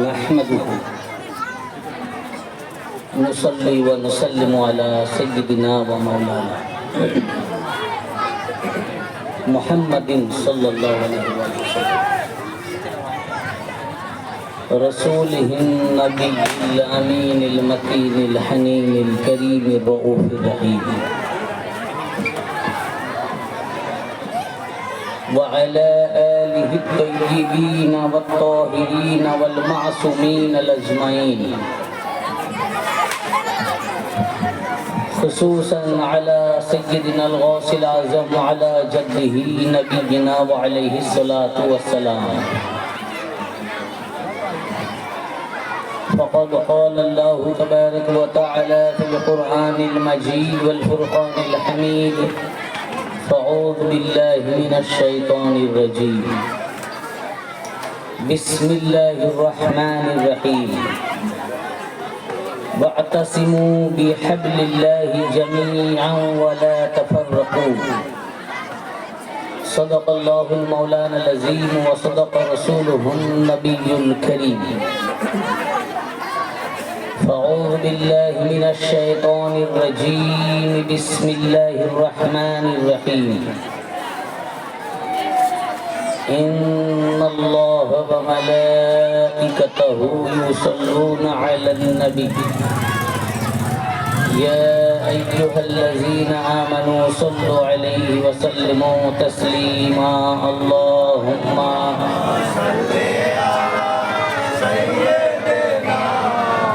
نحمده نصلي ونسلم على سيدنا ومولانا محمد صلى الله عليه وسلم رسوله النبي الأمين المكين الحنين الكريم الرؤوف الرحيم وعلى آله الطيبين والطاهرين والمعصومين الأجمعين خصوصا على سيدنا الغوث الأعظم وعلى جده نبينا وعليه الصلاة والسلام فقد قال الله تبارك وتعالى في القرآن المجيد والفرقان الحميد فأعوذ بالله من الشيطان الرجيم بسم الله الرحمن الرحيم واعتصموا بحبل الله جميعا ولا تفرقوا صدق الله المولانا العظيم وصدق رسوله النبي الكريم فأعوذ بالله من الشيطان الرجيم بسم الله الرحمن الرحيم إن الله وملائكته يصلون على النبي يا أيها الذين آمنوا صلوا عليه وسلموا تسليما اللهم صل على سيدنا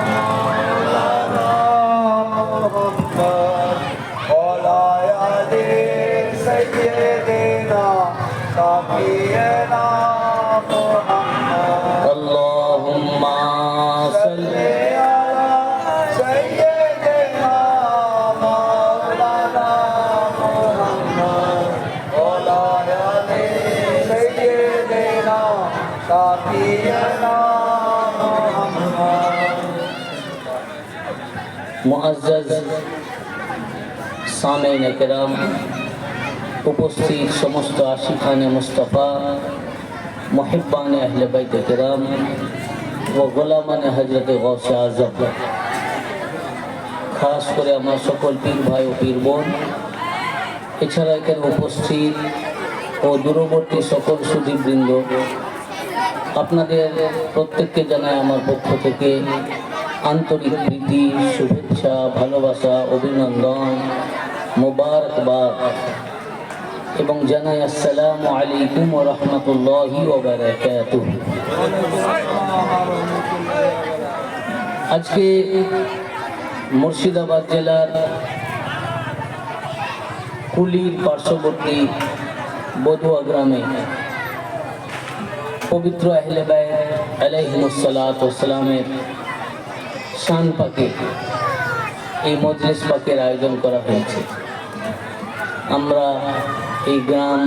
مولانا محمد وعلى آل سيدنا شفيعنا محمد اللهم صل على سيدنا مولانا محمد وعلى آل سيدنا شفيعنا محمد मुअज़्ज़ज़ सामीन किराम उपस्थित समस्त आशिकाने मुस्तफ़ा मुहिब्बाने अहले बैत किराम व गोलामाने हजरत गौस आज़म खास करे आमार सकल पीर भाई ও पीर বোন এছাড়া এখানে উপস্থিত ও দূরবর্তী সকল সুধীবৃন্দ আপনাদের প্রত্যেককে জানাই আমার পক্ষ থেকে আন্তরিক প্রীতি শুভেচ্ছা ভালোবাসা অভিনন্দন মোবারকবাদ এবং জানাই আসসালামু আলাইকুম ওয়া রাহমাতুল্লাহি ওয়া বারাকাতুহু। আজকে মুর্শিদাবাদ জেলার কুলির পার্শ্ববর্তী বধুয়া গ্রামে পবিত্র আহলে বাইত আলাইহিমুস সালাতু ওয়াস সালামের শান পাকে এই মজলিস পাকের আয়োজন করা হয়েছে। আমরা এই গ্রাম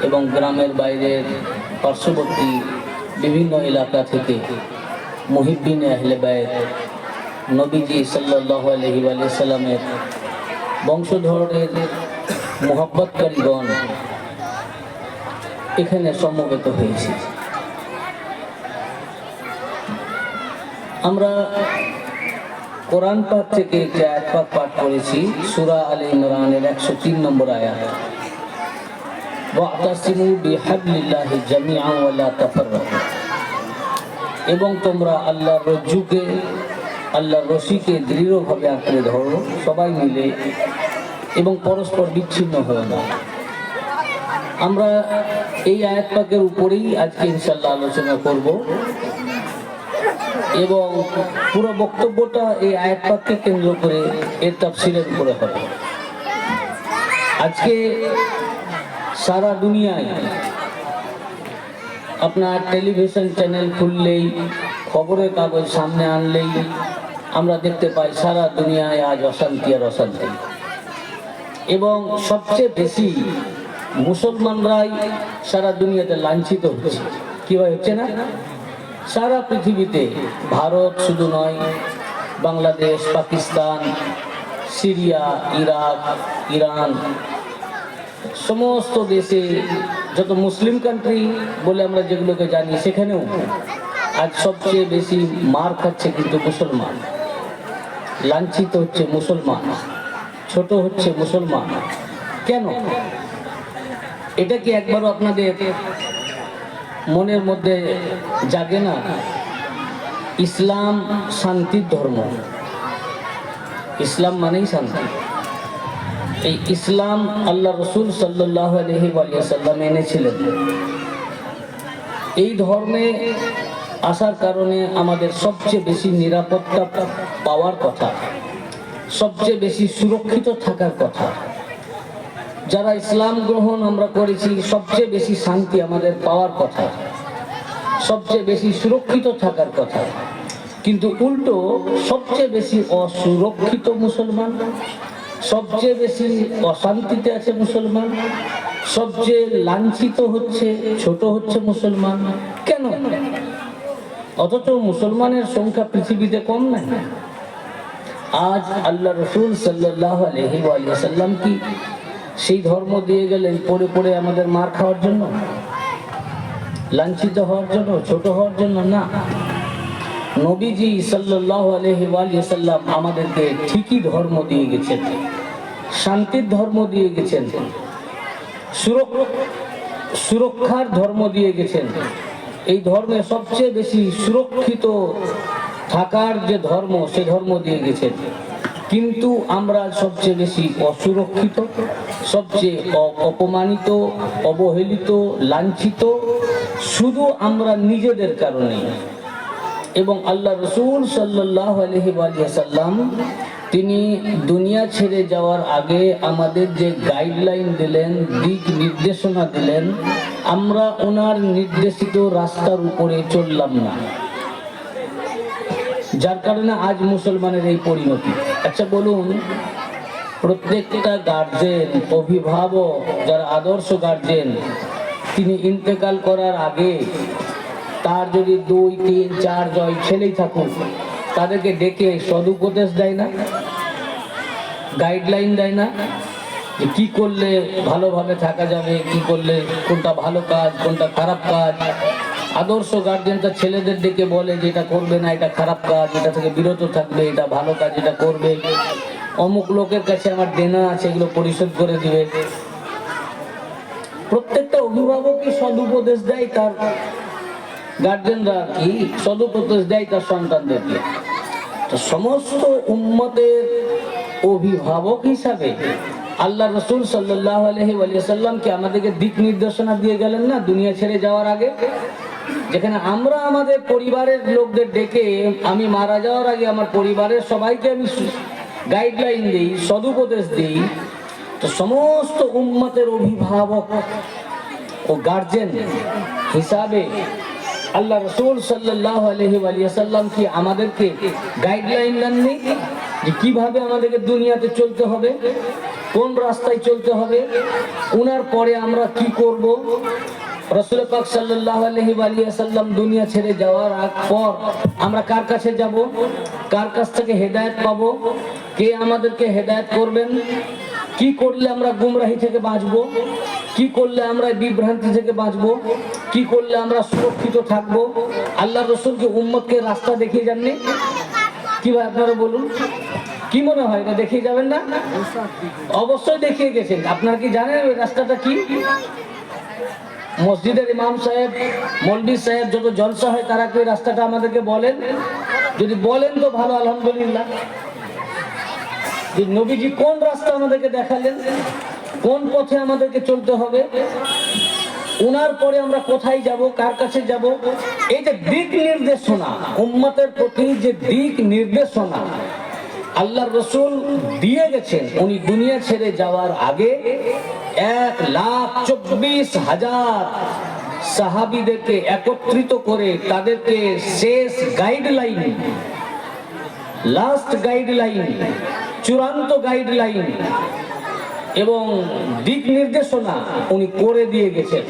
এবং গ্রামের বাইরের পার্শ্ববর্তী বিভিন্ন এলাকা থেকে মুহিব্বিন আহলে বাইত নবীজি সাল্লাল্লাহু আলাইহি ওয়া সাল্লামের বংশধরের মুহাব্বতকারীগণ এখানে সমবেত হয়েছি। আমরা কোরআন পাক থেকে একটি আয়াত পাক পাঠ করেছি, সূরা আলে ইমরানের 103 নম্বর আয়াত, ওয়াতাসিমু বিহাবলিল্লাহি জামিআন ওয়া লা তাফাররাকু, এবং তোমরা আল্লাহর রজ্জুকে আল্লাহর রশিকে দৃঢ়ভাবে আঁকড়ে ধরো সবাই মিলে এবং পরস্পর বিচ্ছিন্ন হও না। আমরা এই আয়াত পাকের উপরেই আজকে ইনশাআল্লাহ আলোচনা করব এবং পুরো বক্তব্যটা এই আয়াত পাককে কেন্দ্র করে এর তাফসীরের উপরে হবে। আজকে সারা দুনিয়ায় আপনার টেলিভিশন চ্যানেল খুললেই খবরের কাগজ সামনে আনলেই আমরা দেখতে পাই সারা দুনিয়ায় আজ অশান্তি আর অশান্তি, এবং সবচেয়ে বেশি মুসলমানরাই সারা দুনিয়াতে লাঞ্ছিত হচ্ছে। কিভাবে হচ্ছে না? সারা পৃথিবীতে, ভারত শুধু নয়, Bangladesh, Pakistan, Syria, Iraq, Iran, সমস্ত দেশে যত মুসলিম কান্ট্রি বলে আমরা যেগুলোকে জানি সেখানেও আজ সবচেয়ে বেশি মার খাচ্ছে কিন্তু মুসলমান, লাঞ্ছিত হচ্ছে মুসলমান, ছোট হচ্ছে মুসলমান। কেন? এটা কি একবারও আপনাদের মনের মধ্যে জাগে না? ইসলাম শান্তির ধর্ম, ইসলাম মানেই শান্তি। এই ইসলাম আল্লাহ রসুল সাল্লাল্লাহু আলাইহি ওয়াসাল্লাম এনেছিলেন। এই ধর্মে আসার কারণে আমাদের সবচেয়ে বেশি নিরাপত্তা পাওয়ার কথা, সবচেয়ে বেশি সুরক্ষিত থাকার কথা। যারা ইসলাম গ্রহণ আমরা করেছি সবচেয়ে বেশি শান্তি আমাদের পাওয়ার কথা, সবচেয়ে বেশি সুরক্ষিত থাকার কথা। কিন্তু উল্টো সবচেয়ে বেশি অসুরক্ষিত মুসলমান, সবচেয়ে বেশি অশান্তিতে আছে মুসলমান, সবচেয়ে লাঞ্ছিত হচ্ছে, ছোট হচ্ছে মুসলমান। কেন? অথচ মুসলমানের সংখ্যা পৃথিবীতে কম নাই। আজ আল্লাহ রসুল সাল্লাল্লাহু আলাইহি ওয়াসাল্লাম কি সেই ধর্ম দিয়ে গেলেন পড়ে পড়ে আমাদের মার খাওয়ার জন্য, লাঞ্ছিত হওয়ার জন্য, ছোট হওয়ার জন্য? না, নবীজি সাল্লাল্লাহু আলাইহি ওয়াসাল্লাম আমাদেরকে ঠিকই ধর্ম দিয়ে গেছেন, শান্তির ধর্ম দিয়ে গেছেন, সুরক্ষার ধর্ম দিয়ে গেছেন। এই ধর্মে সবচেয়ে বেশি সুরক্ষিত থাকার যে ধর্ম, সে ধর্ম দিয়ে গেছেন। কিন্তু আমরা সবচেয়ে বেশি অসুরক্ষিত, সবচেয়ে অপমানিত, অবহেলিত, লাঞ্ছিত শুধু আমরা নিজেদের কারণে। এবং আল্লাহ রসুল সাল্লাল্লাহু আলাইহি ওয়াসাল্লাম তিনি দুনিয়া ছেড়ে যাওয়ার আগে আমাদের যে গাইডলাইন দিলেন, দিক নির্দেশনা দিলেন, আমরা ওনার নির্দেশিত রাস্তার উপরে চললাম না, যার কারণে আজ মুসলমানের এই পরিণতি। আচ্ছা বলুন, প্রত্যেকটা গার্জেন, অভিভাবক, যারা আদর্শ গার্জেন, তিনি ইন্তেকাল করার আগে তার যদি 2, 3, 4 জন ছেলেই থাকুক, তাদেরকে ডেকে সদুপদেশ দেয় না, গাইডলাইন দেয় না যে কি করলে ভালোভাবে থাকা যাবে, কি করলে কোনটা ভালো কাজ, কোনটা খারাপ কাজ। আদর্শ গার্জেন তার ছেলেদের ডেকে বলে যে এটা করবে না, এটা খারাপ কাজ, এটা থেকে বিরত থাকবে, এটা ভালো কাজ, এটা করবে, অমুক লোকের কাছে আমার দেনা আছে, এগুলো পরিশোধ করে দিবে। প্রত্যেকটা অভিভাবকই সদুপদেশ দেয়, তার গার্জেনরা কি সদুপদেশ দেয় তার সন্তানদেরকে। তো সমস্ত উম্মতের অভিভাবক হিসাবে আল্লাহ রসুল সাল্লাল্লাহু আলাইহি ওয়াসাল্লাম কি আমাদেরকে দিক নির্দেশনা দিয়ে গেলেন না দুনিয়া ছেড়ে যাওয়ার আগে? যেখানে আমরা আমাদের পরিবারের লোকদের ডেকে, আমি মারা যাওয়ার আগে আমার পরিবারের সবাইকে আমি গাইডলাইন দিই, সদুপদেশ দিই, তো সমস্ত উম্মতের অভিভাবক ও গার্জেন হিসাবে আল্লাহ রসুল সাল্লাল্লাহু আলাইহি ওয়াসাল্লাম কি আমাদেরকে গাইডলাইন দেননি যে কিভাবে আমাদেরকে দুনিয়াতে চলতে হবে, কোন রাস্তায় চলতে হবে, উনার পরে আমরা কি করব। রাসূল পাক সাল্লাল্লাহু আলাইহি ওয়াসাল্লাম দুনিয়া ছেড়ে যাওয়ার পর আমরা কার কাছে যাব, কার কাছ থেকে হেদায়েত পাবো, কে আমাদেরকে হেদায়েত করবেন, কি করলে আমরা গুমরাহি থেকে বাঁচবো, কি করলে আমরা বিভ্রান্তি থেকে বাঁচবো, কি করলে আমরা সুরক্ষিত থাকবো। আল্লাহ রসুলকে উম্মতকে রাস্তা দেখিয়ে যাননি? কি ভাই আপনারা বলুন, কি মনে হয় এটা দেখিয়ে যাবেন না? অবশ্যই দেখিয়ে গেছেন। আপনারা কি জানেন ওই রাস্তাটা কি? মসজিদের ইমাম সাহেব, মৌলভী সাহেব, যত জলসা হয় তারা কি ওই রাস্তাটা আমাদেরকে বলেন? যদি বলেন তো ভালো, আলহামদুলিল্লাহ। যে নবীজি কোন রাস্তা আমাদেরকে দেখালেন, কোন পথে আমাদেরকে চলতে হবে, উনার পরে আমরা কোথায় যাব, কার কাছে যাব, এই যে দিক নির্দেশনা, উম্মতের প্রতি যে দিক নির্দেশনা আল্লাহ রসুল দিয়ে গেছেন। উনি দুনিয়া ছেড়ে যাওয়ার আগে 1,24,000 সাহাবীদেরকে একত্রিত করে তাদেরকে শেষ গাইডলাইন, লাস্ট গাইডলাইন, চূড়ান্ত গাইডলাইন এবং দিক নির্দেশনা উনি করে দিয়ে গেছেন।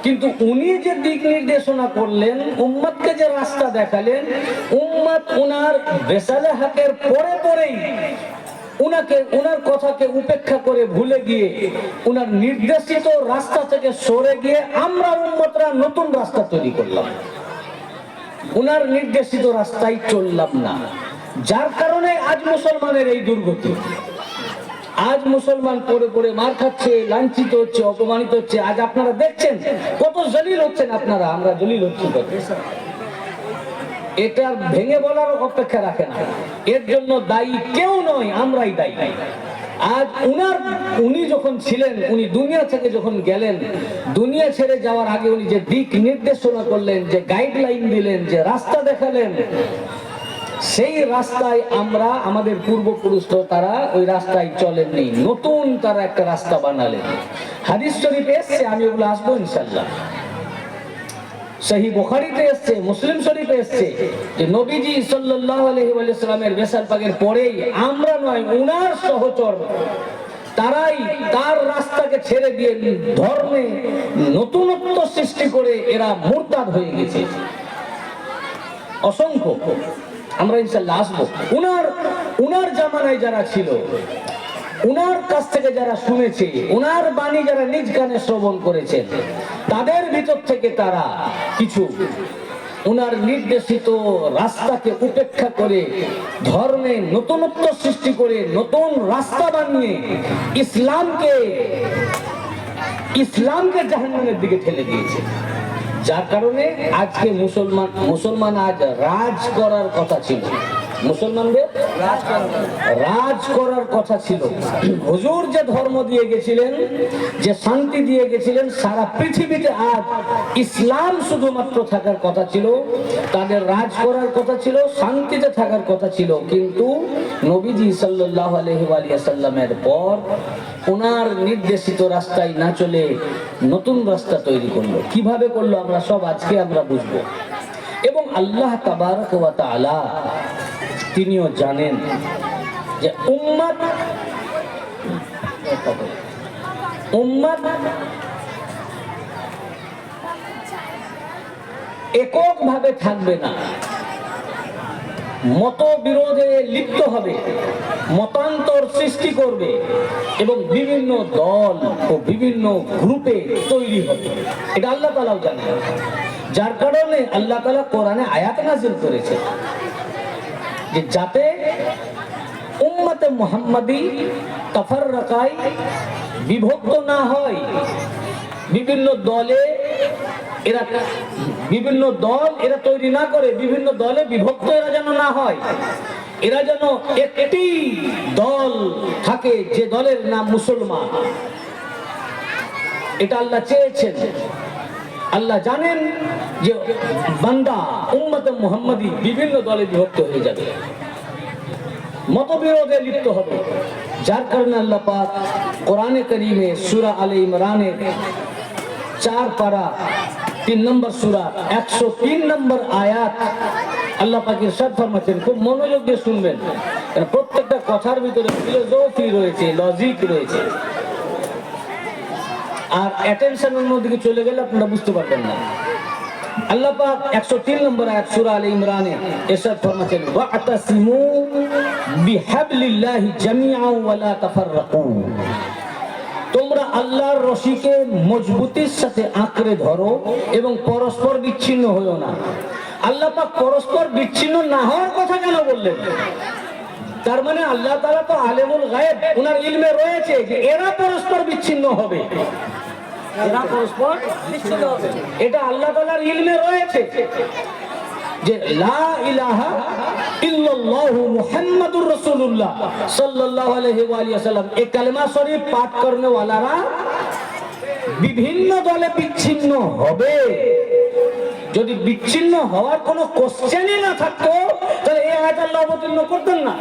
কিন্তু উনি যে দিক নির্দেশনা করলেন, উম্মতকে যে রাস্তা দেখালেন, উম্মত উনার বেসালে হাকের পরে পরেই উনার কথাকে উপেক্ষা করে ভুলে গিয়ে উনার নির্দেশিত রাস্তা থেকে সরে গিয়ে আমরা উম্মতরা নতুন রাস্তা তৈরি করলাম। উনার নির্দেশিত রাস্তায় চললাম না, যার কারণে আজ মুসলমানের এই দুর্গতি। আজ মুসলমান পড়ে পড়ে মার খাচ্ছে, লাঞ্ছিত হচ্ছে, অপমানিত হচ্ছে। আজ আপনারা দেখছেন কত জলিল হচ্ছেন আপনারা, আমরা জলিল হচ্ছি কত। এটা ভেঙে বলার অপেক্ষা রাখে না। এর জন্য দায়ী কেউ নয়, আমরাই দায়ী। আজ উনি যখন ছিলেন, উনি দুনিয়া থেকে যখন গেলেন, দুনিয়া ছেড়ে যাওয়ার আগে উনি যে দিক নির্দেশনা করলেন, যে গাইডলাইন দিলেন, যে রাস্তা দেখালেন, সেই রাস্তায় আমরা, আমাদের পূর্বপুরুষ তো তারা ওই রাস্তায় চলেননি, নতুন তারা একটা রাস্তা বানালেন। হাদিস শরীফে এসছে, আমি ওগুলো আসবো ইনশাআল্লাহ। সহিহ বুখারীতে এসছে, মুসলিম শরীফে এসছে যে নবীজি সাল্লাল্লাহু আলাইহি ওয়াসাল্লামের বেশাল পাকের পরেই আমরা নয়, উনার সহচর তারাই তার রাস্তাকে ছেড়ে দিয়ে ধর্মে নতুনত্ব সৃষ্টি করে এরা মুরতাদ হয়ে গেছে অসংখ্য। আমরা ইনশাআল্লাহ আসবো। উনার জামানায় যারা ছিল, উনার কাছ থেকে যারা শুনেছে, উনার বাণী যারা নিজ কানে শ্রবণ করেছেন, তাদের ভিতর থেকে তারা কিছু উনার নির্দেশিত রাস্তাকে উপেক্ষা করে ধর্মে নতুনত্ব সৃষ্টি করে নতুন রাস্তা বানিয়ে ইসলামকে জাহান্নামের দিকে ঠেলে দিয়েছে। যার কারণে আজকে মুসলমান আজ রাজ করার কথা ছিল, মুসলমানদের রাজ করার কথা ছিল। হুজুর যে ধর্ম দিয়ে গেছিলেন, যে শান্তি দিয়ে গেছিলেন, সারা পৃথিবীতে আজ ইসলাম শুধুমাত্র থাকার কথা ছিল, তাদের রাজ করার কথা ছিল, শান্তিতে থাকার কথা ছিল। কিন্তু নবীজি সাল্লাল্লাহু আলাইহি ওয়াসাল্লামের পর ওনার নির্দেশিত রাস্তায় না চলে নতুন রাস্তা তৈরি করলো। কিভাবে করলো আমরা সব আজকে আমরা বুঝবো। এবং আল্লাহ তাবারক ওয়া তাআলা তিনিও জানেন যে উম্মত এককভাবে থাকবে না, মতবিরোধে লিপ্ত হবে, মতান্তর সৃষ্টি করবে এবং বিভিন্ন দল ও বিভিন্ন গ্রুপে তৈরি হবে। এটা আল্লাহ তাআলাও জানেন। যার কারণে আল্লাহ তাআলা কোরআনে আয়াত নাযিল করেছে যে যাতে উম্মতে মুহাম্মাদি তাফাররাকায় বিভক্ত না হয়, বিভিন্ন দলে বিভিন্ন দল এরা তৈরি না করে, বিভিন্ন দলে বিভক্ত এরা যেন না হয়, এরা যেন একটি দল থাকে যে দলের নাম মুসলমান। এটা আল্লাহ চেয়েছেন। আল্লাহ জানেন যে বান্দা উম্মতে মুহাম্মাদি বিভিন্ন দলে বিভক্ত হয়ে যাবে, মতবিরোধে লিপ্ত হবে। যার কারণে আল্লাহ পাক কোরআনে কারীমে সূরা আলে ইমরানের 4 পারা 3 নম্বর সূরা 103 নম্বর আয়াত আল্লাহ পাক ইরশাদ ফরমাচ্ছেন, খুব মনোযোগ দিয়ে শুনবেন, কারণ প্রত্যেকটা কথার ভিতরে ফিলোসফি রয়েছে, লজিক রয়েছে। আর অ্যাটেনশন অন্যদিকে চলে গেলে আপনারা বুঝতে পারবেন না। আল্লাহ পাক 103 নম্বর আয়াত সূরা আলে ইমরানে ইরশাদ ফরমাচ্ছেন, ওয়া'তাসিমু বিহাবলিল্লাহি জামিআন ওয়া লা তাফাররাকু। তোমরা আল্লাহর রশিকে মজবুতির সাথে আঁকড়ে ধরো এবং পরস্পর বিচ্ছিন্ন হইও না। আল্লাহ পাক পরস্পর বিচ্ছিন্ন না হওয়ার কথা কেন বললেন? তার মানে আল্লাহ তাআলা তো আলেমুল গায়েব, ওনার ইলমে রয়েছে যে এরা পরস্পর বিচ্ছিন্ন হবে, এরা পরস্পর বিচ্ছিন্ন হবে। এটা আল্লাহ তাআলার ইলমে রয়েছে যে লা ইলাহা ইল্লাল্লাহু মুহাম্মাদুর রাসূলুল্লাহ সাল্লাল্লাহু আলাইহি ওয়া সাল্লাম, এই কালেমা শরীফ পাঠ করনে ওয়ালারা বিভিন্ন দলে বিচ্ছিন্ন হবে। যদি বিচ্ছিন্ন হওয়ার কোনো কোশ্চেনই না থাকতো তাহলে এই আয়াত আল্লাহ অবতীর্ণ করতেন না।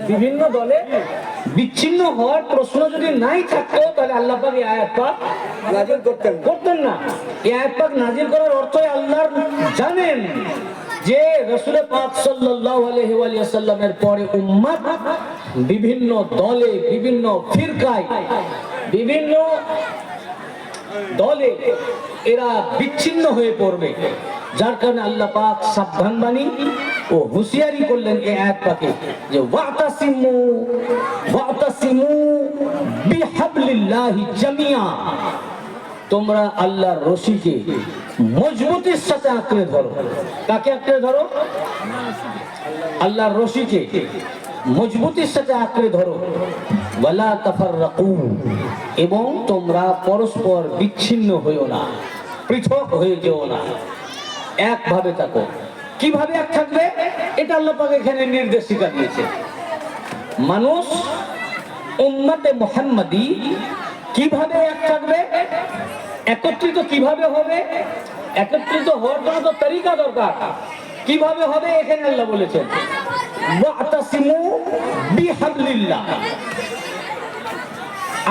বিভিন্ন দলে বিচ্ছিন্ন হওয়ার প্রশ্ন যদি নাই থাকতো তাহলে আল্লাহ পাক এই আয়াত পাক নাযিল করতেন না। এই আয়াত পাক নাযিল করার অর্থ আল্লাহ জানেন যে রাসূল পাক সাল্লাল্লাহু আলাইহি ওয়া সাল্লামের পরে উম্মত বিভিন্ন দলে, বিভিন্ন ফিরকায়, বিভিন্ন দলে এরা বিচ্ছিন্ন হয়ে পড়বে। যার কারণে আল্লাহ পাক সাবধান বাণী ও হুঁশিয়ারি করলেন এই আয়াত পাকে যে ওয়া'তাসিমু বিহাবলিল্লাহি জামিআ, তোমরা আল্লাহর রশিকে মজবুতির সাথে আঁকড়ে ধরো। কাকে আঁকড়ে ধরো? আল্লাহর রশিকে মজবুতির সাথে আঁকড়ে ধরো। ওয়ালা তাফাররাকু, এবং তোমরা পরস্পর বিচ্ছিন্ন হইও না, পৃথক হয়ে যেও না, একভাবে থাকো। কিভাবে এক থাকবে? এটা আল্লাহ পাক এখানে নির্দেশিকা দিয়েছে। মানুষ উম্মতে মুহাম্মাদি কিভাবে এক থাকবে, একত্রিত কিভাবে হবে, একত্রিত হওয়ার জন্য তো তরিকা দরকার। কিভাবে হবে এখানে আল্লাহ বলেছেন ওয়াতাসিমু বিহাবলিল্লাহ।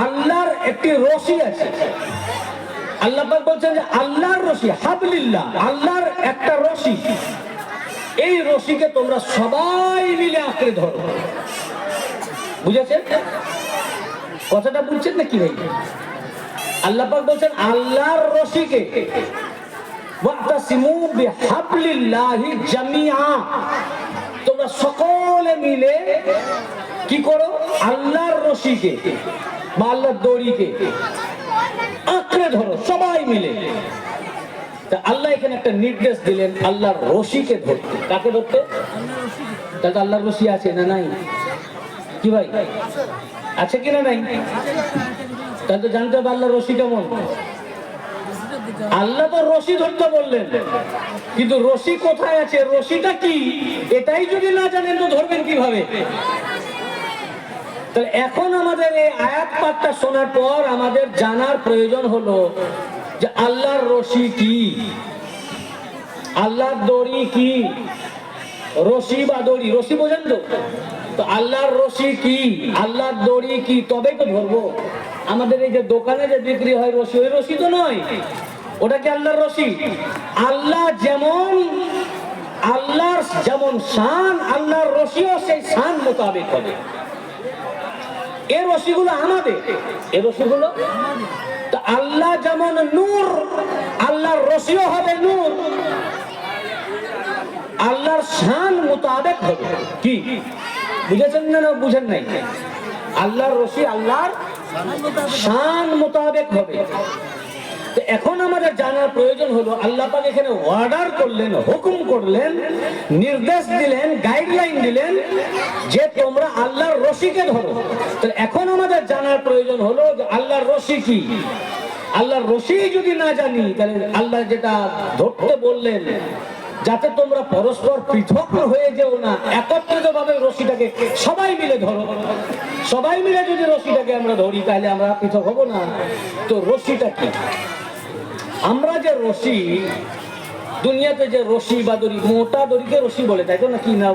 আল্লাহর একটি রশি আছে, আল্লাহ পাক বলছেন যে আল্লাহর রশি, হাবলিল্লাহ, আল্লাহর একটা রশি, এই রশিকে তোমরা সবাই মিলে আঁকড়ে ধরো। বুঝেছেন কথাটা? বুঝছেন না কি ভাই? আল্লাহ পাক বলছেন আল্লাহর রশিকে ওয়াতাসিমু বিহাবলিল্লাহি জামিআ, তোমরা সকলে মিলে কি করো? আল্লাহর রশিকে বা আল্লাহর দড়িকে আঁকড়ে ধরো সবাই মিলে। তা আল্লাহ এখানে একটা নির্দেশ দিলেন আল্লাহর রশিকে ধরতে। কাকে ধরতে? তাহলে আল্লাহর রশি আছে না নাই? কি ভাই আছে কিনা নাই? তাহলে তো জানতে হবে আল্লাহর রশি কেমন। আল্লাহ তো রশি ধরতে বললেন, কিন্তু রশি কোথায় আছে, রশিটা কি, এটাই যদি না জানেন তো ধরবেন কিভাবে? তাহলে এখন আমাদের এই আয়াত পাঠটা শোনার পর আমাদের জানার প্রয়োজন হলো যে আল্লাহর রশি কি, আল্লাহর দড়ি কি। রশি বা দড়ি, রশি বোঝেন তো? তো আল্লাহর রশি কি, আল্লাহর দড়ি কি, তবেই তো ধরবো। আমাদের এই যে দোকানে যে বিক্রি হয় রশি, ওই রশি তো নয়, ওটা কি আল্লাহর রশি? আল্লাহ যেমন, আল্লাহর যেমন শান, আল্লাহর রশিও সেই শান মোতাবেক হবে। এই রশিগুলো আমাদের, এই রশিগুলো তো আল্লাহ যেমন নূর, আল্লাহর রশিও হবে নূর, আল্লাহর শান মোতাবেক হবে। কি বুঝেছেন না? বুঝেন নাই? আল্লাহর রশি আল্লাহর শান মোতাবেক হবে। তো এখন আমাদের জানার প্রয়োজন হলো আল্লাহ পাক এখানে অর্ডার করলেন, হুকুম করলেন, নির্দেশ দিলেন, গাইডলাইন দিলেন যে তোমরা আল্লাহর রশিকে ধরো। তো এখন আমাদের জানার প্রয়োজন হলো যে আল্লাহর রশি কি। আল্লাহর রশি যদি না জানি তাহলে আল্লাহ যেটা ধরতে বললেন যাতে তোমরা পরস্পর পৃথক হয়ে যেও না, একত্রিত ভাবে রশিটাকে সবাই মিলে ধরো। সবাই মিলে যদি রশিটাকে আমরা ধরি তাহলে আমরা পৃথক হব না। তো রশিটা কি? আমরা যে রশি, দুনিয়াতে যে রশি বা দড়ি, মোটা দড়িকে রশি বলে, তাই তো না? কি না,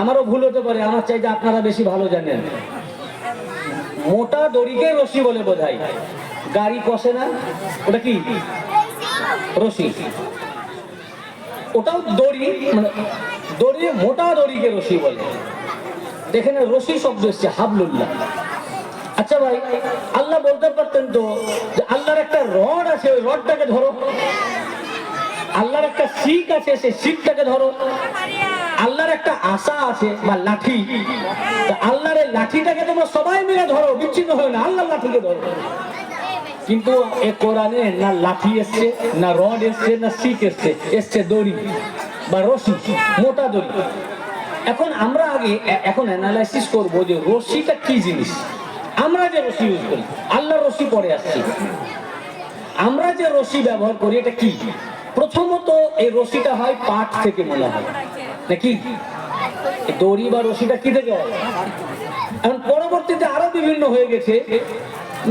আমারও ভুল হতে পারে, আমার চাইতে আপনারা বেশি ভালো জানেন। মোটা দড়িকে রশি বলে বোঝায়। গাড়ি কষে না, ওটা কি? রশি। ওটাও দড়ি, মানে দড়ি, মোটা দড়িকে রশি বলে। দেখেন রশি শব্দ এসছে হাবলুল্লাহ। আচ্ছা ভাই, আল্লাহ বলতে পারতেন তো যে আল্লাহর একটা রড আছে, ওই রডটাকে ধরো। আল্লাহর একটা শিক আছে, সেই শিকটাকে ধরো। আল্লাহর একটা আশা আছে বা লাঠি, আল্লাহর এই লাঠিটাকে তোমরা সবাই মিলে ধরো, বিচ্ছিন্ন হয় না, আল্লাহর লাঠিকে ধরো। কিন্তু এ কোরআনে না লাঠি এসছে, না রড এসছে, না শিক এসছে, এসছে দড়ি বা রশি, মোটা দড়ি। এখন আমরা আগে এখন অ্যানালাইসিস করব যে রশিটা কি জিনিস। আমরা যে রশি ইউজ করি, আল্লাহর রশি পরে আসছি, আমরা যে রশি ব্যবহার করি এটা কি? প্রথমত এই রশিটা হয় পাট থেকে মনে হয় নাকি? দড়ি বা রশিটা কি থেকে হয়? এখন পরবর্তীতে আরো বিভিন্ন হয়ে গেছে,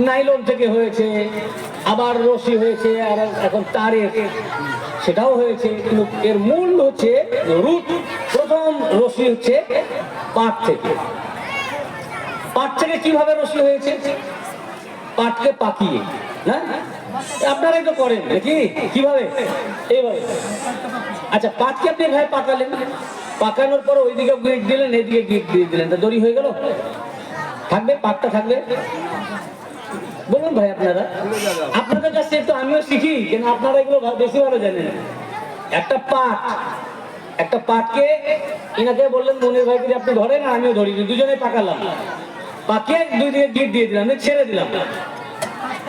নাইলন থেকে হয়েছে, আবার রশি হয়েছে, আর এখন তারের সেটাও হয়েছে। কিন্তু এর মূল হচ্ছে রুট, প্রথম রশি হচ্ছে পাট থেকে। পাট থেকে কিভাবে রশি হয়েছে? পাটকে পাকিয়ে, না আপনারাই তো করেন নাকি? কিভাবে? এইভাবে। আচ্ছা, পাটকে আপনি ভাই পাকালেন, পাকানোর পর ওইদিকে গিট দিলেন, এইদিকে গিট দিয়ে দিলেন, তা দড়ি হয়ে গেল? থাকবে? পাটটা থাকবে? বলুন ভাই আপনারা, আপনাদের কাছে একটু আমিও শিখি, কেন আপনারা এগুলো বেশি ভালো জানেন। একটা পাটকে ইনাকে বললেন মনের ভাই যদি আপনি ধরেন, আমিও ধরি, দুজনে পাকালাম, পাকিয়ে দুই দিকে গিট দিয়ে দিলাম, ছেড়ে দিলাম,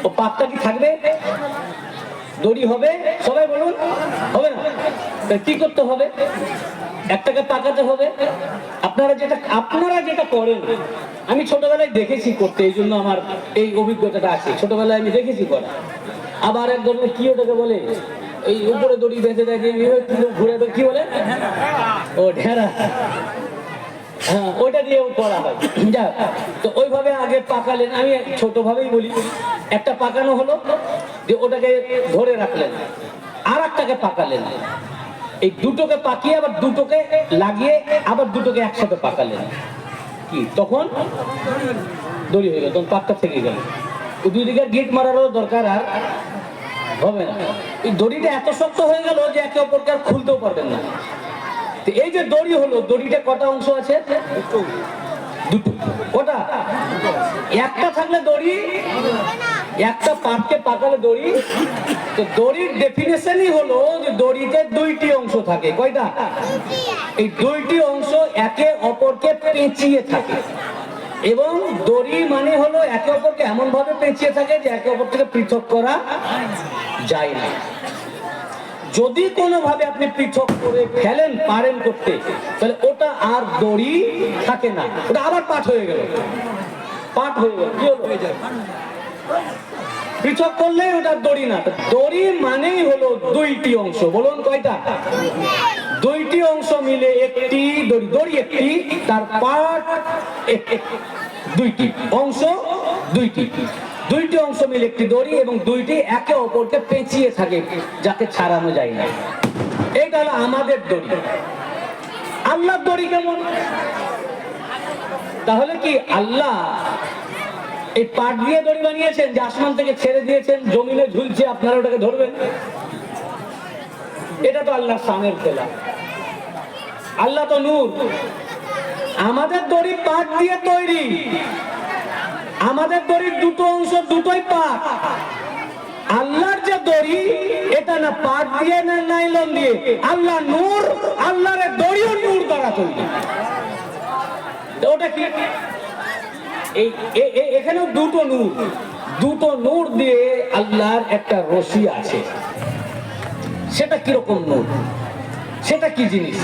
ও পাটটা কি থাকবে? দড়ি হবে? সবাই বলুন, হবে না? কি করতে হবে? একটাকে পাকাতে হবে। আপনারা যেটা করেন, আমি ছোটবেলায় দেখেছি করতে, এই জন্য আমার এই অভিজ্ঞতাটা আছে। ছোটবেলায় আমি দেখেছি করা। আবার এক ধরনের কি ওটাকে বলে, এই উপরে দড়ি বেঁধে দেয়, ঘুরে কি বলে, ও ঢেরা। হ্যাঁ, ওইটা দিয়েও করা হয়। যাক, তো ওইভাবে আগে পাকালেন, আমি ছোটভাবেই বলি। একটা পাকানো হলো, যে ওটাকে ধরে রাখলেন, আর একটাকে পাকালেন। এই দুটোকে পাকিয়ে আবার দুটোকে লাগিয়ে আবার দুটোকে একসাথে পাকালেন, কি তখন দড়ি হয়ে গেল, তখন পাকটা থেকে গেল। দুই দিকে গিট মারারও দরকার আর হবে না। এই দড়িটা এত শক্ত হয়ে গেল যে একে অপরকে আর খুলতেও পারবেন না। এই যে দড়ি হলো, দড়িটা কটা অংশ আছে? দুটো। কটা? একটা থাকলে দড়ি, একটা পাটকে পাকালে দড়ি। তো দড়ির ডেফিনেশনই হলো যে দড়িতে দুইটি অংশ থাকে। কয়টা? এই দুইটি অংশ একে অপরকে পেঁচিয়ে থাকে, এবং দড়ি মানে হলো একে অপরকে এমন ভাবে পেঁচিয়ে থাকে যে একে অপর থেকে পৃথক করা যায় না। যদি কোনোভাবে আপনি পৃথক করে ফেলেন, পারেন করতে, তাহলে ওটা আর দড়ি থাকে না, ওটা আবার পাট হয়ে গেল। পাট হয়ে গেল, কি হলো? পৃথক করলে ওটা দড়ি না। দড়ি মানেই হলো দুইটি অংশ। বলুন কয়টা? দুইটি অংশ মিলে একটি দড়ি। দড়ি একটি, তার পাট দুইটি অংশ, দুইটি অংশ মিলে একটি দড়ি, এবং দুইটি একে অপরকে পেঁচিয়ে থাকে যাতে ছাড়ানো যায় না। এইটা হলো আমাদের দড়ি। আল্লাহর দড়ি কেমন? তাহলে কি আল্লাহ এই পাট দিয়ে দড়ি বানিয়েছেন যে আসমান থেকে ছেড়ে দিয়েছেন, জমিনে ঝুলছে, আপনারা ওটাকে ধরবেন? এটা তো আল্লাহর শানের খেলা। আল্লাহ তো নূর। আমাদের দড়ি পাট দিয়ে তৈরি, আমাদের দড়ির দুটো অংশ, দুটোই পাট। আল্লাহর যে দড়ি, এটা না পাট দিয়ে না নাইলন দিয়ে। আল্লাহ নূর, আল্লাহর দড়িও নূর দ্বারা তৈরি। ওটা কি? এখানেও দুটো নূর দিয়ে আল্লাহর একটা রশি আছে। সেটা কিরকম নূর, সেটা কি জিনিস?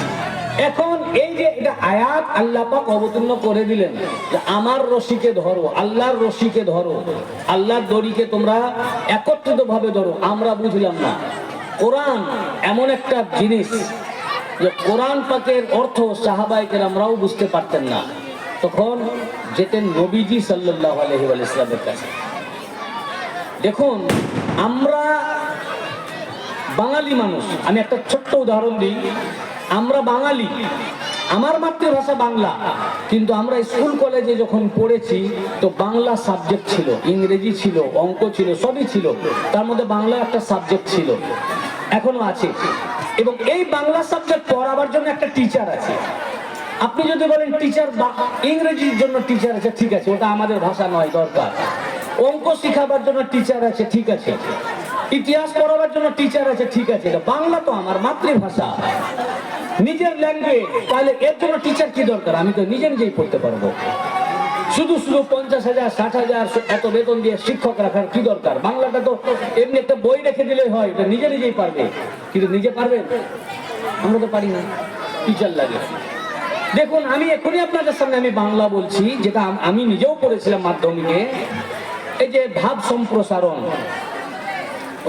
এখন এই যে এটা আয়াত আল্লাহ পাক অবতীর্ণ করে দিলেন যে আমার রশিকে ধরো, আল্লাহর রশিকে ধরো, আল্লাহর দড়িকে তোমরা একত্রিত ভাবে ধরো। আমরা বুঝলাম না। কোরআন এমন একটা জিনিস যে কোরআন পাকের অর্থ সাহাবায়ে কেরামরাও বুঝতে পারতেন না। তখন যেতেন নবীজি সাল্লাল্লাহু আলাইহি ওয়াসাল্লামের কাছে। দেখুন, আমরা বাঙালি মানুষ, আমি একটা ছোট্ট উদাহরণ দিই। আমরা বাঙালি, আমার মাতৃভাষা বাংলা, কিন্তু আমরা স্কুল কলেজে যখন পড়েছি তো বাংলা সাবজেক্ট ছিল, ইংরেজি ছিল, অঙ্ক ছিল, সবই ছিল। তার মধ্যে বাংলা একটা সাবজেক্ট ছিল, এখনো আছে। এবং এই বাংলা সাবজেক্ট পড়াবার জন্য একটা টিচার আছে। আপনি যদি বলেন টিচার ইংরেজির জন্য টিচার আছে, ঠিক আছে, ওটা আমাদের ভাষা নয়, দরকার। অঙ্ক শিখাবার জন্য টিচার আছে, ঠিক আছে। ইতিহাস পড়াবার জন্য টিচার আছে, ঠিক আছে। বাংলা তো আমার মাতৃভাষা, নিজের ল্যাঙ্গুয়েজ, তাহলে এর জন্য টিচার কি দরকার? আমি তো নিজেই পড়তে পারবো। শুধু 50,000 60,000 এত বেতন দিয়ে শিক্ষক রাখার কি দরকার? বাংলাটা তো এমনি একটা বই রেখে দিলেই হয়, এটা নিজেই পারবে। কিন্তু নিজে পারবে? আমরা তো পারি না, টিচার লাগে। দেখুন, আমি এখনই আপনাদের সামনে আমি বাংলা বলছি, যেটা আমি নিজেও পড়েছিলাম মাধ্যমিকে। এই যে ভাব সম্প্রসারণ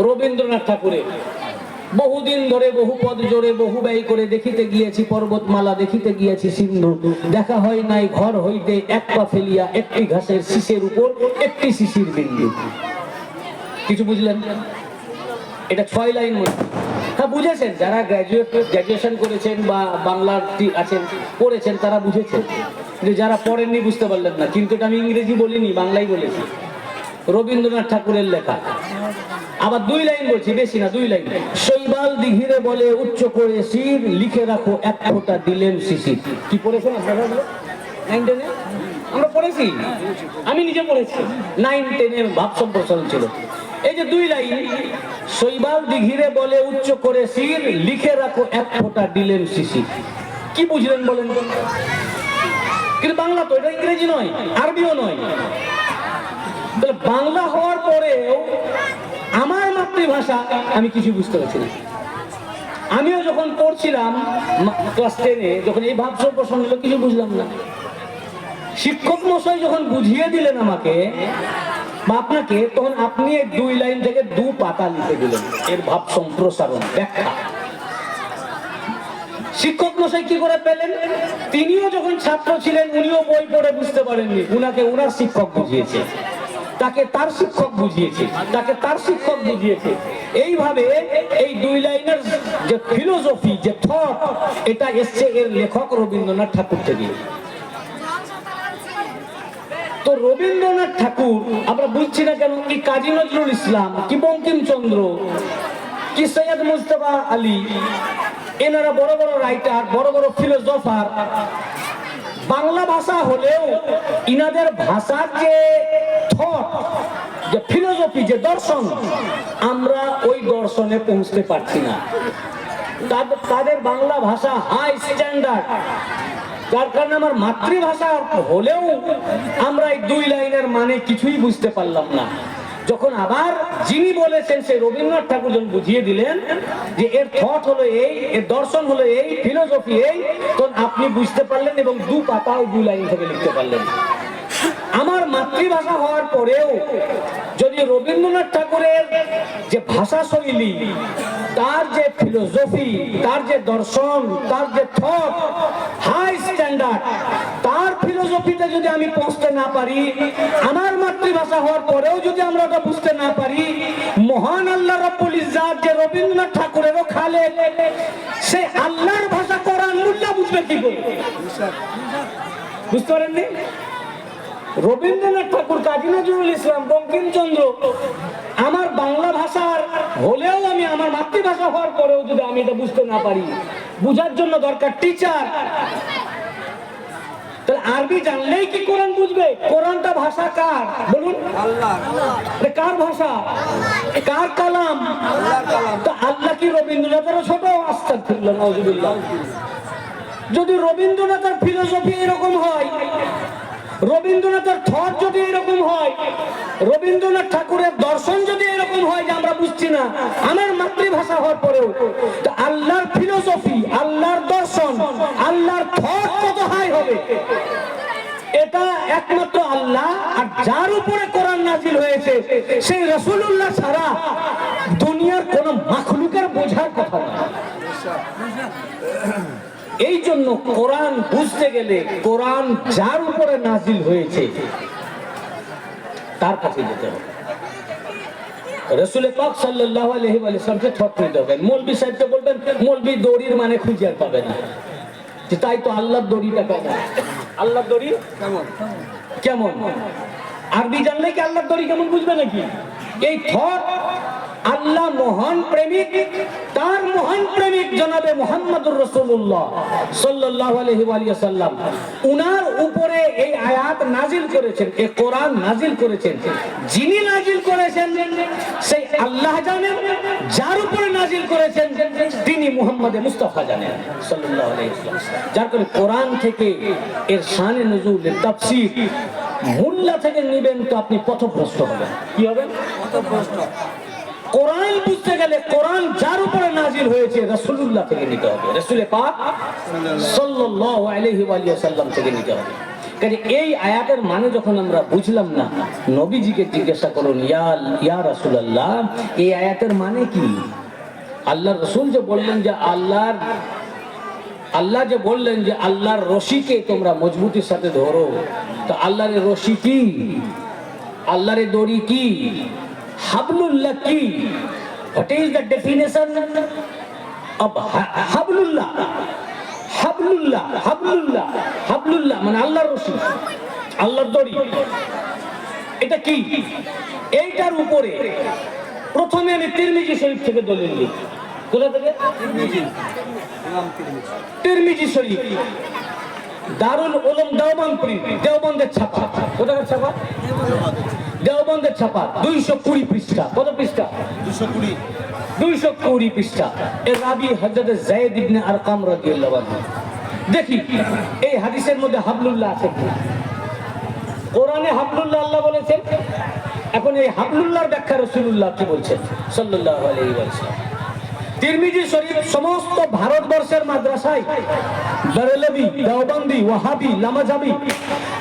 রবীন্দ্রনাথ ঠাকুরের, বহুদিন ধরে বহু পদ জোরে বহু ব্যয় করে দেখিতে গিয়েছি পর্বতমালা, দেখিতে গিয়েছি সিন্ধু, দেখা হয় নাই ঘর হইতে এক পা ফেলিয়া একটি ঘাসের শীষের উপর একটি শিশির বিন্দু। কিছু বুঝলেন? এটা 6 লাইন মধ্যে। হ্যাঁ, বুঝেছেন। যারা গ্র্যাজুয়েশন করেছেন বা বাংলার আছেন, পড়েছেন, তারা বুঝেছেন। যারা পড়েননি বুঝতে পারলেন না। কিন্তু এটা আমি ইংরেজি বলিনি, বাংলাই বলেছি। রবীন্দ্রনাথ ঠাকুরের লেখা। আবার 2 লাইন বলছি, বেশি না, 2 লাইন। শৈবাল দিঘিরে বলে উচ্চ করে শির, লিখে রাখো এক ফোঁটা দিলেন শিশির। কি পড়েছেন আপনারা? 9 10-এ আমরা পড়েছি, আমি নিজে পড়েছি। 9 10-এ ভাব সম্প্রসারণ ছিল। এই যে 2 লাইন, শৈবাল দিঘিরে বলে উচ্চ করে শির, লিখে রাখো এক ফোঁটা দিলেন শিশির। কি বুঝলেন বলেন? কিন্তু বাংলা তো, এটা ইংরেজি নয়, আরবিও নয়। বাংলা হওয়ার পরেও আমার মাতৃভাষা আমি কিছু বুঝতে পারছি না। আমিও যখন পড়ছিলাম ক্লাস 10-এ, যখন এই ভাব সম্প্রসারণ হলো, কিছু বুঝলাম না। শিক্ষক মশাই যখন বুঝিয়ে দিলেন আমাকে বা আপনাকে, তখন আপনি এই 2 লাইন থেকে 2 পাতা লিখে দিলেন এর ভাব সম্প্রসারণ ব্যাখ্যা। শিক্ষক মশাই কি করে পেলেন? তিনিও যখন ছাত্র ছিলেন উনিও বই পড়ে বুঝতে পারেননি, উনাকে ওনার শিক্ষক বুঝিয়েছে, তাকে তার শিক্ষক বুঝিয়েছে, তাকে তার শিক্ষক বুঝিয়েছে। এইভাবে এই 2 লাইনের যে ফিলোসফি, যে থট, এটা এসছে এর লেখক রবীন্দ্রনাথ ঠাকুর থেকে। তো রবীন্দ্রনাথ ঠাকুর আমরা বুঝছি না কেন, কি কাজী নজরুল ইসলাম, কি বঙ্কিমচন্দ্র, কি সৈয়দ মুজতবা আলী, এনারা বড় বড় রাইটার, বড় বড় ফিলোসফার। বাংলা ভাষা হলেও ইনাদের ভাষার যে থট, যে ফিলোসফি, যে দর্শন, আমরা ওই দর্শনে পৌঁছতে পারছি না। তাদের বাংলা ভাষা হাই স্ট্যান্ডার্ড, যার কারণে আমার মাতৃভাষা হলেও আমরা এই 2 লাইনের মানে কিছুই বুঝতে পারলাম না। যখন আবার যিনি বলেছেন সেই রবীন্দ্রনাথ ঠাকুর যখন বুঝিয়ে দিলেন যে এর থট হলো এই, এর দর্শন হলো এই, ফিলোসফি এই, তখন আপনি বুঝতে পারলেন এবং 2 পাতা ওই 2 লাইন থেকে লিখতে পারলেন। আমার মাতৃভাষা হওয়ার পরেও যদি রবীন্দ্রনাথ ঠাকুরের যে ভাষা শৈলী, তার যে ফিলোসফি, তার যে দর্শন, তার যে থট হাই স্ট্যান্ডার্ড, তার ফিলোসফিতে যদি আমি পৌঁছতে না পারি, আমার মাতৃভাষা হওয়ার পরেও যদি আমরা ওটা বুঝতে না পারি, মহান আল্লাহ রাব্বুল ইজ্জাত যে রবীন্দ্রনাথ ঠাকুরেরও খালেক, সে আল্লাহর ভাষা কোরআন মুল্লা বুঝবে কি করে? বুঝতে পারেননি? রবীন্দ্রনাথ ঠাকুর, কাজী নজরুল ইসলাম, বঙ্কিমচন্দ্র, আমার বাংলা ভাষার হলেও আমি আমার মাতৃভাষা হওয়ার পরেও যদি আমি এটা বুঝতে না পারি, বুঝার জন্য দরকার টিচার। তাহলে আরবি জানলেই কি কোরআন বুঝবে? কোরআনটা ভাষা কার বলুন? আল্লাহ। কার ভাষা? কার কালাম? তো আল্লাহ কি রবীন্দ্রনাথেরও ছোট? আস্তাগফিরুল্লাহ, নাউজুবিল্লাহ। যদি রবীন্দ্রনাথের ফিলোসফি এরকম হয়, রবীন্দ্রনাথের থট যদি এরকম হয়, রবীন্দ্রনাথ ঠাকুরের দর্শন যদি এরকম হয় যে আমরা বুঝছি না আমার মাতৃভাষা হওয়ার পরেও, তো আল্লাহর ফিলোসফি, আল্লাহর দর্শন, আল্লাহর থট কত হাই হবে? এটা একমাত্র আল্লাহ আর যার উপরে কোরআন নাজিল হয়েছে সেই রাসূলুল্লাহ ছাড়া দুনিয়ার কোন মাখলুকের বোঝার কথা না। এই জন্য কোরআন বুঝতে গেলে কোরআন যার উপরে নাজিল হয়েছে তার কাছে যেতে হবে। রাসূল পাক সাল্লাল্লাহু আলাইহি ওয়াসাল্লামকে থট নিতে হবে। মৌলভী সাহেবকে বলবেন মৌলভী দড়ির মানে খুঁজে আর পাবে না, যে তাই তো আল্লাহর দড়িটা কেমন, আল্লাহর দড়ি কেমন কেমন আরবি জানলে কি আল্লাহর দড়ি কেমন বুঝবে নাকি? এই থট আল্লাহ মহান প্রেমিক, তার মহান প্রেমিক জনাবে মুহাম্মদুর রাসূলুল্লাহ সাল্লাল্লাহু আলাইহি ওয়াসাল্লাম, উনার উপরে এই আয়াত নাজিল করেছেন, এই কোরআন নাজিল করেছেন। যিনি নাজিল করেছেন সেই আল্লাহ জানেন, যার উপরে নাজিল করেছেন তিনি মুহাম্মদে মুস্তাফা জানেন সাল্লাল্লাহু আলাইহি ওয়াসাল্লাম। যার কারণে কোরআন থেকে এর শানে নুজুল, তাফসীর মোল্লা থেকে নেবেন তো আপনি পথভ্রষ্ট হবেন। কি হবেন? পথভ্রষ্ট। কোরআন বুঝতে গেলে কোরআন যার উপরে নাজিল হয়েছে রাসূলুল্লাহ থেকে নিতে হবে, রাসূল পাক সাল্লাল্লাহু আলাইহি ওয়াসাল্লাম থেকে নিতে হবে। কাজে এই আয়াতের মানে যখন আমরা বুঝলাম না, নবীজিকে জিজ্ঞাসা করুন, ইয়া রাসূলুল্লাহ এই আয়াতের মানে কি? আল্লাহর রাসূল যে বললেন যে আল্লাহ যে বললেন যে আল্লাহর রশিকে তোমরা মজবুতির সাথে ধরো, তো আল্লাহর রশি কি? আল্লাহর দড়ি কি? হাবলুল্লাহ কি? What is the definition of হাবলুল্লাহ? হাবলুল্লাহ, হাবলুল্লাহ, হাবলুল্লাহ মানে আল্লাহর রশি, আল্লাহর দড়ি। এটা কি? এইটার উপরে প্রথমে আমি তিরমিজি শরীফ থেকে দলিল দিই। কোথা থেকে? তিরমিজি শরীফ, দারুল উলুম দেওবন্দ, দেওবন্দের ছাপা। কোথাকার ছাপা? দেওবন্দের ছাপা, 220 পৃষ্ঠা। কত পৃষ্ঠা? 220 পৃষ্ঠা। এর রাবি হযরত যায়েদ ইবনে আরকাম রাদিয়াল্লাহু আনহু। দেখি এই হাদিসের মধ্যে হাবলুল্লাহ আছে কি? কোরআনে হাবলুল্লাহ আল্লাহ বলেছেন, এখন এই হাবলুল্লাহর ব্যাখ্যা রাসূলুল্লাহ কি বলছেন সাল্লাল্লাহু আলাইহি ওয়াসাল্লাম। তিরমিজি শরীফ সমস্ত ভারতবর্ষের মাদ্রাসায় বেরেলভি, দেওবন্দি, ওয়াহাবি, লামাজাবি,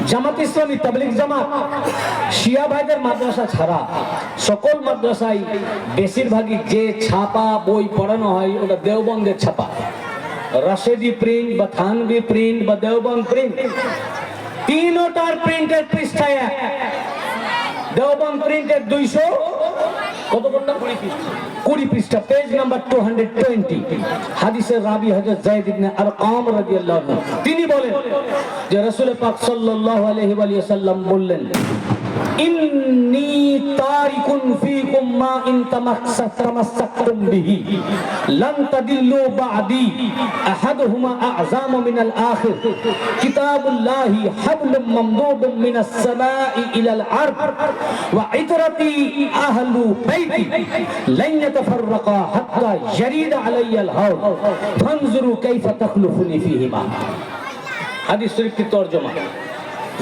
জামাত ইসলামী, তাবলীগ জামাত, শিয়া ভাইদের মাদ্রাসা ছাড়া সকল মাদ্রাসায় বেশিরভাগই যে ছাপা বই পড়ানো হয় ওটা দেওবন্দের ছাপা। রাশেদি প্রিন্ট বা থানভি প্রিন্ট বা দেওবন্দ প্রিন্ট, তিনটার প্রিন্টের পৃষ্ঠায় এক। দেওবন্দ প্রিন্টের 200 কত বললাম 20 পৃষ্ঠা, পেজ নাম্বার 220। হাদিসের রাবি হযরত যায়েদ ইবনে আরকাম রাদিয়াল্লাহু আনহু, তিনি বলেন যে রাসূল পাক সাল্লাল্লাহু আলাইহি ওয়া সাল্লাম বললেন, ইন্নী তারিকুন ফীকুম মা ইন তামাসসাকতুম বিহি লান তাদিল্লু বা'দি আহাদুহুমা আ'যামু মিনাল আখির কিতাবুল্লাহি হাবলুম মামদুদুম মিনাস সামাই ইলাল আরদ ওয়া ইতরাতি আহলু বাইতি লান ইয়াতাফাররাকা হাত্তা ইয়ারিদা আলাইয়াল হাওল ফানজুরু কাইফা তাখলুফুনি ফীহিমা। হাদিস শরীফ কি তরজমা।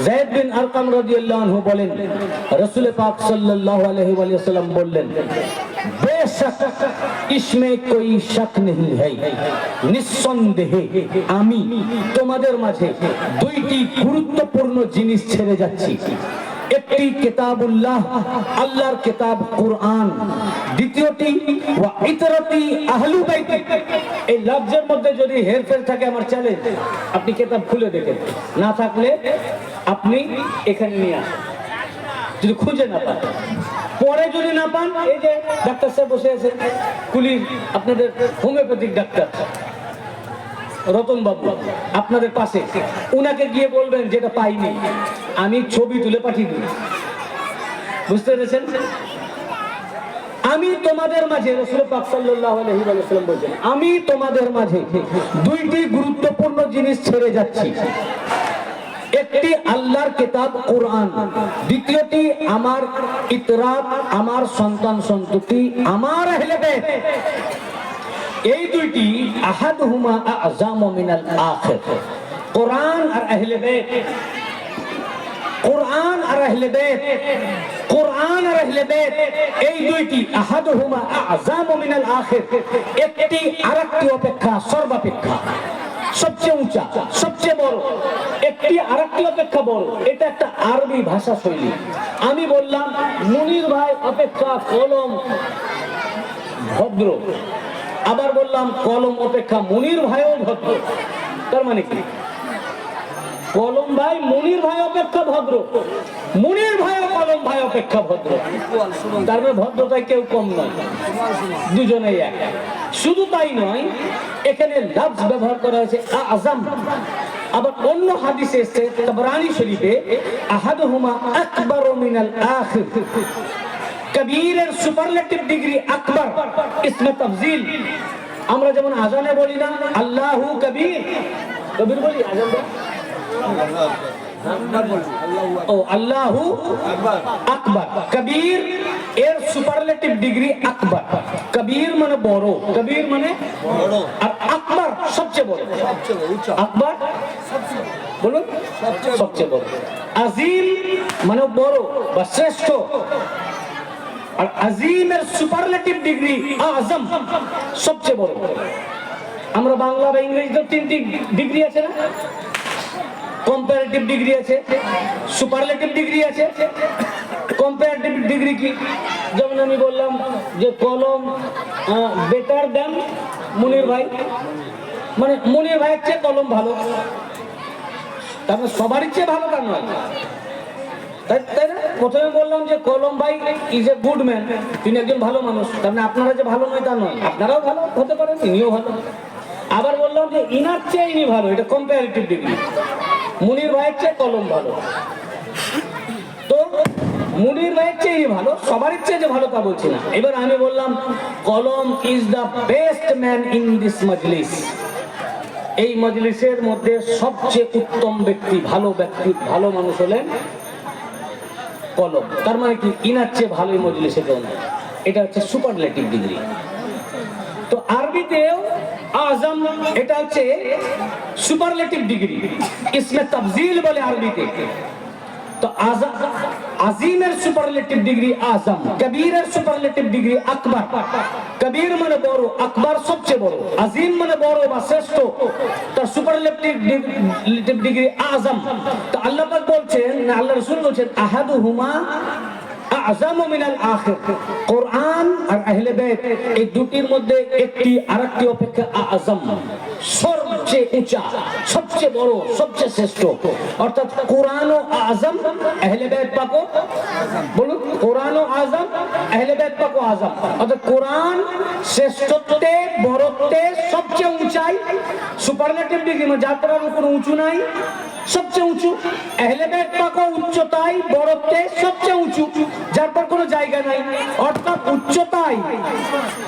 যায়েদ বিন আরকাম রাদিয়াল্লাহু আনহু বলেন, রাসূল পাক সাল্লাল্লাহু আলাইহি ওয়াসাল্লাম বললেন, বেশক ইসমে কোই শক नहीं है, নিঃসন্দেহে আমি তোমাদের মাঝে দুইটি গুরুত্বপূর্ণ জিনিস ছেড়ে যাচ্ছি। একটি কিতাবুল্লাহ, আল্লাহর কিতাব কুরআন, দ্বিতীয়টি ওয়া ইতরাতি আহলু বাইতি। এই লফজের মধ্যে যদি হেরফের থাকে আমার চ্যালেঞ্জ, আপনি কিতাব খুলে দেখেন, না থাকলে আপনি এখানে নিয়ে আসেন, যদি খুঁজে না পান। পরে যদি না পান, এই যে ডাক্তার সাহেব বসে আছে কুলির, আপনাদের হোমিওপ্যাথিক ডাক্তার রতন বাবু আপনাদের পাশে, উনাকে গিয়ে বলবেন যেটা পাইনি, আমি ছবি তুলে পাঠিয়ে দিই। বুঝতে পেরেছেন? আমি তোমাদের মাঝে, রাসূল পাক সাল্লাল্লাহু আলাইহি ওয়াসাল্লাম বলেন, আমি তোমাদের মাঝে দুইটি গুরুত্বপূর্ণ জিনিস ছেড়ে যাচ্ছি। একটি আল্লাহর কিতাব কুরআন, দ্বিতীয়টি আমার ইতরাত, আমার সন্তান সন্ততি, আমার আহলে বাইত। এই দুইটি আহাদুহুমা আ'যামু মিনাল আখির, কুরআন আর আহলে বাইত, কুরআন আর আহলে বাইত, কুরআন আর আহলে বাইত, এই দুইটি আহাদুহুমা আ'যামু মিনাল আখির, একটি আরেকটি অপেক্ষা সর্বাপেক্ষা সবচেয়ে উঁচা, সবচেয়ে বড়, একটি আরেকটি অপেক্ষা বড়। এটা একটা আরবি ভাষা শৈলী। আমি বললাম মুনির ভাই অপেক্ষা কলম ভদ্র, আবার বললাম কলম অপেক্ষা মুনির ভাইও ভদ্র। তার মানে কি? কলম ভাই মুনির ভাই অপেক্ষা ভদ্র, মুনির ভাই কলম ভাই অপেক্ষা ভদ্র। তার মানে ভদ্রতায় কেউ কম নয়, দুজনেই এক। শুধু তাই নয়, এখানে লফজ ব্যবহার করা হয়েছে আযম। আবার অন্য হাদিসে এসেছে তাবরানী শরীফে, আহাদুহুমা আকবারু মিনাল আখির, কবীরের সুপারলেটিভ ডিগ্রি আকবার, ইসমে তাফজিল। আমরা যেমন আজানে বলি না আল্লাহু কবীর, কবীর বলি আজানে ও আল্লাহু আকবার। কবীর এর সুপারলেটিভ ডিগ্রি আকবার। কবীর মানে বড়, কবীর মানে বড়, আর আকবার সবচেয়ে বড়, আকবার বলুন সবচেয়ে বড়। আজিম মানে বড় বা শ্রেষ্ঠ, আর আজিমের সুপারলেটিভ ডিগ্রি আযম, সবচেয়ে বড়। আমরা বাংলা বা ইংরেজিতে তিনটি ডিগ্রি আছে না? কম্পারেটিভ ডিগ্রি আছে, সুপারলেটিভ ডিগ্রি আছে। কম্পারেটিভ ডিগ্রি কি? যেমন আমি বললাম যে কলম বেটার দেন মুনির ভাই, মানে মুনির ভাইয়ের চেয়ে কলম ভালো, তারপরে সবারই চেয়ে ভালো তা নয়, তাই না? প্রথমে বললাম যে কলম ভাই ইজ এ গুড ম্যান, তিনি একজন ভালো মানুষ, তার মানে আপনারা যে ভালো নয় তা নয়, আপনারাও ভালো হতে পারেন, ইনিও ভালো। আবার বললাম যে ইনার চেয়ে ইনি ভালো, এটা কম্পারেটিভ ডিগ্রি, মুনির ভাইয়ের চেয়ে কলম ভালো। তো মুনির ভাইয়ের চেয়ে ইনি ভালো, সবারই চেয়ে যে ভালো তা বলছি না। এবার আমি বললাম Kalam is the best man in this মজলিস, এই মজলিসের মধ্যে সবচেয়ে উত্তম ব্যক্তি, ভালো মানুষ হলেন কলম। তার মানে কি? ইনার চেয়ে ভালো এই মজলিসে কেউ নাই। এটা হচ্ছে সুপারলেটিভ ডিগ্রি। তো আরবিতেও আযম, এটা হচ্ছে সুপারলেটিভ ডিগ্রি, ইসমে তাফজিল বলে আরবিতে। তো আজিমের সুপারলেটিভ ডিগ্রি আজম, কবিরের সুপারলেটিভ ডিগ্রি আকবার। কবির মানে বড়, আকবার সবচেয়ে বড়, আজিম মানে বড় বা শ্রেষ্ঠ, তার সুপারলেটিভ ডিগ্রি আজম। তো আল্লাহ পাক বলছেন, না আল্লাহ রাসূল বলছেন, আহাদুহুমা আযমু মিনাল আখির। কোরআন আর আহলে বাইত এই দুটির মধ্যে একটি আরেকটি অপেক্ষা আযম, সবচেয়ে উঁচা, সবচেয়ে বড়, সবচেয়ে শ্রেষ্ঠ। অর্থাৎ কোরআনও আযম, আহলে বাইত পাকও বলুন, কোরআনও আযম, আহলে বাইত পাকও আযম। অর্থাৎ কোরআন শ্রেষ্ঠত্বে, বড়ত্বে সবচেয়ে উঁচাই, সুপারলেটিভ ডিগ্রি মানে যার পরে কোনো উঁচু নাই, সবচেয়ে উঁচু। আহলে বাইত পাকও উচ্চতায়, বড়ত্বে সবচেয়ে উঁচু, যার পর কোনো জায়গা নাই। অর্থাৎ উচ্চতায়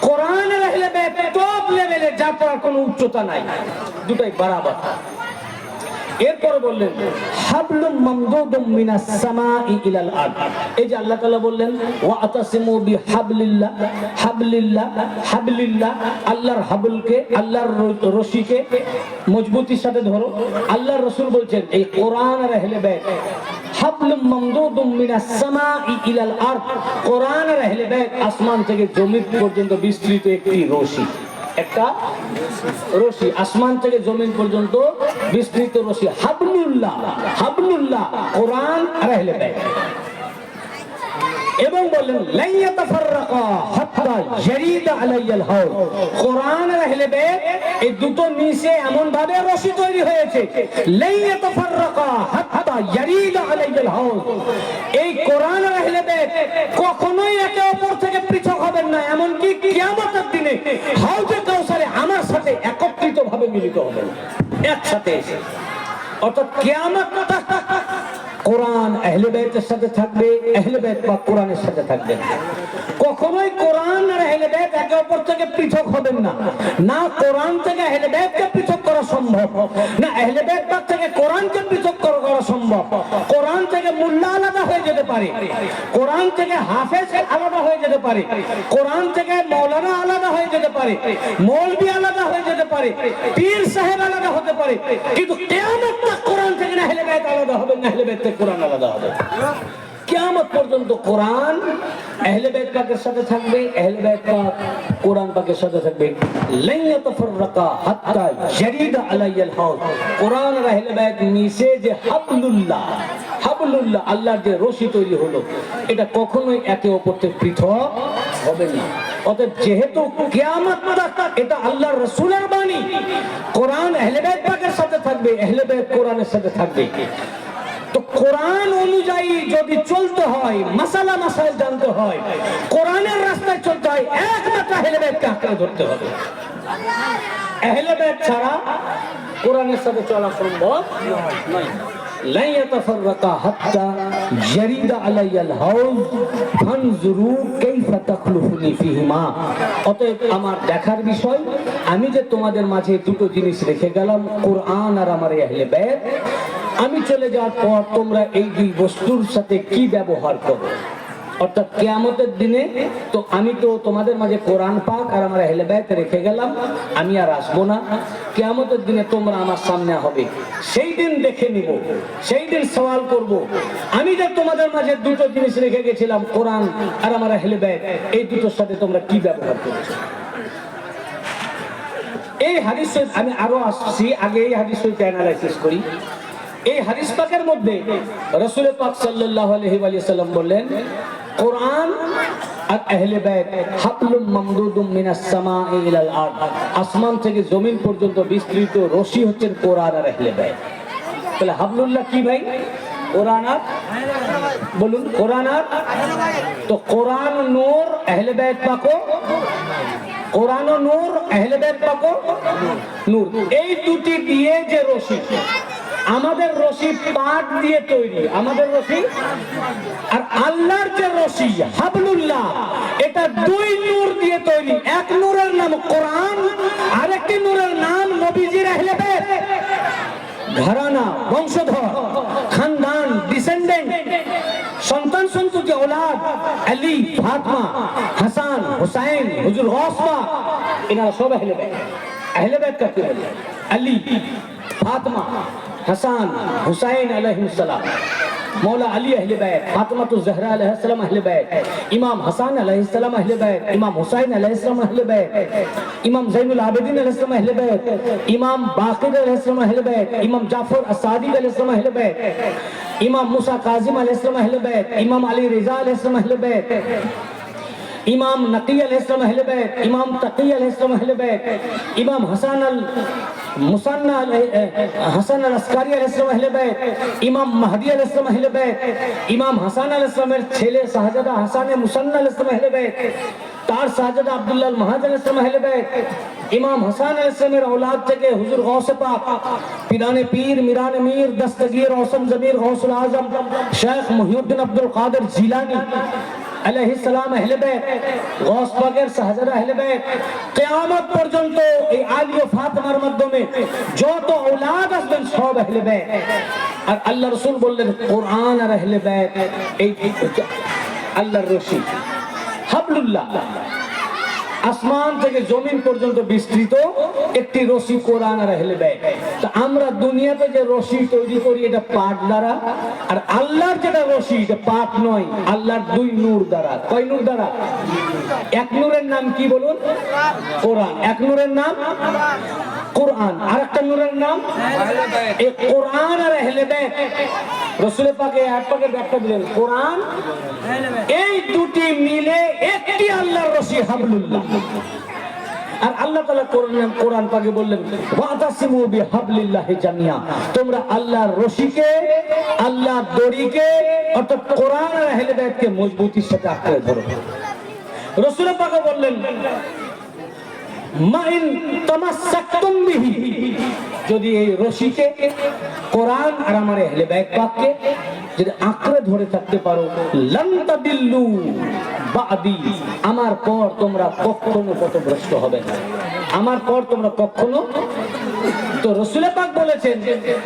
কোরআন আর আহলে বাইত টপ লেভেলে, যার পর কোনো উচ্চতা নাই, দুটাই বরাবর। এরপর বললেন হাবলুম মামদুদুম মিনাস সামাই ইলাল আরদ। এই যে আল্লাহ তাআলা বললেন ওয়া আতাসিমু বিহাবলিল্লাহ, হাবলিল্লাহ, হাবলিল্লাহ, আল্লাহর হাবলকে, আল্লাহর রশিকে মজবুতির সাথে ধরো। আল্লাহর রাসূল বলছেন এই কোরআন আর আহলে বাইত হাবলুম মামদুদুম মিনাস সামাই ইলাল আরদ, কোরআন আর আহলে বাইত আসমান থেকে জমিন পর্যন্ত বিস্তৃত একটি রশি, একটা রশি, আসমান থেকে জমিন পর্যন্ত বিস্তৃত রশি। হাবলুল্লাহ, হাবলুল্লাহ কোরআন আর আহলে বাইত। এবং বললেন লা ইয়াতাফাররাকা হাত্তা ইয়ারিদা আলাইয়াল হাউল, কোরআন আর আহলে বাইত এই দুটো মিশে এমন ভাবে রশি তৈরি হয়েছে, লা ইয়াতাফাররাকা হাত্তা ইয়ারিদা আলাইয়াল হাউল, এই কোরআন আর আহলে বাইত কখনোই একে অপর থেকে পৃথক হবেন না, এমনকি কিয়ামতের দিনে হাউজে কাউসারে আমার সাথে একত্রিত ভাবে মিলিত হবেন, একসাথে এসে। অর্থাৎ কিয়ামতটা কোরআন আহলে বাইতের সাথে থাকবে, আহলে বাইত বা কোরআনের সাথে থাকবেন। কখনোই কোরআন আর আহলে বাইত একে অপর থেকে পৃথক হবেন না। না কোরআন থেকে আহলে বাইতকে পৃথক করা সম্ভব, না আহলে বাইত থেকে কোরআনকে পৃথক করা সম্ভব। কোরআন থেকে মুল্লা আলাদা হয়ে যেতে পারে, কোরআন থেকে হাফেজ আলাদা হয়ে যেতে পারে, কোরআন থেকে মৌলানা আলাদা হয়ে যেতে পারে, মৌলবি আলাদা হয়ে যেতে পারে, পীর সাহেব আলাদা হতে পারে, কিন্তু কিয়ামতটা কোরআন থেকে আহলে বাইত আলাদা হবে না, আহলে বাইত থেকে কোরআন আলাদা হবে। কিয়ামত পর্যন্ত কোরআন আহলে বাইত পাকের সাথে থাকবে, আহলে বাইত পাক কোরআন পাকের সাথে থাকবে। লা ইয়াতাফাররাকা হাত্তা ইয়ারিদা আলাইয়াল হাউল, কোরআন আর আহলে বাইত মিশে যে হাবলুল্লাহ, হাবলুল্লাহ আল্লাহর যে রশি তৈরি হলো, এটা কখনোই একে অপর থেকে পৃথক হবে না। অতএব যেহেতু কিয়ামতটা এটা আল্লাহর রাসূলের বাণী, কোরআন আহলে বাইত পাকের সাথে থাকবে, আহলে বাইত কোরআনের সাথে থাকবে। তো কোরআন অনুযায়ী যদি চলতে হয়, মাসালা মাসাইল জানতে হয়, কোরআনের রাস্তায় চলতে হয়, একমাত্র আহলে বাইতকে আঁকড়ে ধরতে হবে। আহলে বাইত ছাড়া কোরআনের সাথে চলা সম্ভব নয়। লা ইয়াতাফাররাকা হাত্তা ইয়ারিদা আলাইয়াল হাউল ফানজুরু কাইফা তাখলুফুনি ফিহিমা। অতএব আমার দেখার বিষয়, আমি যে তোমাদের মাঝে দুটো জিনিস রেখে গেলাম, কোরআন আর আমার আহলে বাইত, আমি চলে যাওয়ার পর তোমরা এই দুই বস্তুর সাথে কি ব্যবহার করো। অর্থাৎ কিয়ামতের দিনে তো আমি তো তোমাদের মাঝে কোরআন পাক আর আমার আহলে বাইত রেখে গেলাম, আমি আর আসবো না। কিয়ামতের দিনে তোমরা আমার সামনে হবে, সেই দিন দেখে নিব, সেই দিন সওয়াল করব, আমি যে তোমাদের মাঝে দুটো জিনিস রেখে গেছিলাম, কোরআন আর আমার আহলে বাইত, এই দুটোর সাথে তোমরা কি ব্যবহার করেছো। এই হাদিস আমি আরো আসছি, আগে এই হাদিস অ্যানালাইসিস করি। এই হাদিস পাকের মধ্যে রাসূল পাক সাল্লাল্লাহু আলাইহি ওয়াসাল্লাম বললেন কোরআন আর আহলে বাইত হাবলুম মামদুদুম মিনাস সামাই ইলাল আরদ, আসমান থেকে জমিন পর্যন্ত বিস্তৃত রশি হচ্ছেন কোরআন আর আহলে বাইত। তাহলে হাবলুল্লাহ কি ভাই? কোরআন আর, বলুন কোরআন আর, তো কোরআন নূর, আহলে বাইত পাকও কোরআন ও নূর, আহলে বাইত পাকও নূর। এই দুটি দিয়ে যে রশি, আমাদের রশি পাট দিয়ে তৈরি, আমাদের রশি আর আল্লাহর যে রশি হাবলুল্লাহ, এটা দুই নূর দিয়ে তৈরি। এক নূরের নাম কোরআন, আরেকটি নূরের নাম নবীজির আহলে বাইত, ঘরানা, বংশধর, খানদান, ডিসেন্ডেন্ট, সন্তান সন্ততি, औलाद, আলী, ফাতিমা, হাসান, হুসাইন, হুজুর গৌসবা, এনারা সব আহলে বাইত। আহলে বাইত কাকে বলে? আলী, ফাতিমা, হাসান, হুসাইন আলাইহিস সালাম, मौला अली अहले बैत, फातिमातुज ज़हरा अलैहिस्सलाम अहले बैत, इमाम हसन अलैहिस्सलाम अहले बैत, इमाम हुसैन अलैहिस्सलाम अहले बैत, इमाम ज़ैनुल आबिदीन अलैहिस्सलाम अहले बैत, इमाम बाक़िर अलैहिस्सलाम अहले बैत, इमाम जाफर अस-सादिक़ अलैहिस्सलाम अहले बैत, इमाम मूसा काज़िम अलैहिस्सलाम अहले बैत, इमाम अली रिज़ा अलैहिस्सलाम अहले बैत, इमाम नकी अलैहिस्सलाम अहले बैत, इमाम तकी अलैहिस्सलाम अहले बैत, इमाम हसन अल अस्कारी अलैहिस्सलाम अहले बैत, इमाम महदी अलैहिस्सलाम अहले बैत, इमाम हसन अलैहिस्सलामेर ছেলে শাহজাদা হাসানে মুসান্না अलैहिस्सलाम अहले बैत, তার শাহজাদা আব্দুল্লাহ আল মাহাদ अलैहिस्सलाम अहले बैत, इमाम हसन अलैहिस्सलामेर औलाद থেকে হুজুর গৌসে পাক পিরানে পীর মিরানে মীর দস্তগীর রওশন জমির গৌসুল আজম শেখ মুহিউদ্দিন আব্দুল কাদের জিলানী अलैहिस्सलाम अहले बैत, गौस पाकेर শাহজাদা अहले बैत, কিয়ামত পর্যন্ত এই আলী ও ফাতেমার মাধ্যমে যত ঔলাদ আসবেন সব আহলে बैत। আর আল্লাহ রাসূল বললেন কোরআন আর আহলে बैत এই আল্লাহর রশি হাবলুল্লাহ, আসমান থেকে জমিন পর্যন্ত বিস্তৃত একটি রশি কোরআন আর আহলে बैत। তো আমরা দুনিয়াতে যে রশি তৈরি করি এটা পাট দ্বারা, আর আল্লাহর যেটা রশি এটা পাট নয়, আল্লাহর দুই নূর দ্বারা। কয় নূর দ্বারা? এক নূরের নাম কি বলুন? কোরআন। এক নূরের নাম কোরআন, আর একটা নূরের নাম এই কোরআন আর আহলে बैत। রাসূল পাকে আয়াত পাকে ব্যাখ্যা দিলেন কোরআন এই দুটি মিলে একটি আল্লাহর রশি হাবলুল্লাহ। আর আল্লাহ তাআলা কোরআন পাকে বললেন ওয়াতাসিমু বিহাবলিল্লাহি জামিয়া, তোমরা আল্লাহর রশিকে আল্লাহর দড়িকে অর্থাৎ কোরআন আর আহলে बैतকে মজবুতির সাথে আঁকড়ে ধরো। রাসূল পাক বললেন মাইন তামাসসাকতুম বিহি, যদি এই রশিকে কোরআন আর আমার আহলে बैत পাককে যদি আঁকড়ে ধরে থাকতে পারো লান তাদিল্লু বাদি, আমার পর তোমরা কখনো পথভ্রষ্ট হবে না, আমার পর তোমরা কখনো। তো রাসূল পাক বলেছেন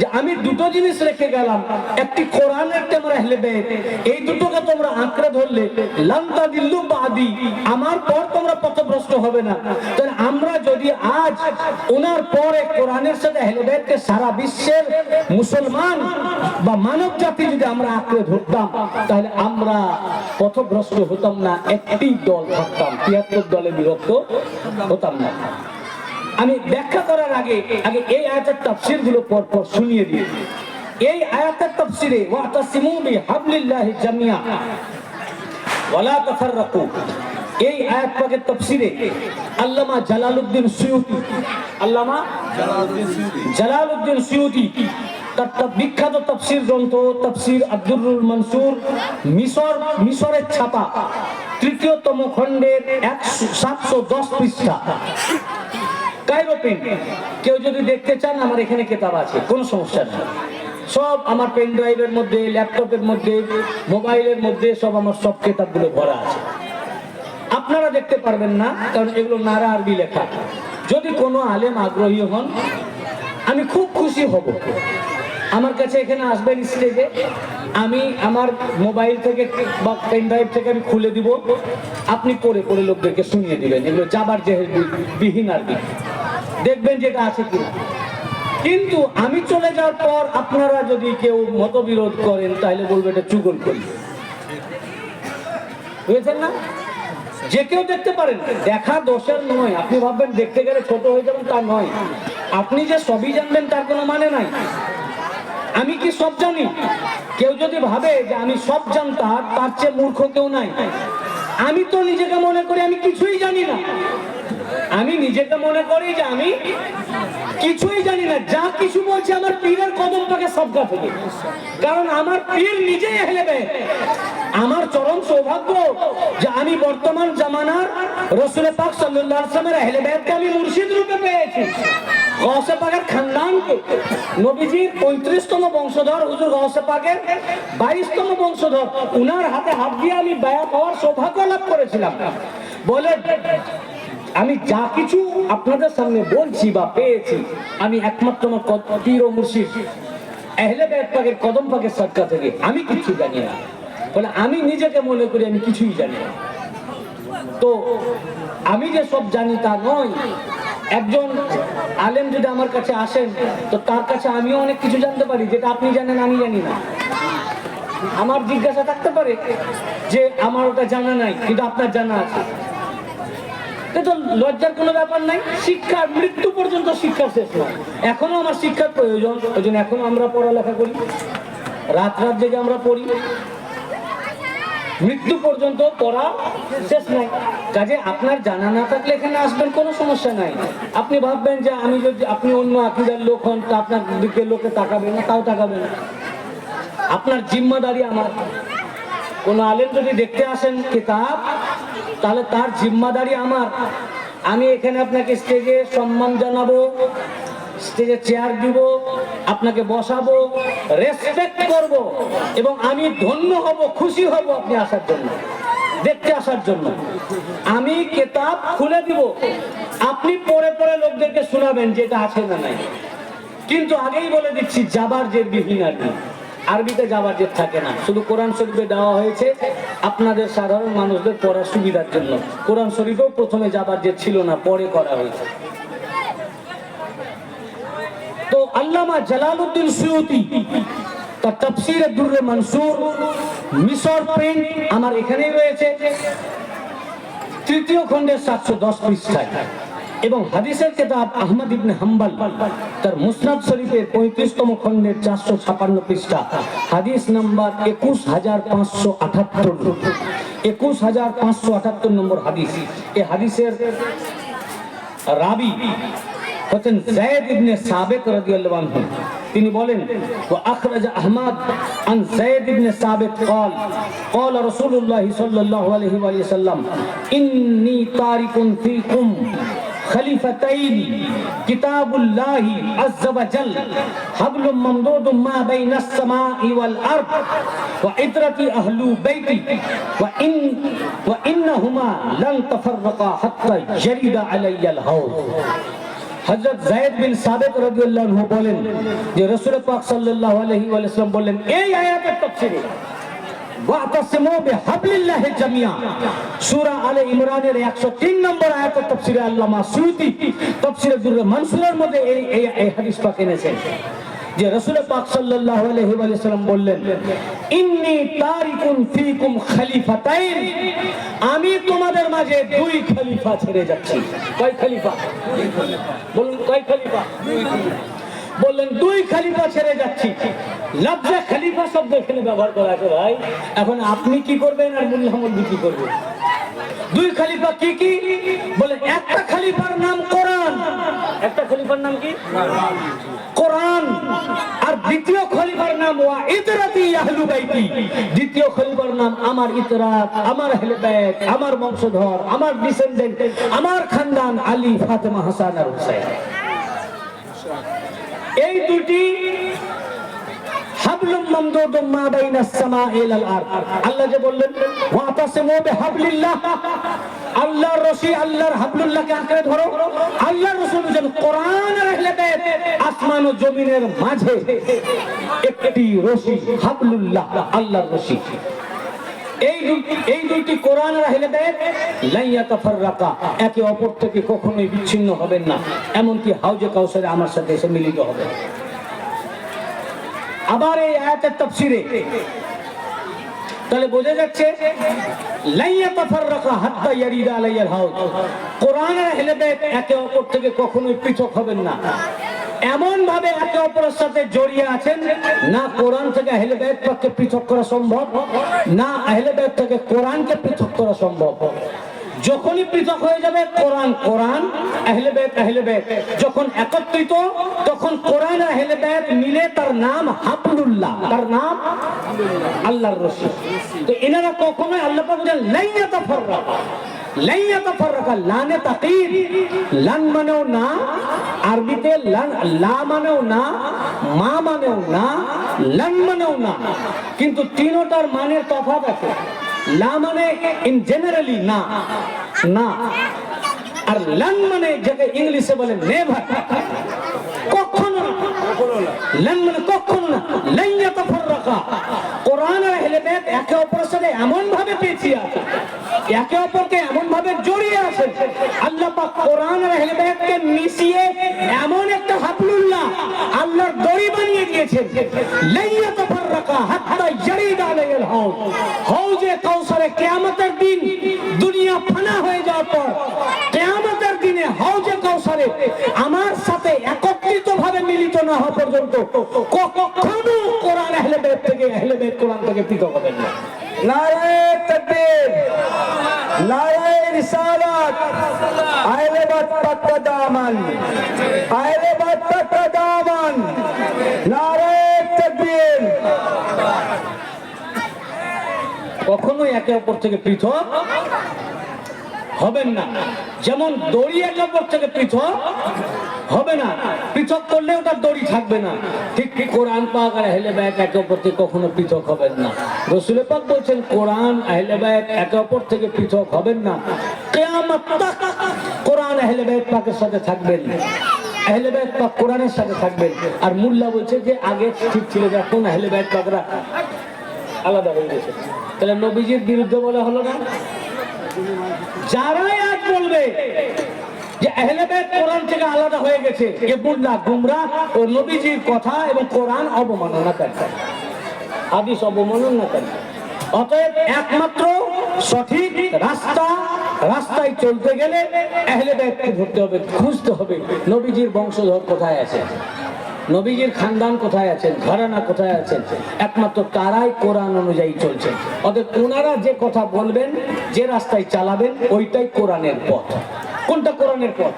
যে আমি দুটো জিনিস রেখে গেলাম, একটি কোরআন একটি আমার আহলে बैत, এই দুটোকে তোমরা আঁকড়ে ধরলে লান তাদিল্লু বাদি, আমার পর তোমরা পথভ্রষ্ট হবে না। তাহলে আমরা যদি আজ ওনার পরে কোরআনের সাথে আহলে बैतকে সারা বিশ্বের মুসলমান বা মানব জাতি যদি আমরা আঁকড়ে ধরতাম তাহলে আমরা পথভ্রষ্ট হতাম না, একটি দল থাকতাম, ৭৩ দলে বিভক্ত হতাম না। আমি ব্যাখ্যা করার আগে এই আয়াতের তাফসীর গুলো পর শুনিয়ে দিই। এই আয়াতের তাফসীরে ওয়াতাসিমু বিহাবলিল্লাহি জামিয়া ওয়ালা তাফাররাকু, এই আয়াত পাকের তাফসীরে আল্লামা জালালউদ্দিন সুয়ুতী, আল্লামা জালালউদ্দিন সুয়ুতী তার বিখ্যাত তাফসীর গ্রন্থ তাফসীর আব্দুরুল মনসুর মিশরের ছাপা তৃতীয়তম খণ্ডের 710 পৃষ্ঠা কায়রো প্রিন্ট। কেউ যদি দেখতে চান আমার এখানে কিতাব আছে, কোনো সমস্যা নেই। সব আমার পেন ড্রাইভের মধ্যে, ল্যাপটপের মধ্যে, মোবাইলের মধ্যে সব আমার সব কিতাবগুলো ভরা আছে। আপনারা দেখতে পারবেন না কারণ এগুলো নারা আরবি লেখা। যদি কোনো আলেম আগ্রহী হন আমি খুব খুশি হব, আমার কাছে এখানে আসবেন স্টেজে, আমি আমার মোবাইল থেকে বা পেন ড্রাইভ থেকে আমি খুলে দিব, আপনি পড়ে পড়ে লোকদেরকে শুনিয়ে দিবেন। এগুলো জাবার জেহের বিহীন আরবি, দেখবেন যেটা আছে কিনা। কিন্তু আমি চলে যাওয়ার পর আপনারা যদি কেউ মতবিরোধ করেন তাহলে বলবে এটা চুগল করি, বুঝেছেন না? যে কেউ দেখতে পারেন, দেখা দোষের নয়। আপনি ভাববেন দেখতে গেলে ছোট হয়ে যাবেন, তা নয়। আপনি যে সবই জানবেন তার কোনো মানে নাই। আমি কি সব জানি? কেউ যদি ভাবে যে আমি সব জানতাম, তার চেয়ে মূর্খ কেউ নাই। আমি তো নিজেকে মনে করি আমি কিছুই জানি না, আমি নিজেকে মনে করি যে আমি কিছুই জানি না। যা কিছু বলছে আমার পীরের কদম পাকে সবগা থেকে, কারণ আমার পীর নিজেই আহলে बैत। আমার চরম সৌভাগ্য যে আমি বর্তমান জামানার রাসূল পাক সাল্লাল্লাহু আলাইহি ওয়াসাল্লামের আহলে बैतকে আমি মুর্শিদ রূপে পেয়েছি। গৌসে পাকের খানদানকে, নবীজির 35তম বংশধর হুজুর গৌসে পাকের 22তম বংশধর, উনার হাতে হাত দিয়ে আমি বায়াত হওয়ার সৌভাগ্য লাভ করেছিলাম। বলে আমি যা কিছু আপনাদের সামনে বলছি বা পেয়েছি আমি একমাত্র আমার পীর ও মুর্শিদ আহলে बैत পাকের কদম পাকের সদকা থেকে, আমি কিছু জানি না। বলে আমি নিজেকে মনে করি আমি কিছুই জানি না। তো আমি যে সব জানি তা নয়। একজন আলেম যদি আমার কাছে আসেন তো তার কাছে আমিও অনেক কিছু জানতে পারি যেটা আপনি জানেন আমি জানি না। আমার জিজ্ঞাসা থাকতে পারে যে আমার ওটা জানা নাই, কিন্তু আপনার জানা আছে। কিন্তু লজ্জার কোনো ব্যাপার নাই। শিক্ষার মৃত্যু পর্যন্ত শিক্ষা শেষ নয়। এখনো আমার শিক্ষার প্রয়োজন, ওই জন্য এখনো আমরা পড়ালেখা করি, রাত রাত জেগে আমরা পড়ি। মৃত্যু পর্যন্ত পড়া শেষ নাই। কাজে আপনার জানা না থাকলে এখানে আসবেন, কোনো সমস্যা নাই। আপনি ভাববেন যে আমি যদি, আপনি অন্য আকীদার লোক হন তা আপনার দিকে লোকে তাকাবে না, তাও তাকাবে না। আপনার জিম্মাদারি আমার। কোন আলেম যদি দেখতে আসেন কিতাব, তাহলে তার জিম্মাদারি আমার। আমি এখানে আপনাকে স্টেজে সম্মান জানাবো, স্টেজে চেয়ার দিব, আপনাকে বসাবো, রেসপেক্ট করব, এবং আমি ধন্য হব, খুশি হব আপনি আসার জন্য, দেখতে আসার জন্য। আমি কিতাব খুলে দিব, আপনি পড়ে পড়ে লোকদেরকে শোনাবেন যে এটা আছে না নাই। কিন্তু আগেই বলে দিচ্ছি, যাবার যে বিহীন আরবি, আরবিতে যাবার যে থাকে না, শুধু কোরআন শরীফে দেওয়া হয়েছে আপনাদের সাধারণ মানুষদের পড়ার সুবিধার জন্য। কোরআন শরীফেও প্রথমে যাবার যে ছিল না, পরে করা হয়েছে। তো আল্লামা জালালউদ্দিন সুয়ুতি তার তাফসীরে দুররে মনসুর, মিশর প্রিন্ট আমার এখানেই রয়েছে, তৃতীয় খণ্ডের 710 পৃষ্ঠায়। এবং হাদিসের কিতাব আহমদ ইবনে হাম্বল তার মুসনাদ শরীফের 35তম খণ্ডের 456 পৃষ্ঠা, হাদিস নাম্বার 21578 নম্বর হাদিস। এই হাদিসের রাবি হচ্ছেন যায়েদ ইবনে সাবিত রাদিয়াল্লাহু আনহু। তিনি বলেন, ওয়া আখরাজা আহমদ আন যায়েদ ইবনে সাবিত قال قال رسول الله صلى الله عليه وسلم إني تارك فيكم خليفتين كتاب الله عز وجل حبل ممدود ما بين السماء والأرض وعترتي أهل بيتي وإنهما لن تفرقا حتى يرد علي الحوض। হযরত যায়েদ বিন সাবিত রাদিয়াল্লাহু আনহু বলেন যে রাসূল পাক সাল্লাল্লাহু আলাইহি ওয়াসাল্লাম বললেন এই আয়াতের তাফসীরে, ওয়াতাসিমু বিহাবলিল্লাহি জামিয়া, সূরা আলে ইমরানের 103 নম্বর আয়াতের তাফসীরে আল্লামা সুয়ুতি তাফসীরে দুররে মনসুরের মধ্যে এই হাদিস পাক এনেছেন যে রাসূল পাক সাল্লাল্লাহু আলাইহি ওয়াসাল্লাম বললেন, ইন্নী তারিকুন ফীকুম খলিফাতাইন, আমি তোমাদের মাঝে দুই খলিফা ছেড়ে যাচ্ছি। কয় খলিফা? বলুন কয় খলিফা? বললেন দুই খলিফা ছেড়ে যাচ্ছি। লফজে খলিফা শব্দ এখানে ব্যবহার করা আছে ভাই। এখন আপনি কি করবেন আর মোল্লা মৌলভী কি করবে? দুই খলিফা কি কি? বলে একটা খলিফার নাম কোরআন। একটা খলিফার নাম কি? কোরআন। আর দ্বিতীয় খলিফার নাম ওয়া ইতরাতি আহলু বাইতি, দ্বিতীয় খলিফার নাম আমার ইতরাত, আমার আহলে বাইত, আমার বংশধর, আমার ডিসেন্ডেন্ট, আমার খানদান আলী, ফাতেমা, হাসান আর হুসাইন। এই দুটি হাবলুম মামদুদুম মা বাইনাস সামাই ওয়াল আরদ। আল্লাহ যে বললেন ওয়াতাসিমু বিহাবলিল্লাহ, আল্লাহর রশি, আল্লাহর হাবলুল্লাহকে আঁকড়ে ধরো। আল্লাহর রাসূল যেন কোরআন আর আহলে বাইত, আসমান ও জমিনের মাঝে একটি রশি, হাবলুল্লাহ, আল্লাহর রশি। এই দুইটি কোরআন আর আহলে বাইত লা ইয়াতাফাররাকা, একে অপর থেকে কখনোই বিচ্ছিন্ন হবেন না, এমনকি হাউজে কাউসারে আমার সাথে এসে মিলিত হবে। আবার এই আয়াতের তাফসীরে তাহলে বোঝা যাচ্ছে লা ইয়াতাফাররাকা হাত্তা ইয়ারিদা আলাইয়াল হাউজ, কোরআন আর আহলে বাইত একে অপর থেকে কখনোই পৃথক হবেন না। এমন ভাবে একে অপরের সাথে জড়িয়ে আছেন, না কোরআন থেকে আহলে বাইতকে পৃথক করা সম্ভব, না আহলে বাইত থেকে কোরআনকে পৃথক করা সম্ভব। যখনই পৃথক হয়ে যাবে কোরআন কোরআন, আহলে বাইত আহলে বাইত, যখন একত্রিত তখন কোরআন আর আহলে বাইত মিলে তার নাম হাবলুল্লাহ, তার নাম আল্লাহর রশি। তো এনারা কখনোই আল্লাহ পাক বলেন লা ইয়াতাফাররাকা, লা ইয়াতাফাররাকা, লানে তাকিদ, লান মানেও না, আরবিতে লান, লা মানেও না, মা মানেও না, লান মানেও না, কিন্তু তিনটার মানের তফাৎ আছে। লা মানে ইন জেনারেলি না, না, আর লান মানে যাকে ইংলিশে বলে নেভার, কখনো না, লান মানে কখনো না। লা ইয়াতাফাররাকা, কোরআন আর আহলে বাইত একে অপরের সাথে এমন ভাবে পেঁচিয়ে আছে, একে অপরকে এমন ভাবে জড়িয়ে আছে, আল্লাহ পাক কোরআন আর আহলে বাইতকে মিশিয়ে এমন একটা হাবলুল্লাহ, আল্লাহর দড়ি বানিয়ে দিয়েছেন। লা ইয়াতাফাররাকা হাত্তা ইয়ারিদা হাউজ, হাউজে কাউসারে কিয়ামতের দিন দুনিয়া ফানা হয়ে যাওয়ার পর কিয়ামতের দিনে হাউজে কাউসারে আমার সাথে একত্রিত ভাবে মিলিত না হওয়া পর্যন্ত কখনো কোরআন আহলে বাইত থেকে আহলে বাইত কোরআন থেকে পৃথক হবেন না। নারায়ে তাকবীর, নারায়ে রিসালাত, আহলে বাইত পাক্কা দামান, আহলে বাইত পাক্কা দামান, নারায়ে তাকবীর। কখনো একে অপর থেকে পৃথক হবেন না। যেমন দড়ি একে অপর থেকে পৃথক হবে না, পৃথক করলে ওটা দড়ি থাকবে না, ঠিক ঠিক কোরআন পাক আর আহলে বাইত একে অপর থেকে কখনো পৃথক হবেন না। রাসূল পাক বলেছেন কোরআন আহলে বাইত একে অপর থেকে পৃথক হবেন না, কিয়ামত তাক কোরআন আহলে বাইত পাকের সাথে থাকবেন, আহলে বাইত পাক কোরআনের সাথে থাকবেন। আর মোল্লা বলছে যে আগে ঠিক ছিল, এখন আহলে বাইত পাকরা আলাদা হয়ে গেছে। তাহলে নবীজির বিরুদ্ধে বলা হলো না? যারাই আজ বলবে যে আহলে বাইত কোরআন থেকে আলাদা হয়ে গেছে, এ মোল্লা গুমরাহ ও নবীজির কথা এবং কোরআন অবমাননা করে, হাদিস অবমাননা করে। অতএব একমাত্র সঠিক রাস্তায় চলতে গেলে আহলে বাইতকে ধরতে হবে, খুঁজতে হবে নবীজির বংশধর কোথায় আছে, নবীজির খানদান কোথায় আছেন, ঘরানা কোথায় আছেন। একমাত্র তারাই কোরআন অনুযায়ী চলছেন। অতএব ওনারা যে কথা বলবেন, যে রাস্তায় চালাবেন, ওইটাই কোরআনের পথ। কোনটা কোরআনের পথ?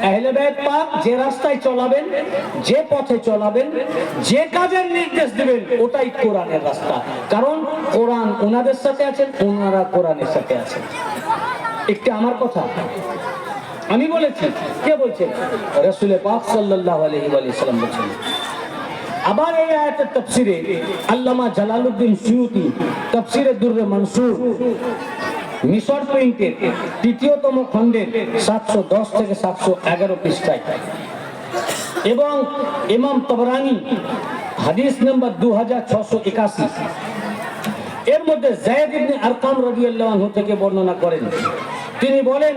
আহলে বাইত পাক যে রাস্তায় চলাবেন, যে পথে চলাবেন, যে কাজের নির্দেশ দিবেন, ওটাই কোরআনের রাস্তা। কারণ কোরআন ওনাদের সাথে আছেন, ওনারা কোরআনের সাথে আছেন। একটি আমার কথা আমি বলেছি, কে বলছেন? রাসূল পাক সাল্লাল্লাহু আলাইহি ওয়াসাল্লাম বলেছেন। আবার এই আয়াতের তাফসীরে আল্লামা জালালউদ্দিন সুয়ুতী তাফসীরে দুররে মানসুর মিশর প্রিন্টের ৩য়তম খণ্ডের ৭১০ থেকে ৭১১ পৃষ্ঠায় এবং ইমাম তাবরানী হাদিস নাম্বার 2681 এর মধ্যে যায়েদ ইবনে আরকাম রাদিয়াল্লাহু আনহু থেকে বর্ণনা করেন। তিনি বলেন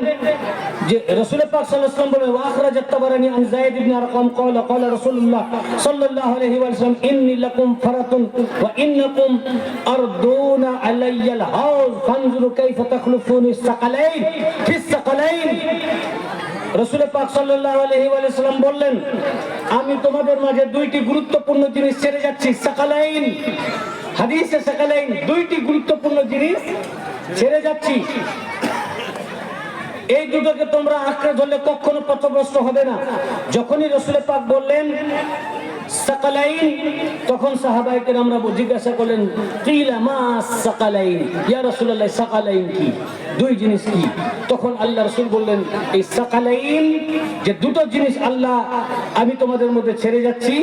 যে রাসূল পাক সাল্লাল্লাহু আলাইহি ওয়াসাল্লাম বলেন ওয়া আখরাজাত তাবরানী আন যায়েদ ইবনে আরকাম ক্বালা ক্বালা রাসূলুল্লাহ সাল্লাল্লাহু আলাইহি ওয়াসাল্লাম ইন্নী লাকুম ফারাতুন ওয়া ইন্নাকুম আরদুনা আলাইয়াল হাউজ ফানজুরু কাইফা তাখলুফুনি সাকালাইন ফিস সাকালাইন। রাসূল পাক সাল্লাল্লাহু আলাইহি ওয়াসাল্লাম বললেন, আমি তোমাদের মাঝে দুইটি গুরুত্বপূর্ণ জিনিস ছেড়ে যাচ্ছি। সাকালাইন, হাদিসে সাকালাইন, দুইটি গুরুত্বপূর্ণ জিনিস ছেড়ে যাচ্ছি। এই দুটোকে তোমরা আঁকড়ে ধরলে কখনো পথভ্রষ্ট হবে না। যখনই রাসূল পাক বললেন সাকালাইন, তখন সাহাবায়ে কেরামরা জিজ্ঞাসা করলেন, কিলা মা সাকালাইন, ইয়া রাসূলুল্লাহ সাকালাইন কি, দুই জিনিস কি? তখন আল্লাহ রাসূল বললেন, এই সাকালাইন যে দুটো জিনিস আল্লাহ আমি তোমাদের মধ্যে ছেড়ে যাচ্ছি,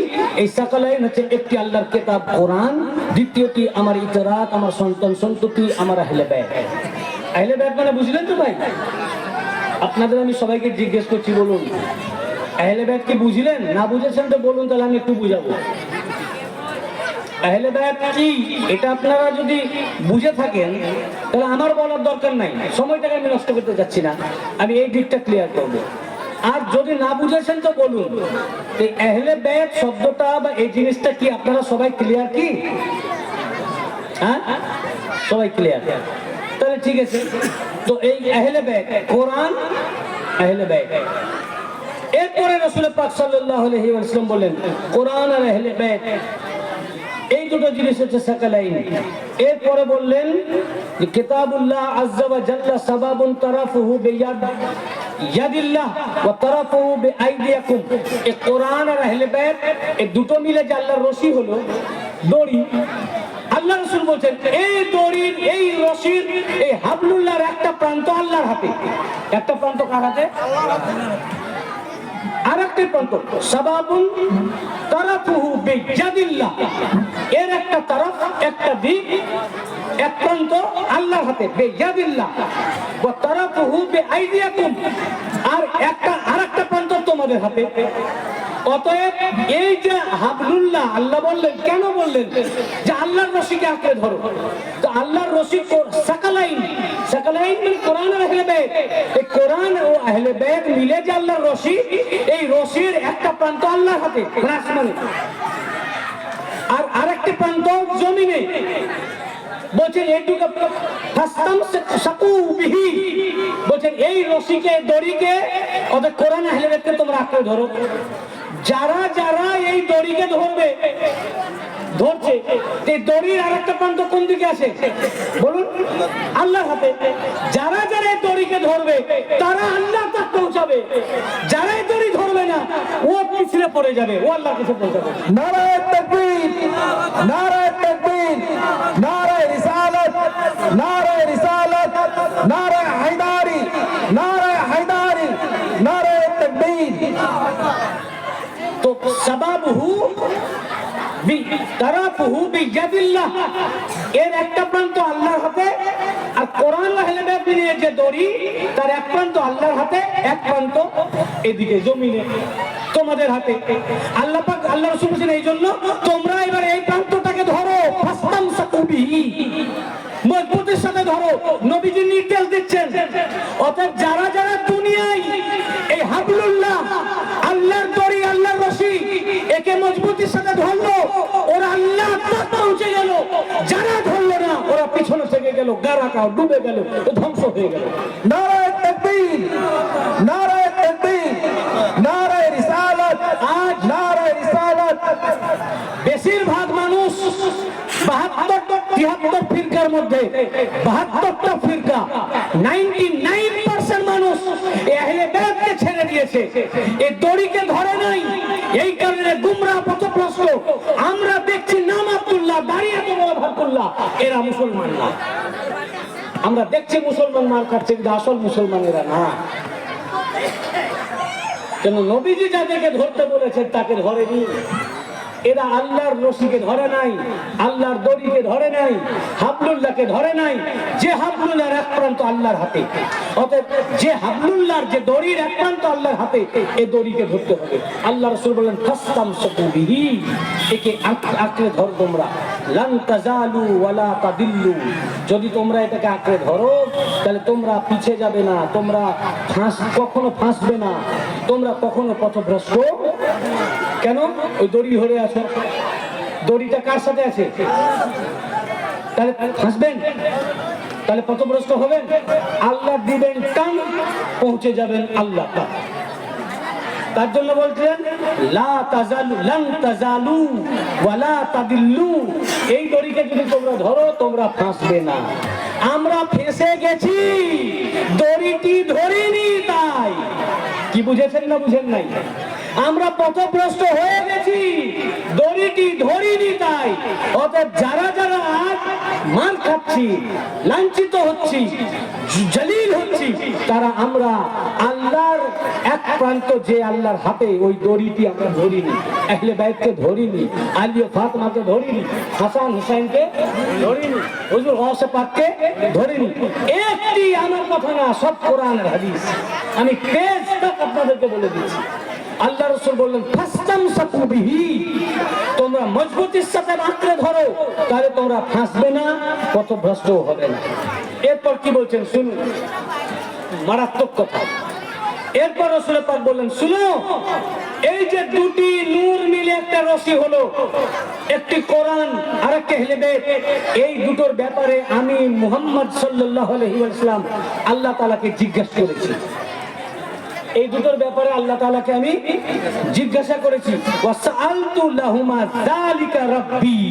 এই সাকালাইন হচ্ছে একটি আল্লাহর কিতাব কোরআন, দ্বিতীয়টি আমার ইতরাত, আমার সন্তান সন্ততি, আমার আহলে বাইত। আহলে বাইত মানে বুঝলেন তো ভাই? আপনাদের আমি সবাইকে জিজ্ঞেস করছি, বলুন আহলে বাইত কি বুঝলেন? না বুঝেছেন তো বলুন, তাহলে আমি একটু বুঝাবো। আহলে বাইত কি এটা আপনারা যদি বুঝে থাকেন তাহলে আমার বলার দরকার নাই, সময়টাকে আমি নষ্ট করতে যাচ্ছি না, আমি এই দিকটা ক্লিয়ার করব। আর যদি না বুঝেছেন তো বলুন, এই আহলে বাইত শব্দটা বা এই জিনিসটা কি আপনারা সবাই ক্লিয়ার কি? হ্যাঁ, সবাই ক্লিয়ার? তাহলে ঠিক আছে। তো এই আহলে বাইত কোরআন, আহলে বাইত। এরপরে রাসূল পাক সাল্লাল্লাহু আলাইহি ওয়াসাল্লাম বলেন কোরআন আর আহলে বাইত এই দুটো জিনিস হচ্ছে সাকালাইন। এরপরে বললেন যে কিতাবুল্লাহ আযজা ওয়া জাল্লা সাবাবুন তারাফুহু বিয়াদিল্লাহ ওয়া তারাফুহু বিআইদিয়াকুম। এই কোরআন আর আহলে বাইত এই দুটো মিলে যে আল্লাহর রশি হলো, দড়ি। আল্লাহ রাসূল বলেন এই দড়ির, এই রশির, এই হাবলুল্লাহর একটা প্রান্ত আল্লাহর হাতে, একটা প্রান্ত কার হাতে? আর একটা প্রান্ত সাবাবুন তারাফুহু বিয়াদিল্লাহ, এর একটা তারফ, একটা দিক, এক প্রান্ত আল্লাহর হাতে, বিয়াদিল্লাহ ওয়া তারাফুহু বিআইদিয়াকুম, আর একটা আরেকটা প্রান্ত তোমাদের হাতে। অতএব এই যে হাবলুল্লাহ আল্লাহ বললেন, কেন বললেন? যে আল্লাহর রশিকে আঁকড়ে ধরো। তো আল্লাহর রশি সাকালাইন, সাকালাইন মানে কোরআন আর আহলে বাইত। এই কোরআন ও আহলে বাইত মিলে যে আল্লাহর রশি, এই রশির একটা প্রান্ত আল্লাহর হাতে আসমানে, আর আরেকটি প্রান্ত জমিনে। বলছেন এইটুকু বলছেন এই রশিকে দড়িকে ওদের কোরআন আহলে বেদকে তোমরা আঁকড়ে ধরো। যারা যারা এই দড়িকে ধরবে ধরছে, এই দড়ির আরেকটা প্রান্ত কোন দিকে আছে বলুন? আল্লাহর হাতে। যারা যারা এই দড়িকে ধরবে তারা আল্লাহ তাক পৌঁছাবে, যারা এই দড়ি ধরবে না ও পিছলে পড়ে যাবে, ও আল্লাহর কাছে পৌঁছাবে। নারায়ে তাকবীর, নারায়ে তাকবীর, নারায়ে রিসালাত, নারায়ে রিসালাত, নারায়ে হায়দারি, নারায়ে হায়দারি, নারায়ে তাকবীর। তো সাবাবহু তারাফুহু বিয়াদিল্লাহ, এর একটা প্রান্ত আল্লাহর হাতে, আর কোরআন আহলে বেদ নিয়ে যে দড়ি তার এক প্রান্ত আল্লাহর হাতে, এক প্রান্ত এদিকে জমিনে তোমাদের হাতে। আল্লাহ পাক আল্লাহ রাসূল বলেছেন এই জন্য তোমরা এবার এই প্রান্তটাকে ধরো, ফাস্তামসাকু বিহি, মজবুতের সাথে ধরো। নবীজি নির্দেশ দিচ্ছেন। অতএব যারা যারা দুনিয়ায় এই হাবলুল্লাহ আল্লাহর দড়ি আল্লাহর রশি একে মজবুতির সাথে ধরলো ওরা আল্লাহ তাক পৌঁছে গেল, যারা ধরলো না ওরা পিছনে থেকে গেল, গারাকাও ডুবে গেল, ধ্বংস হয়ে গেল। নারায়ে তাকবীর, নারায়ে তাকবীর, নারায়ে রিসালাত, আজ নারায়ে রিসালাত। বেশিরভাগ মানুষ 72-73 ফিরকার মধ্যে 72টা ফিরকা 99% মানুষ আহলে বেদকে ছেড়ে দিয়েছে, এই দড়িকে ধরে নাই। এই কারণে গুমরাহ পথভ্রষ্ট। আমরা দেখছি নাম আব্দুল্লাহ, দাঁড়িয়ে তো বড় আব্দুল্লাহ, এরা মুসলমান না। আমরা দেখছি মুসলমান মার কাছে, কিন্তু আসল মুসলমান এরা না। কেন নবীজি যাদেরকে ধরতে বলেছেন তাকে ধরেনি। এরা আল্লাহর রশিকে ধরে নাই, আল্লাহর দড়িকে ধরে নাই, হাবলুল্লাহকে ধরে নাই। যে হাবলুল্লাহর এক প্রান্ত আল্লাহর হাতে, অতএব যে হাবলুল্লাহর যে দড়ির এক প্রান্ত আল্লাহর হাতে, এই দড়িকে ধরতে হবে। আল্লাহ রাসূল বলেন ফাস্তামসাকু বিহি, একে আঁকড়ে ধরো তোমরা। লান তাজালু ওয়ালা তাদিল্লু, যদি তোমরা এটাকে আঁকড়ে ধরো তাহলে তোমরা পিছে যাবে না, তোমরা কখনো ফাঁসবে না, তোমরা কখনো পথভ্রষ্ট। কেন? ওই দড়ি ধরে আছো, দড়িটা কার সাথে আছে? তাহলে ফাঁসবেন, তাহলে পথভ্রষ্ট হবেন। আল্লাহ দিবেন টান, পৌঁছে যাবেন আল্লাহ তাক। তার জন্য বলছেন লা তাজালু, লান তাজালু ওয়ালা তাদিল্লু, এই দড়িকে যদি তোমরা ধরো তোমরা ফাঁসবে না। আমরা ফেঁসে গেছি, দড়িটি ধরিনি তাই। কি বুঝেছেন না বুঝেন নাই? আমরা পথভ্রষ্ট হয়ে গেছি, দড়িটি ধরিনি তাই। অতএব যারা যারা আজ মার খাচ্ছি, লাঞ্ছিত হচ্ছি, জলিল হচ্ছি, তারা আমরা আল্লাহর এক প্রান্ত যে আল্লাহর হাতে, ওই দড়িটি আমরা ধরিনি। আহলে বাইতকে ধরিনি, আলী ও ফাতেমাকে ধরিনি, হাসান হুসাইনকে ধরিনি, হুজুর গাউসে পাককে ধরিনি। একটি আমার কথা না, সব কোরআনের হাদিস। আমি পেজ তক আপনাদেরকে বলে দিচ্ছি। আল্লাহ রাসূল বললেন ফাস্তামসাকু বিহি, তোমরা মজবুতির সাথে আঁকড়ে ধরো, তাহলে তোমরা ফাঁসবে না, পথভ্রষ্ট হবে না। এরপর কি বলছেন শুনুন, মারাত্মক কথা। এরপর রাসূল পাক বললেন শুনো, এই যে দুটি নূর মিলে একটা রশি হলো, একটি কোরআন আর একটা আহলে বেদ, এই দুটোর ব্যাপারে আমি মুহাম্মদ সাল্লাল্লাহু আলাইহি ওয়াসাল্লাম আল্লাহ তাআলাকে জিজ্ঞাসা করেছি। এই দুটোর ব্যাপারে আল্লাহ তাআলাকে আমি জিজ্ঞাসা করেছি। ওয়াসআলতু লাহুমা যালিকা রাব্বি,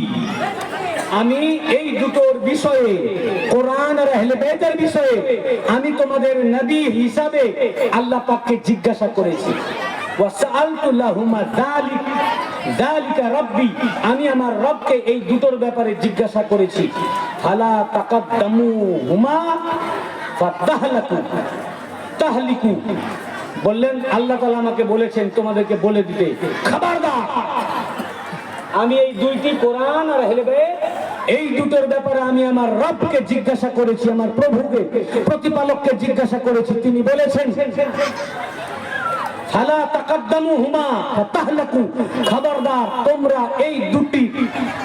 আমি এই দুটোর বিষয়ে, কোরআন আর আহলে বাইতের বিষয়ে আমি তোমাদের নবী হিসাবে আল্লাহ পাককে জিজ্ঞাসা করেছি। ওয়াসআলতু লাহুমা যালিকা রাব্বি, আমি আমার রবকে এই দুটোর ব্যাপারে জিজ্ঞাসা করেছি। ফালা তাকাদ্দামুহুমা ফাতাহলিকু, বললেন আল্লাহ তাআলা আমাকে বলেছেন তোমাদেরকে বলে দিতে, খবরদার, আমি এই দুইটি কোরআন আর আহলে বাইত, এই দুটোর ব্যাপারে আমি আমার রবকে জিজ্ঞাসা করেছি, আমার প্রভুকে, প্রতিপালককে জিজ্ঞাসা করেছি। তিনি বলেছেন ফালা তাকাদ্দামুহুমা ফাতাহলাকু, খবরদার তোমরা এই দুটি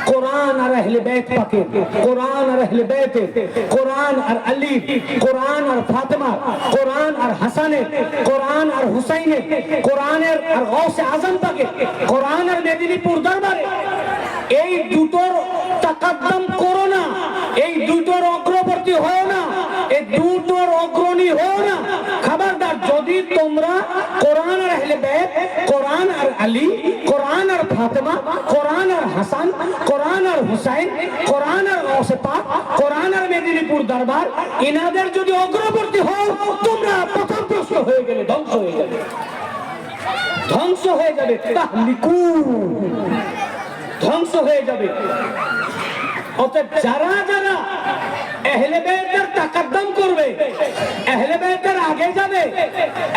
কোরআন আর আহলে বাইত পাকে, কোরআন আর আহলে বাইত, কোরআন আর আলী, কোরআন আর ফাতেমা, কোরআন আর হাসানে, কোরআন আর হুসাইনে, কোরআনের আর গাউসে আজম পাকে, কোরআন আর মেদিনীপুর দরবারে, এই দুটোর তাকাদ্দম করো না, এই দুটোর অগ্রবর্তী হয় না, এই দুটোর অগ্রণী হয় না। খবরদার, যদি তোমরা কোরআন আর আহলে বাইত, কোরআন আর আলী, কোরআন আর ফাতেমা, কোরআন আর হাসান, কোরআন আর হুসাইন, কোরআন আর গৌসে পাক, কোরআন আর মেদিনীপুর দরবার, এনাদের যদি অগ্রবর্তী হও, তোমরা পথভ্রষ্ট হয়ে গেলে, ধ্বংস হয়ে যাবে, ধ্বংস হয়ে যাবে। তাহলিকু, ধ্বংস হয়ে যাবে। অতএব যারা যারা আহলে বাইতের তাকাদ্দুম করবে, আহলে বাইতের আগে যাবে,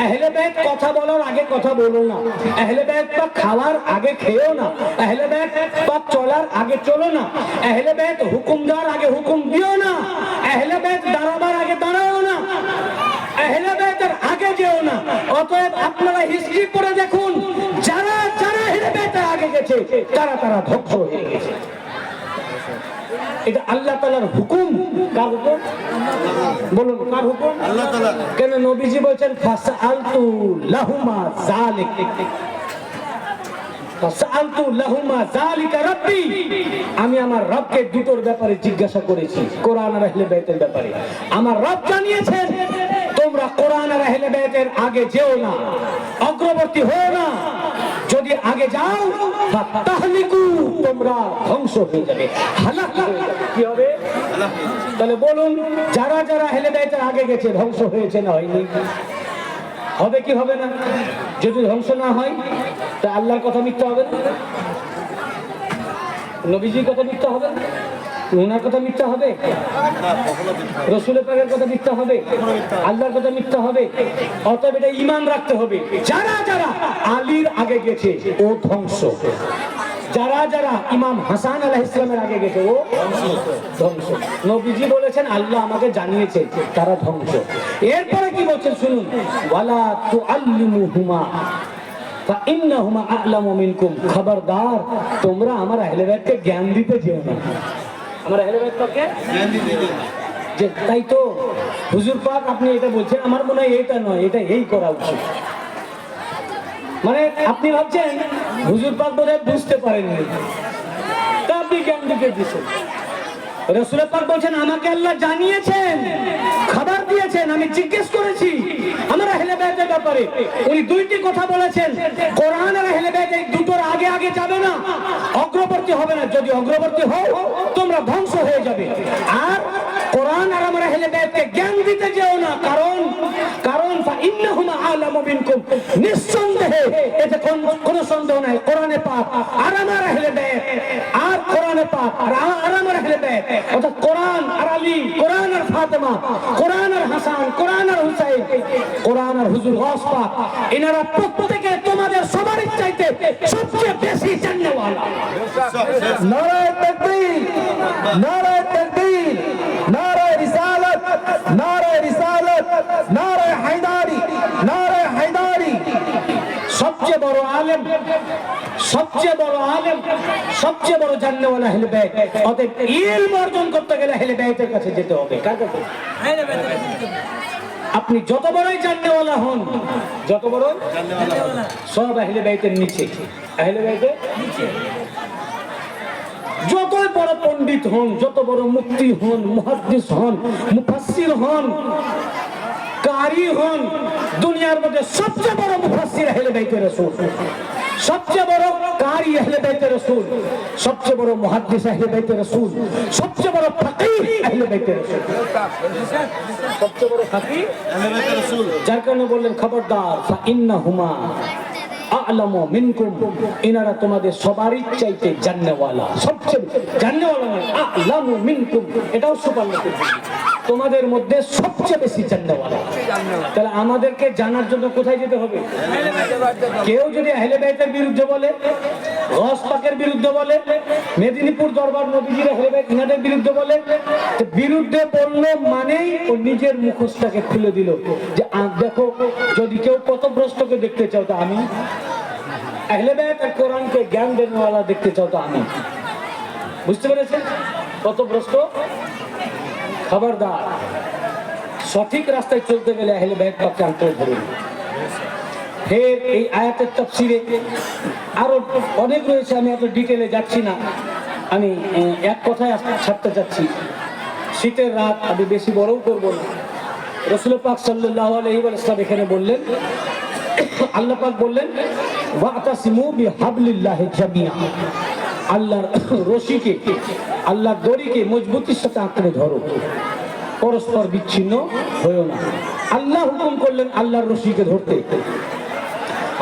আহলে বাইত কথা বলার আগে কথা বলো না, আহলে বাইত পাক খাওয়ার আগে খেও না, আহলে বাইত পাক চলার আগে চলো না, আহলে বাইত হুকুম দেওয়ার আগে হুকুম দিও না, আহলে বাইত দাঁড়াবার আগে দাঁড়াও না, আহলে বাইতের আগে যেও না। অতএব আপনারা হিস্ট্রি পড়ে দেখুন, যারা যারা আহলে বাইতের আগে গেছে তারা তারা ধ্বংস হয়ে গেছে। এটা আল্লাহ তাআলার হুকুম। কার হুকুম বলুন? কার হুকুম? আল্লাহ তাআলা। কেন নবীজি বলেছেন ফাসআলতু লাহুমা যালিক, ফাসআলতু লাহুমা যালিকা রাব্বি, আমি আমার রবকে দুটোর ব্যাপারে জিজ্ঞাসা করেছি, কোরআন আর আহলে বাইতের ব্যাপারে। আমার রব জানিয়েছেন তোমরা কোরআন আর আহলে বাইতের আগে যেও না, অগ্রবর্তী হও না। যদি আগে যাও তাহলিকু, তোমরা ধ্বংস হয়ে যাবে, হালাক হয়ে যাবে। কি হবে? তাহলে বলুন, যারা যারা আহলে বাইতের আগে গেছে ধ্বংস হয়েছে না হয়নি? হবে কি হবে না? যদি ধ্বংস না হয় তা আল্লাহর কথা মিথ্যা হবে না, নবীজির কথা মিথ্যা হবে না, ওনার কথা মিথ্যা হবে, রসুলের পাকের কথা মিথ্যা হবে, আল্লাহর কথা মিথ্যা হবে। অতএব এটা ঈমান রাখতে হবে। যারা যারা আলীর আগে গেছে ও ধ্বংস, যারা যারা ইমাম হাসান আলাইহিস সালামের আগে গেছে ও ধ্বংস। নবীজি বলেছেন আল্লাহ আমাকে জানিয়েছে তারা ধ্বংস। এরপরে কি বলছেন শুনুন, ওয়ালা তুআল্লিমুহুমা ফাইন্নাহুমা আ'লামু মিনকুম, খবরদার তোমরা আমার আহলে বাইতকে জ্ঞান দিতে যেও না, আমার আহলে বাইতকে জ্ঞান দিতে যেও না। যে তাই তো হুজুর পাক আপনি এটা বলছেন, আমার মনে হয় এটা নয়, এটা এই করা উচিত। মানে আপনি ভাবছেন হুজুর পাক বোধহয় বুঝতে পারেননি, তা আপনি জ্ঞান দিতে দিচ্ছেন। রাসূল পাক বলছেন আমাকে আল্লাহ জানিয়েছেন, খবর দিয়েছেন, আমি জিজ্ঞেস করেছি আমার আহলে বাইতের ব্যাপারে। উনি দুইটি কথা বলেছেন, কোরআন আর আহলে বাইত এই দুটোর আগে আগে যাবে না, অগ্রবর্তী হবে না। যদি অগ্রবর্তী হও তোমরা ধ্বংস হয়ে যাবে। আর কোরআন আর আমার আহলে বাইতকে জ্ঞান দিতে যেও না, কারণ ফাইন্নাহুমা আ'লামু মিনকুম, নিঃসন্দেহে এতে কোনো সন্দেহ নাই, কোরআনে পাক আর আমার আহলে বাইত, আর কোরআনে পাক আর আমার আহলে বাইত, অর্থাৎ কোরআন আর আলী, কোরআন আর ফাতেমা, কোরআন আর হাসান, কোরআন আর হুসাইন, কোরআন আর হুজুর গৌস পাক, এনারা প্রত্যেকে তোমাদের সবার চাইতে সবচেয়ে বেশি জান্নাতওয়ালা। নারায়ে তাকবীর, নারায়ে তাকবীর, নারায়ে রিসালাত, নারায়ে রিসালাত, নারায়ে হায়দারি, নারায়ে হায়দারি। সবচেয়ে বড় আলেম, সবচেয়ে বড় আলেম, সবচেয়ে বড় জান্নাতওয়ালা আহলে বাইত। অতএব ইলম অর্জন করতে গেলে আহলে বাইতের কাছে যেতে হবে। কার কাছে? আহলে বাইতের কাছে। আপনি যত বড়ই জান্নাতওয়ালা হন, যত বড় জান্নাতওয়ালা, সব আহলে বাইতের নিচে, আহলে বাইতের নিচে। যতই বড় পণ্ডিত হন, যত বড় মুফতি হন, মুহাদ্দিস হন, মুফাসসির হন, কারি হন, দুনিয়ার মধ্যে সবচেয়ে বড় মুফাসসির আহলে বাইতের রাসূল, সবচেয়ে বড় কারি আহলে বাইতের রাসূল, সবচেয়ে বড় মুহাদ্দিস আহলে বাইতের রাসূল, সবচেয়ে বড় ফাকিহ আহলে বাইতের রাসূল, সবচেয়ে বড় ফাকিহ আহলে বাইতের রাসূল। যার কারণে বললেন খবরদার, ফাইন্নাহুমা আ'লামু মিনকুম, ইনারা তোমাদের সবারই চাইতে জান্নাতওয়ালা, সবচেয়ে জান্নাতওয়ালা নয়, আ'লামু মিনকুম, এটাও সুপারলেটিভ, তোমাদের মধ্যে সবচেয়ে বেশি জান্নাতওয়ালা। তাহলে আমাদেরকে জানার জন্য কোথায় যেতে হবে? কেউ যদি আহলে বাইতের বিরুদ্ধে বলে, গৌস পাকের বিরুদ্ধে বলে, মেদিনীপুর দরবার নবীজির আহলে বাইত ইনাদের বিরুদ্ধে বলে, তো বিরুদ্ধে বললো মানেই ও নিজের মুখোশটাকে খুলে দিল যে দেখো, যদি কেউ পথভ্রষ্টকে দেখতে চাও তো আমি, আহলে বাইত আর কোরআনকে জ্ঞান দেওয়ালা দেখতে চাও তো আমি। বুঝতে পেরেছেন? পথভ্রষ্ট খবরদার, সঠিক রাস্তায় চলতে গেলে আহলে বাইত পাককে আনতে ধরুন। ফের এই আয়াতের তাফসীরে আরো অনেক রয়েছে, আমি এত ডিটেলে যাচ্ছি না, আমি এক কথায় ছাড়তে চাচ্ছি। শীতের রাত, আমি বেশি বড়ও করব না। রাসূল পাক সাল্লাল্লাহু আলাইহি ওয়াসাল্লাম এখানে বললেন, আল্লাহ পাক বললেন ওয়াতাসিমু বিহাবলিল্লাহি জামিআ, আল্লাহর রশিকে, আল্লাহর দড়িকে মজবুতির সাথে আঁকড়ে ধরো, পরস্পর বিচ্ছিন্ন হয়েও না। আল্লাহ হুকুম করলেন আল্লাহর রশিকে ধরতে,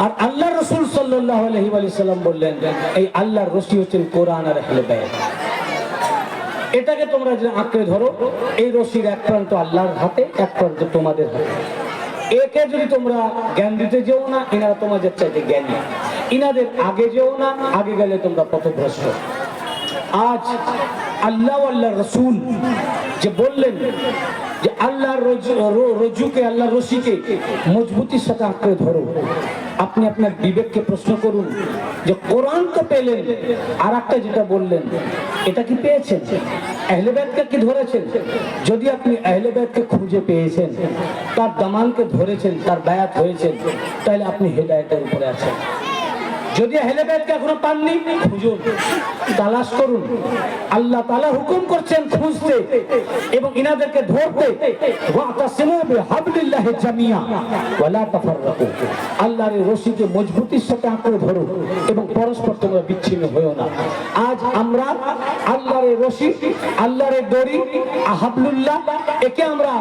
আর আল্লাহ রাসূল সাল্লাল্লাহু আলাইহি ওয়াসাল্লাম বললেন এই আল্লাহর রশি হচ্ছেন কোরআন আর আহলে বায়াত। এটাকে তোমরা যে আঁকড়ে ধরো, এই রশির এক প্রান্ত আল্লাহর হাতে, এক প্রান্ত তোমাদের হাতে। একে যদি তোমরা জ্ঞান দিতে যেও না, এনারা তোমাদের চাইতে জ্ঞানী, ইনাদের আগে যেও না, আগে গেলে তোমরা পথভ্রষ্ট। আজ আল্লাহ আল্লাহর রাসূল যে বললেন যে আল্লাহর রজ্জুকে, আল্লাহর রশিকে মজবুতির সাথে আঁকড়ে ধরো, আপনি আপনার বিবেককে প্রশ্ন করুন যে কোরআন তো পেলেন, আর একটা যেটা বললেন এটা কি পেয়েছেন? আহলে বায়াতকে কি ধরেছেন? যদি আপনি আহলে বায়াতকে খুঁজে পেয়েছেন, তার দামানকে ধরেছেন, তার বায়াত হয়েছেন, তাহলে আপনি হেদায়েতের উপরে আছেন। যদি আহলে বায়াতকে এখনো পাননি, খুঁজুন, তালাশ করুন। আল্লাহ তাআলা হুকুম করছেন খুঁজতে এবং ইনাদেরকে ধরতে। ওয়াতাসিমু বিহাবলিল্লাহি জামিআ ওয়া লা তাফাররাকু, আল্লাহর রশিকে মজবুতির সাথে আঁকড়ে ধরো এবং পরস্পর তোমরা বিচ্ছিন্ন হয়ো না। আজ আমরা আল্লাহর রশি, আল্লাহর দড়ি, হাবলুল্লাহ, একে আমরা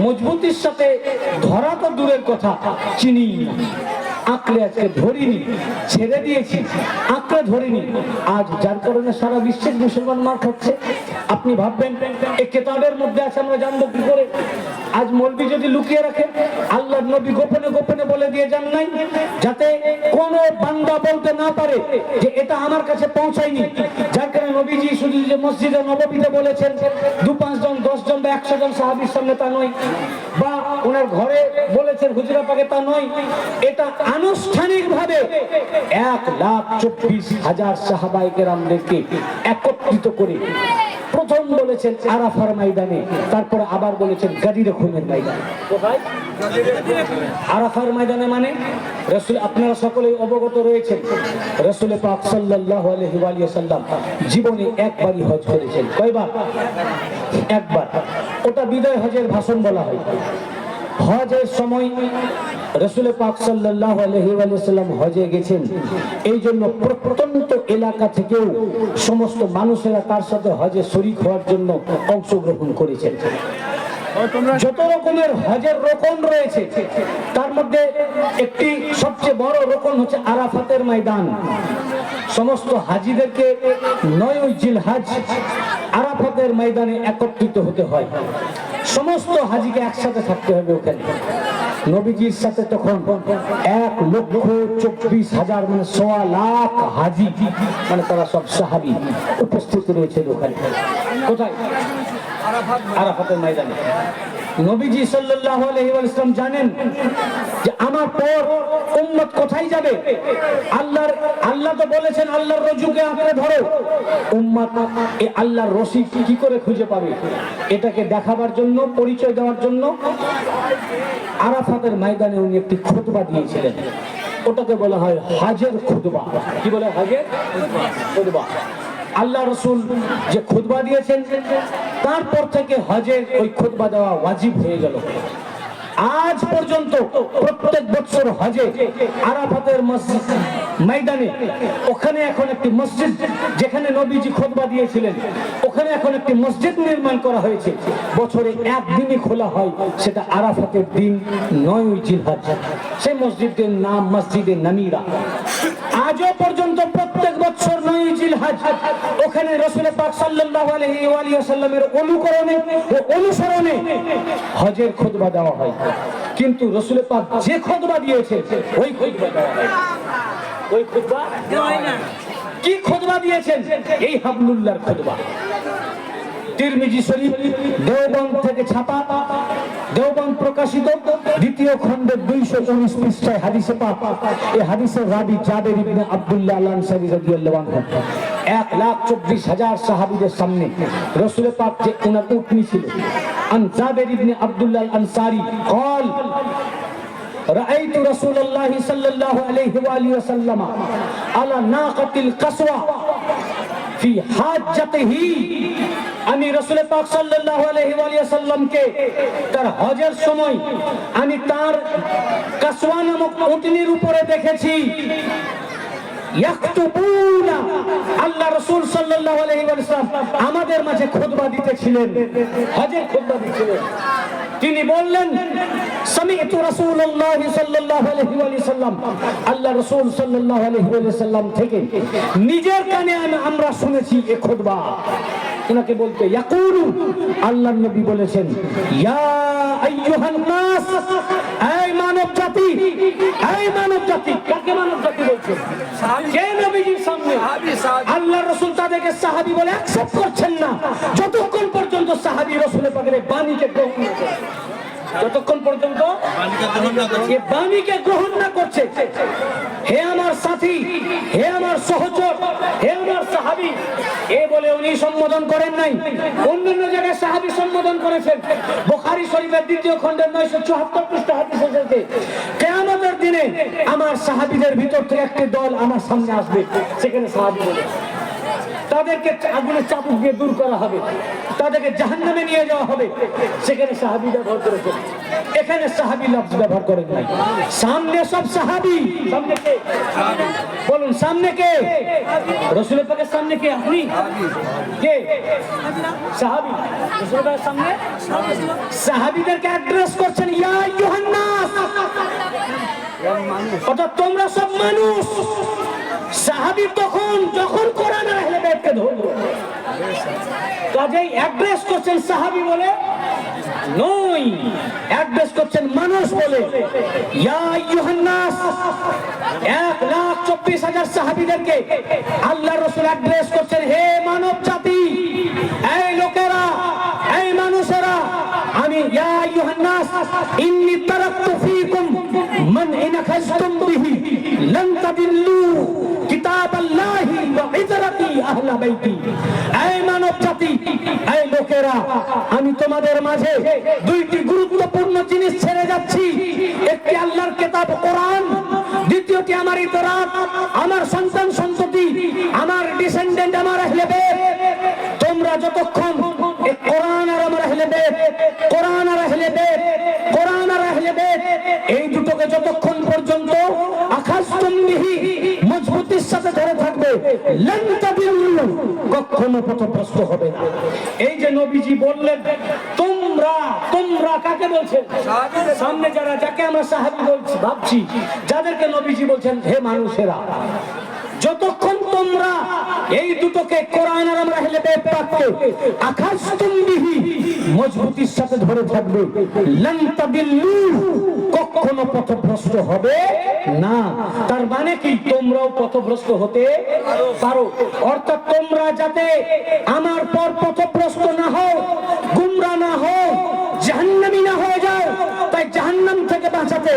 মজবুতির সাথে ধরা তো দূরের কথা, চিনি না, আঁকড়ে আজকে ধরিনি, ছেড়ে দিয়েছি, আঁকড়ে ধরিনি। আজ যার কারণে সারা বিশ্বের মুসলমান মার খাচ্ছে। আপনি ভাববেন এই কেতাবের মধ্যে আছে, আমরা জানবো কি করে? আজ মৌলবি যদি লুকিয়ে রাখে, আল্লাহর নবী গোপনে গোপনে বলে দিয়ে যান নাই, যাতে কোনো বান্দা বলতে না পারে যে এটা আমার কাছে পৌঁছায়নি। যার কারণে নবীজি শুধু যে মসজিদে নববীতে বলেছেন 2-5 জন, 10 জন বা 100 জন সাহাবীর সামনে, তা নয়, বা ওনার ঘরে বলেছেন হুজরা পাকে, তা নয়। এটা আনুষ্ঠানিকভাবে 1,24,000 সাহাবায়ে কেরামদেরকে একত্রিত করে প্রথম বলেছেন আরাফার ময়দানে, তারপরে আবার বলেছেন গাদির খুনের ময়দানে। কোথায়? আরাফার ময়দানে মানে রাসূল, আপনারা সকলেই অবগত রয়েছেন, রাসূল পাক সাল্লাল্লাহু আলাইহি ওয়াসাল্লাম জীবনে একবারই হজ করেছেন। কয়বার? একবার। ওটা বিদায় হজের ভাষণ বলা হয়। হজের সময় রাসূল পাক সাল্লাল্লাহু আলাইহি ওয়াসাল্লাম হজে গেছেন, এই জন্য প্রত্যন্ত এলাকা থেকেও সমস্ত মানুষেরা তার সাথে হজে শরীক হওয়ার জন্য অংশগ্রহণ করেছেন। যত রকমের হজের রকম রয়েছে, তার মধ্যে একটি সবচেয়ে বড় রকম হচ্ছে আরাফাতের ময়দান। সমস্ত হাজিদেরকে 9 জিলহজ আরাফাতের ময়দানে একত্রিত হতে হয়। সমস্ত হাজিকে একসাথে থাকতে হবে ওখানে। নবীজির সাথে তখন 1,24,000 মানে 1.25 লাখ হাজি, মানে তারা সব সাহাবী উপস্থিত রয়েছেন ওখানে। কোথায়? আরাফাতের ময়দানে। নবীজি সাল্লাল্লাহু আলাইহি ওয়াসাল্লাম জানেন যে আমার পর উম্মত কোথায় যাবে। আল্লাহ তো বলেছেন আল্লাহর রজ্জুকে আঁকড়ে ধরো, উম্মত এই আল্লাহর রশি কি করে খুঁজে পাবে? এটাকে দেখাবার জন্য, পরিচয় দেওয়ার জন্য আরাফাতের ময়দানে উনি একটি খুতবা দিয়েছিলেন। ওটাকে বলা হয় হজের খুতবা। কি বলে? হজের খুতবা। আল্লাহ রাসূল যে খুতবা দিয়েছেন, তারপর থেকে হজের ওই খুতবা দেওয়া ওয়াজিব হয়ে গেল। আজ পর্যন্ত প্রত্যেক বছর হজে আরাফাতের মসজিদ ময়দানে, ওখানে এখন একটি মসজিদ, যেখানে নবীজি খুতবা দিয়েছিলেন, ওখানে এখন একটি মসজিদ নির্মাণ করা হয়েছে। বছরে একদিনই খোলা হয়, সেটা আরাফাতের দিন 9 জিলহজ। সেই মসজিদের নাম মসজিদে নমীরা। আজও পর্যন্ত প্রত্যেক বছর 9 জিলহজ ওখানে রাসূল পাক সাল্লাল্লাহু আলাইহি ওয়াসাল্লামের অনুকরণে ও অনুসরণে হজের খুতবা দেওয়া হয়। কিন্তু রাসূল পাক যে খুতবা দিয়েছে ওই খুতবা দেওয়া হয়। ওই খুতবা দেওয়া হয় না। কি খুতবা দিয়েছেন? এই হাবলুল্লাহর খুতবা। তিরমিজি শরীফ দেওবন্দ থেকে ছাপা, দেওবন্দ প্রকাশিত, দ্বিতীয় খণ্ডের 219 পৃষ্ঠায় হাদিসে পাক। এই হাদিসের রাবি জাবের ইবনে আব্দুল্লাহ আল আনসারী রাদিয়াল্লাহু আনহু 1,24,000 সাহাবীদের সামনে রাসূল পাক যে ওনার উটনি ছিল, আন জাবের ইবনে আব্দুল্লাহ আল আনসারী قال رأيت رسول الله صلى الله عليه وآله وسلم على ناقة القصوى ফি হাজ্জাতিহি, আমি রাসূল পাক সাল্লাল্লাহু আলাইহি ওয়া সাল্লামকে তার হজের সময় আমি তার কাসওয়া নামক উটনির উপরে দেখেছি। ইয়াকতুবুনা, আল্লাহ রাসূল সাল্লাল্লাহু আলাইহি ওয়া সাল্লাম আমাদের মাঝে খুতবা দিতেছিলেন, হজের খুতবা দিচ্ছিলেন। তিনি বললেন সামি'তু রাসূলুল্লাহ সাল্লাল্লাহু আলাইহি ওয়া সাল্লাম, আল্লাহ রাসূল সাল্লাল্লাহু আলাইহি ওয়া সাল্লাম থেকে নিজের কানে আমরা শুনেছি এই খুতবা। ওনাকে বলতে ইয়াকুলু, আল্লাহর নবী বলেছেন ইয়া আইয়ুহান নাস, এই মানব জাতি, এই মানব জাতি। কাকে মানব জাতি বলছেন? কে নবীজির সামনে আল্লাহর রাসূল তাদেরকে সাহাবী বলে অ্যাকসেপ্ট করছেন না যতক্ষণ পর্যন্ত সাহাবী রাসূলের পাকের বাণীকে গ্রহণ না করে, যতক্ষণ পর্যন্ত বাণীকে গ্রহণ না করছে। হে আমার সাথী, হে আমার সহচর, হে আমার সাহাবী, এ বলে উনি সম্বোধন করেন নাই। অন্যান্য জায়গায় সাহাবী সম্বোধন করেছেন। বুখারী শরীফের 2য় খণ্ডের 974 পৃষ্ঠা হাদিস এসেছে, কিয়ামতের দিনে আমার সাহাবীদের ভিতর থেকে একটি দল আমার সামনে আসবে, সেখানে সাহাবী বলে তাদেরকে আগুনের চাবুক দিয়ে দূর করা হবে, তাদেরকে জাহান্নামে নিয়ে যাওয়া হবে, সেখানে সাহাবী ব্যবহার করেছেন। এখানে সাহাবী লফজ ব্যবহার করেন নাই। সামনে সব সাহাবী। সামনে কে বলুন? সামনে কে? রাসূলের পাকের সামনে কে? আপনি কে? সাহাবী। রাসূলের পাকের সামনে সাহাবীদেরকে অ্যাড্রেস করছেন ইয়া আইয়ুহান নাস, অর্থাৎ তোমরা সব মানুষ। সাহাবী তখন যখন কোরআন আর আহলে বাইতকে ধরলো, কাজেই অ্যাড্রেস করছেন সাহাবী বলে নয়, অ্যাড্রেস করছেন মানুষ বলে। ইয়া আইয়ুহান নাস, 1,24,000 সাহাবীদেরকে আল্লাহর রাসূল অ্যাড্রেস করছেন হে মানব জাতি, এই লোকেরা, এই মানুষেরা, আমি ইয়া আইয়ুহান নাস ইন্নী তারাকতু ফীকুম মান ইন আখাযতুম বিহি লান তাদিল্লু কিতাবাল্লাহি ওয়া ইজরাতি আহলা বাইতি। এই মানব জাতি, এই লোকেরা, আমি তোমাদের মাঝে দুইটি গুরুত্বপূর্ণ জিনিস ছেড়ে যাচ্ছি। একটি আল্লাহর কিতাব কোরআন, দ্বিতীয়টি আমার ইতরাত, আমার সন্তান সন্ততি, আমার ডিসেন্ডেন্ট, আমার আহলে বাইত। তোমরা যতক্ষণ এই কোরআন আর আমার আহলে বাইত, কোরআন আর আহলে বাইত, কোরআন আর আহলে বাইত, এই দুটোকে যতক্ষণ পর্যন্ত আখাযতুম বিহি মজবুতির সাথে ধরে থাকবে, লান তাদিল্লু, কখনো পথভ্রষ্ট হবে না। এই যে নবীজি বললেন তোমরা, তোমরা কাকে বলছেন? সামনে যারা, যাকে আমরা সাহাবী বলছি ভাবছি, যাদেরকে নবীজি বলছেন হে মানুষেরা, যতক্ষণ তোমরা এই দুটোকে কোরআন আর আমরা আহলে বাইত পাককে আখাযতুম বিহি মজবুতির সাথে ধরে থাকবে, লান তাদিল্লু, কখনো পথভ্রষ্ট হবে না। তার মানে কি? তোমরাও পথভ্রষ্ট হতে পারো। অর্থাৎ তোমরা যাতে আমার পর পথভ্রষ্ট না হও, গুমরা না হও, জাহান্নামী না হয়ে যাও, তাই জাহান্নাম থেকে বাঁচাতে,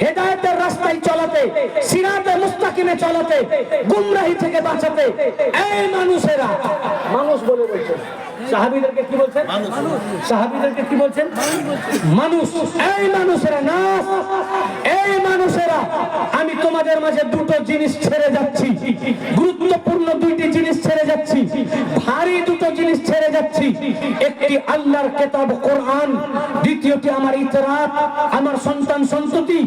হেদায়েতের রাস্তায় চলাতে, সিরাতে মুস্তাকিমে চলাতে, গুমরাহি থেকে বাঁচাতে এই মানুষেরা, মানুষ বলে বলছেন সাহাবীদেরকে কি বলছেন? সাহাবীদেরকে কি বলছেন? মানুষ। এই মানুষেরা, নাস, এই মানুষেরা, আমি তোমাদের মাঝে দুটো জিনিস ছেড়ে যাচ্ছি, গুরুত্বপূর্ণ দুইটি জিনিস ছেড়ে যাচ্ছি, ভারী দুটো জিনিস ছেড়ে যাচ্ছি। একটি আল্লাহর কিতাব কোরআন, দ্বিতীয়টি আমার ইতরাত, আমার সন্তান সন্ততি,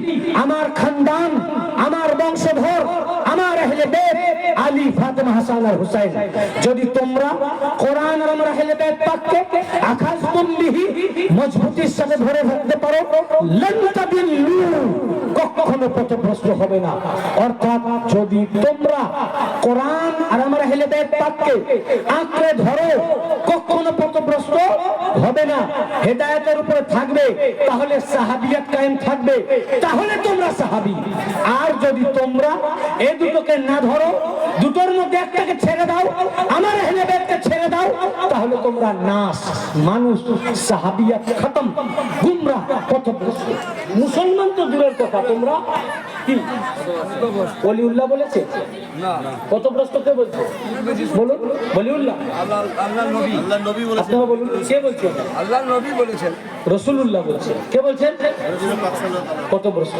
আমার খানদান, আমার বংশধর, আমার আহলে বাইত, আলী, ফাতেমা, হাসান আর হুসাইন। যদি তোমরা কোরআন আর আমার আহলে বাইত পাককে আখাযতুম বিহি মজবুতির সাথে ধরে রাখতে পারো, লান তাদিল্লু, কখনো পথভ্রষ্ট হবে না। অর্থাৎ যদি তোমরা কোরআন আর আমার আহলে বাইত পাককে আঁকড়ে ধরো, কখনো পথভ্রষ্ট হবে না, হেদায়েতের উপরে থাকবে, তাহলে সাহাবিয়াত কায়েম থাকবে, তাহলে তোমরা সাহাবী। আর যদি তোমরা এই দুটোকে না ধরো, দুটোর মধ্যে একটাকে ছেড়ে দাও, আমার আহলে বাইতকে ছেড়ে দাও, তাহলে তোমরা নাস, মানুষ, সাহাবিয়াত খতম, গুমরাহ, পথভ্রষ্ট। মুসলমান তো দূরের কথা, তোমরা কি ওলিউল্লাহ বলেছে? না। পথভ্রষ্ট কে বলছে? বলুন। ওলিউল্লাহ আল্লাহর নবী, আল্লাহর নবী বলেছেন। আপনারা বলুন কে বলছে? আল্লাহর নবী বলেছেন, রাসূলুল্লাহ বলেছেন। কে বলছেন? রাসূল পাক সাল্লাল্লাহু আলাইহি ওয়াসাল্লাম। পথভ্রষ্ট।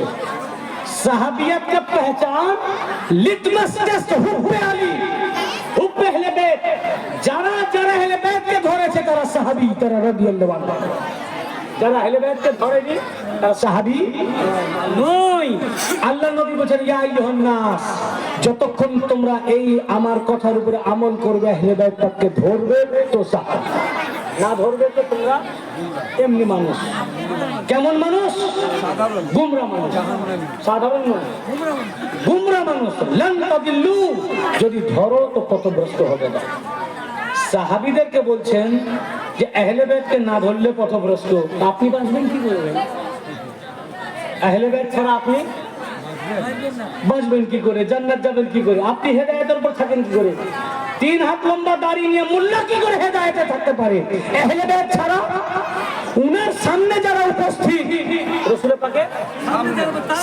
साहबियत का पहचान लिटमस टेस्ट हुब्बे अली, हुब्बे अहले बैत, যারা যারা আহলে বাইতকে ধরেছে তারা সাহাবী, তারা রাদিয়াল্লাহু আনহু। যারা আহলে বাইতকে ধরেনি তারা সাহাবী নয়। আল্লাহ নবী বলেন ইয়া আইয়ুহান নাস, যতক্ষণ তোমরা এই আমার কথার উপরে আমল করবে, আহলে বাইতকে ধরবে তো সাহাবী, না ধরবে তো তোমরা এমনি মানুষ। কেমন মানুষ? গুমরা মানুষ, সাধারণ মানুষ, গুমরা মানুষ। লান তাদিল্লু, যদি ধরো তো পথভ্রষ্ট হবে না। সাহাবীদেরকে বলছেন যে আহলে বাইতকে না ধরলে পথভ্রষ্ট, আপনি বাঁচবেন কি করে? আহলে বাইত ছাড়া আপনি বাঁচবেন কি করে? জান্নাত যাবেন কি করে? আপনি হেদায়েতের উপর থাকেন কি করে? 3 হাত লম্বা দাড়ি নিয়ে মোল্লা কি করে হেদায়েতে থাকতে পারে? আহলে বাইত ছাড়া উনার সামনে যারা উপস্থিত, রাসূল পাকের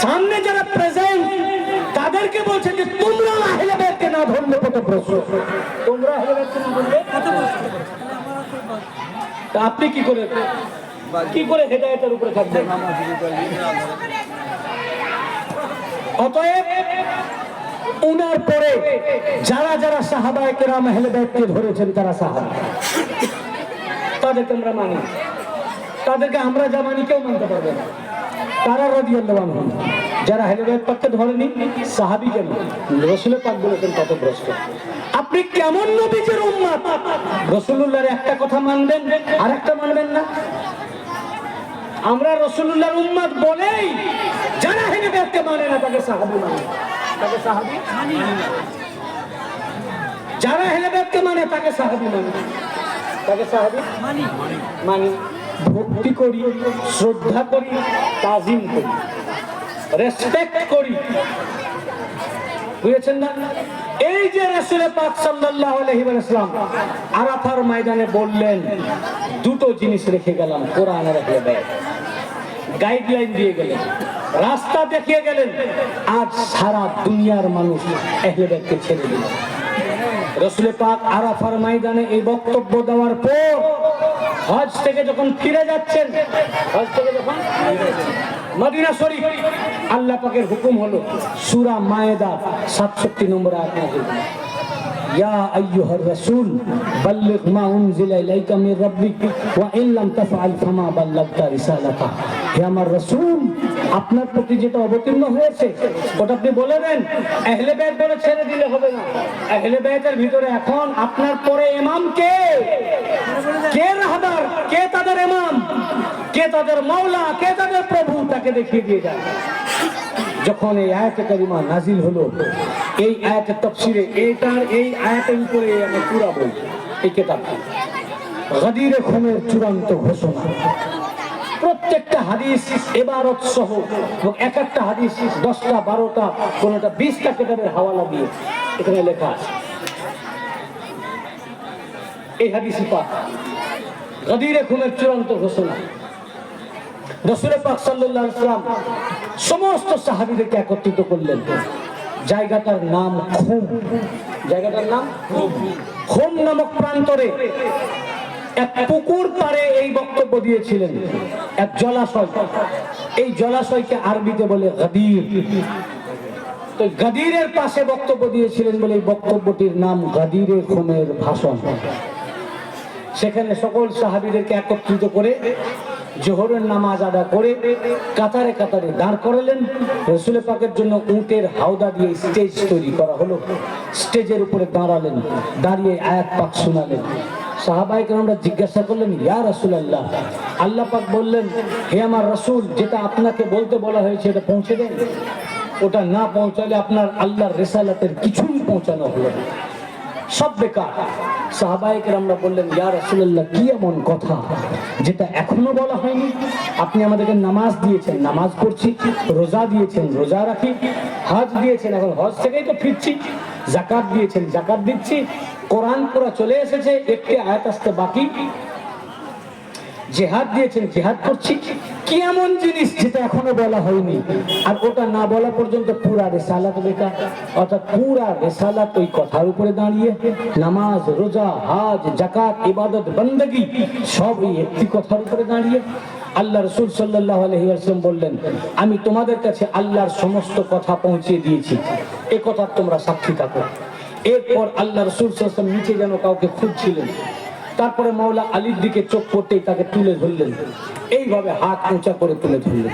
সামনে যারা প্রেজেন্ট, তাদেরকে বলছেন যে তোমরা আহলে বাইতকে না ধরলে পথভ্রষ্ট, তোমরা আহলে বাইতকে না ধরলে পথভ্রষ্ট। তা আপনি কি করে হেদায়েতের উপরে থাকবেন? অতএব উনার পরে যারা যারা সাহাবায়ে কেরাম আহলে বাইতকে ধরেছেন তারা সাহাবা, তাদেরকে আমরা মানি। তাদেরকে আমরা যা মানি কেউ মানতে পারবে না। তারা রাদিয়াল্লাহু আনহু। যারা আহলে বাইত পাককে ধরেনি, সাহাবী কেন? রাসূল পাক বলেছেন পথভ্রষ্ট। আপনি কেমন নবীজির উম্মত? রাসূলুল্লাহর একটা কথা মানবেন আর একটা মানবেন না। আমরা রাসূলুল্লাহর উম্মত বলেই যারা আহলে বাইতকে মানে না তাকে সাহাবী মানে, তাকে সাহাবী মানি না। যারা আহলে বাইতকে মানে তাকে সাহাবী মানে, তাকে সাহাবী মানি। ভক্তি করি, শ্রদ্ধা করি, তাজিম করি, রেসপেক্ট করি। বুঝেছেন না? এই যে রাসূল পাক সাল্লাল্লাহু আলাইহি ওয়াসাল্লাম আরাফার ময়দানে বললেন, দুটো জিনিস রেখে গেলাম, কোরআন আর আহলে বাইত। গাইডলাইন দিয়ে গেলেন, রাস্তা দেখিয়ে গেলেন। আজ সারা দুনিয়ার মানুষ আহলে বাইতকে ছেড়ে দিল। রাসূল পাক আরাফার ময়দানে এই বক্তব্য দেওয়ার পর হজ থেকে যখন ফিরে যাচ্ছেন, মদিনা শরীফ, আল্লাহ পাকের হুকুম হলো সূরা মায়েদা 67 নম্বর আয়াত নাযিল, ইয়া আইয়ুহার রাসূল বাল্লিগ মা উনজিলা ইলাইকা মির রাব্বিক ওয়া ইন লাম তাফআল ফামা বাল্লাগতা রিসালাতা। হে আমার রাসূল, আপনার প্রতি যেটা অবতীর্ণ হয়েছে ওটা আপনি বলে দেন। আহলে বাইত বলে ছেড়ে দিলে হবে না। আহলে বাইতের ভিতরে এখন আপনার পরে ইমাম কে? কে রাহবার? কে তাদের ইমাম? কে তাদের মাওলা? কে তাদের প্রভু? তাকে দেখিয়ে দিয়ে যান। যখন এই আয়াতে কারিমা নাজিল হলো, এই আয়াতের তাফসীরে এই আয়াতের উপরে আমি পুরা বই, এই কিতাবটা গাদিরে খুনের চূড়ান্ত ঘোষণা। প্রত্যেকটা হাদিস ইবারত সহ, এক একটা হাদিস 10টা 12টা, কোনটা 20টা কিতাবের হাওয়ালা দিয়ে এখানে লেখা আছে। এই হাদিসই পাক গাদিরে খুনের চূড়ান্ত ঘোষণা। রাসূল পাক সাল্লাল্লাহু আলাইহি ওয়াসাল্লাম সমস্ত সাহাবীদেরকে একত্রিত করলেন। জায়গাটার নাম খুম। জায়গাটার নাম খুম নামক প্রান্তরে এক পুকুর পাড়ে এই বক্তব্য দিয়েছিলেন। এক জলাশয়, এই জলাশয়কে আরবিতে বলে গাদির। তো গাদিরের পাশে বক্তব্য দিয়েছিলেন বলে এই বক্তব্যটির নাম গাদিরে খুমের ভাষণ। সেখানে সকল সাহাবীদেরকে একত্রিত করে জোহরের নামাজ আদা করে কাতারে কাতারে দাঁড় করালেন। রাসূল পাকের জন্য উটের হাওদা দিয়ে স্টেজ তৈরি করা হলো। স্টেজের উপরে দাঁড়ালেন, দাঁড়িয়ে আয়াত পাক শোনালেন। সাহাবায়ে কেরামরা জিজ্ঞাসা করলেন, ইয়া রাসূলুল্লাহ, আল্লাহ পাক বললেন, হে আমার রাসূল, যেটা আপনাকে বলতে বলা হয়েছে এটা পৌঁছে দেন। ওটা না পৌঁছালে আপনার আল্লাহর রিসালাতের কিছুই পৌঁছানো হলো না, সব বেকার। সাহাবায়ে কেরামরা বললেন, ইয়া রাসূলুল্লাহ, কি এমন কথা যেটা এখনো বলা হয়নি? আপনি আমাদেরকে নামাজ দিয়েছেন, নামাজ পড়ছি, রোজা দিয়েছেন, রোজা রাখি, হজ দিয়েছেন, এখন হজ থেকেই তো ফিরছি, যাকাত দিয়েছেন, যাকাত দিচ্ছি, কোরআন পড়া চলে এসেছে, একটি আয়াত আসতে বাকি, জিহাদ দিয়েছেন, জিহাদ করছি। কি এমন জিনিস যেটা এখনো বলা হয়নি? আর ওটা না বলা পর্যন্ত পুরা রিসালাত বেকার। অর্থাৎ পুরা রিসালাত ওই কথার উপরে দাঁড়িয়ে, নামাজ, রোজা, হজ, যাকাত, ইবাদত, বندگی সবই একটি কথার উপরে দাঁড়িয়ে। আল্লাহ রাসূল সাল্লাল্লাহু আলাইহি ওয়াসাল্লাম বললেন, আমি তোমাদের কাছে আল্লাহর সমস্ত কথা পৌঁছে দিয়েছি, এই কথা তোমরা সাক্ষী থাকো। এরপর আল্লাহ রাসূল সাল্লাল্লাহু আলাইহি ওয়াসাল্লাম নিচে যেন কাউকে খুঁজছিলেন, তারপরে মাওলা আলীর দিকে চোখ পড়তেই তাকে তুলে ধরলেন, এইভাবে হাত উঁচা করে তুলে ধরলেন,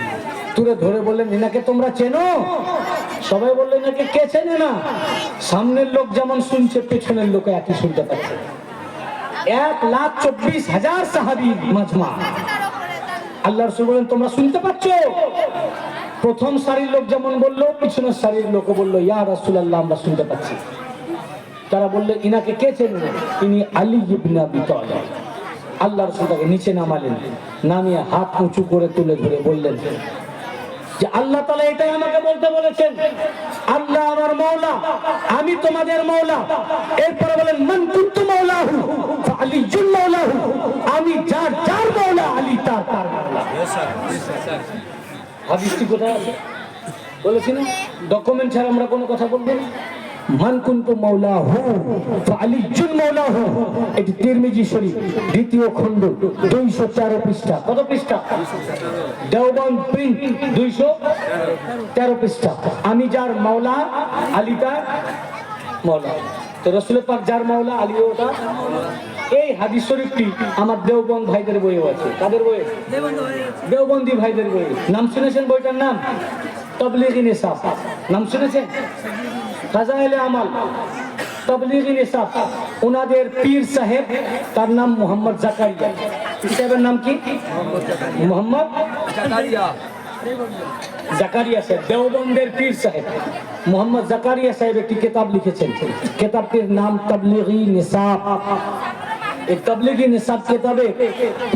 তুলে ধরে বললেন, এনাকে তোমরা চেনো? সবাই বললেন, এনাকে কে চেনে না? সামনের লোক যেমন শুনছে, পেছনের লোক একই শুনতে পাচ্ছে। 1,24,000 সাহাবী মাজমা। আল্লাহ রাসূল বলেন, তোমরা শুনতে পাচ্ছ? প্রথম সারির লোক যেমন বললো, পিছনের সারির লোকও বললো, ইয়া রাসূলুল্লাহ, আমরা শুনতে পাচ্ছি। তারা বললো, ইনাকে কে চেনে? ইনি আলী ইবনে আবি তালিব। আল্লাহ রাসূল তাকে নিচে নামালেন, নামিয়ে হাত উঁচু করে তুলে ধরে বললেন যে আল্লাহ তাআলা এটাই আমাকে বলতে বলেছেন, আল্লাহ আমার মাওলা, আমি তোমাদের মাওলা। এরপরে বলেন, মান কুনতু মাওলাহু ফাআলিয়্যুল মাওলাহু, আমি যার যার মাওলা, আলী তার তার মাওলা। হাদিসটি কোথায় আছে বলেছি না? ডকুমেন্ট ছাড়া আমরা কোনো কথা বলবো না। মান কুনতু মাওলাহু ফাআলিয়্যুল মাওলাহু, এটি তিরমিজি শরীফ, দ্বিতীয় খণ্ড, 213 পৃষ্ঠা। কত পৃষ্ঠা? দেওবন্দ প্রিন্ট, 213 পৃষ্ঠা। আমি যার মাওলা, আলী তার মাওলা। তো রাসূল পাক যার মাওলা, আলী ওটা। এই হাদিস শরীফটি আমার দেওবন্দ ভাইদের বইও আছে। কাদের বইয়ে? দেওবন্দি ভাইদের বইয়ে। নাম শুনেছেন বইটার নাম? তাবলীগি নিসাব। নাম শুনেছেন? ফাজাইলে আমাল, তাবলীগি নিসাব। ওনাদের পীর সাহেব, তার নাম মোহাম্মদ জাকারিয়া। সাহেবের নাম কি? মোহাম্মদ জাকারিয়া সাহেব। দেওবন্দের পীর সাহেব মোহাম্মদ জাকারিয়া সাহেব একটি কিতাব লিখেছেন। কিতাবটির নাম তাবলীগি নিসাব। এই তাবলীগি নিসাব কিতাবে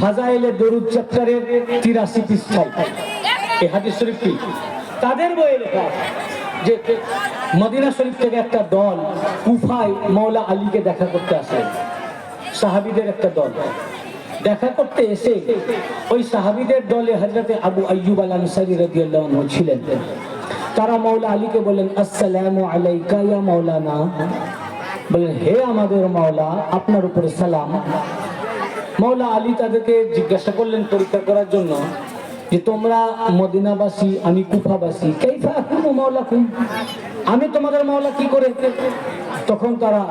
ফাজাইলে দরুদ চ্যাপ্টারের 83 পৃষ্ঠায় এই হাদিস শরীফটি তাদের বইয়ে লেখা আছে যে মদিনা শরীফ থেকে একটা দল কুফায় মাওলা আলীকে দেখা করতে আসে। সাহাবীদের একটা দল দেখা করতে এসে ওই সাহাবীদের দলে হযরতে আবু আইয়ুব আল আনসারী রাদিয়াল্লাহু আনহু ছিলেন। তারা মাওলা আলীকে বলেন, আসসালামু আলাইকা ইয়া মাওলানা, বলেন, হে আমাদের মাওলা, আপনার উপরে সালাম। মাওলা আলী তাদেরকে জিজ্ঞাসা করলেন পরীক্ষা করার জন্য যে তোমরা মদিনাবাসী, আমি কুফাবাসী, কাইফা আকুনু মাওলাকুম, আমি তোমাদের মাওলা কি করে? তখন তারা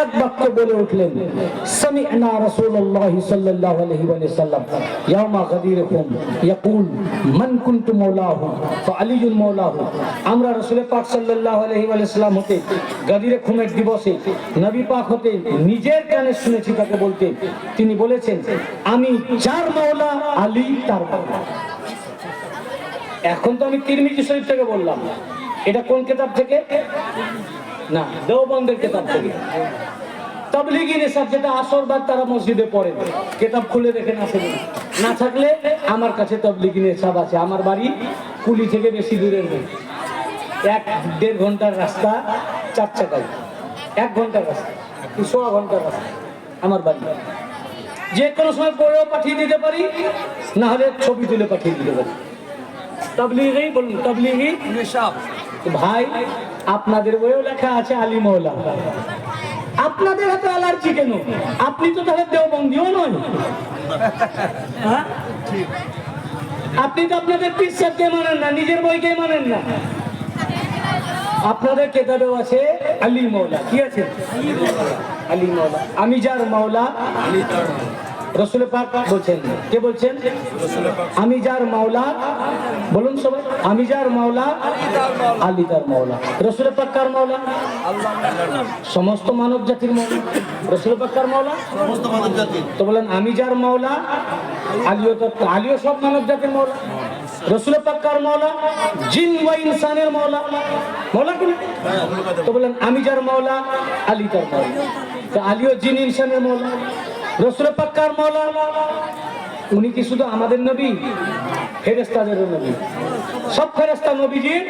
এক বাক্য বলে উঠলেন, সামি'না রাসূলুল্লাহ সাল্লাল্লাহু আলাইহি ওয়াসাল্লাম ইয়াউমা গাদিরকুম ইয়াকুল মান কুনতু মাওলাহু ফাআলিয়ুল মাওলাহু। আমরা রাসূল পাক সাল্লাল্লাহু আলাইহি ওয়াসাল্লাম হতে গাদিরে খুমের দিবসে নবী পাক হতে নিজের কানে শুনেছি তাকে বলতে, তিনি বলেছেন, আমি যার মাওলা, আলী তার মাওলা। এখন তো আমি তিরমিজি শরীফ থেকে বললাম, এটা কোন কিতাব থেকে? না, দেওবন্দের কিতাব থেকে। তাবলীগি নিসাব যেটা আসরবাদ তারা মসজিদে পড়ে, কিতাব খুলে দেখেন আছে না? থাকলে আমার কাছে তাবলীগি নিসাব আছে। আমার বাড়ি কুলি থেকে বেশি দূরের নেই, 1-1.5 ঘন্টার রাস্তা, 4 চাকায় 1 ঘন্টার রাস্তা, 1.5 ঘন্টার রাস্তা আমার বাড়ি। যে কোনো সময় পড়েও পাঠিয়ে দিতে পারি, না হলে ছবি তুলে পাঠিয়ে দিতে পারি। তাবলীগি বলুন, তাবলীগি নিসাব। ভাই, আপনাদের বইও লেখা আছে আলী মাওলা, আপনাদের হাতে অ্যালার্জি কেন? আপনি তো তাহলে দেওবন্দিও নয়। আপনি তো আপনাদের পীর সাহেবকে মানেন না, নিজের বইকে মানেন না। আপনাদের কিতাবেও আছে আলী মাওলা। কি আছে? আলী মাওলা। আমি যার মাওলা, আলী তার মাওলা। রাসূল পাক বলছেন, কে বলছেন? আমি যার মাওলা, বলুন সবাই, আমি যার মাওলা, আলী তার মাওলা। রাসূল পাক কার মাওলা? আল্লাহ। সমস্ত মানব জাতির মাওলা। রাসূল পাক কার মাওলা? সমস্ত মানব জাতি। তো বলেন, আমি যার মাওলা, আলীও সব মানব জাতির মাওলা। রাসূল পাক কার মাওলা? জিন ওয়া ইনসানের মাওলা। মাওলা কি? তো বলেন, আমি যার মাওলা, আলী তার মাওলা। তো আলীও জিন ইনসানের মাওলা। রাসূল পাক কার মাওলা? উনি কি শুধু আমাদের নবী? ফেরেশতাদেরও নবী। সব ফেরেশতা নবীজির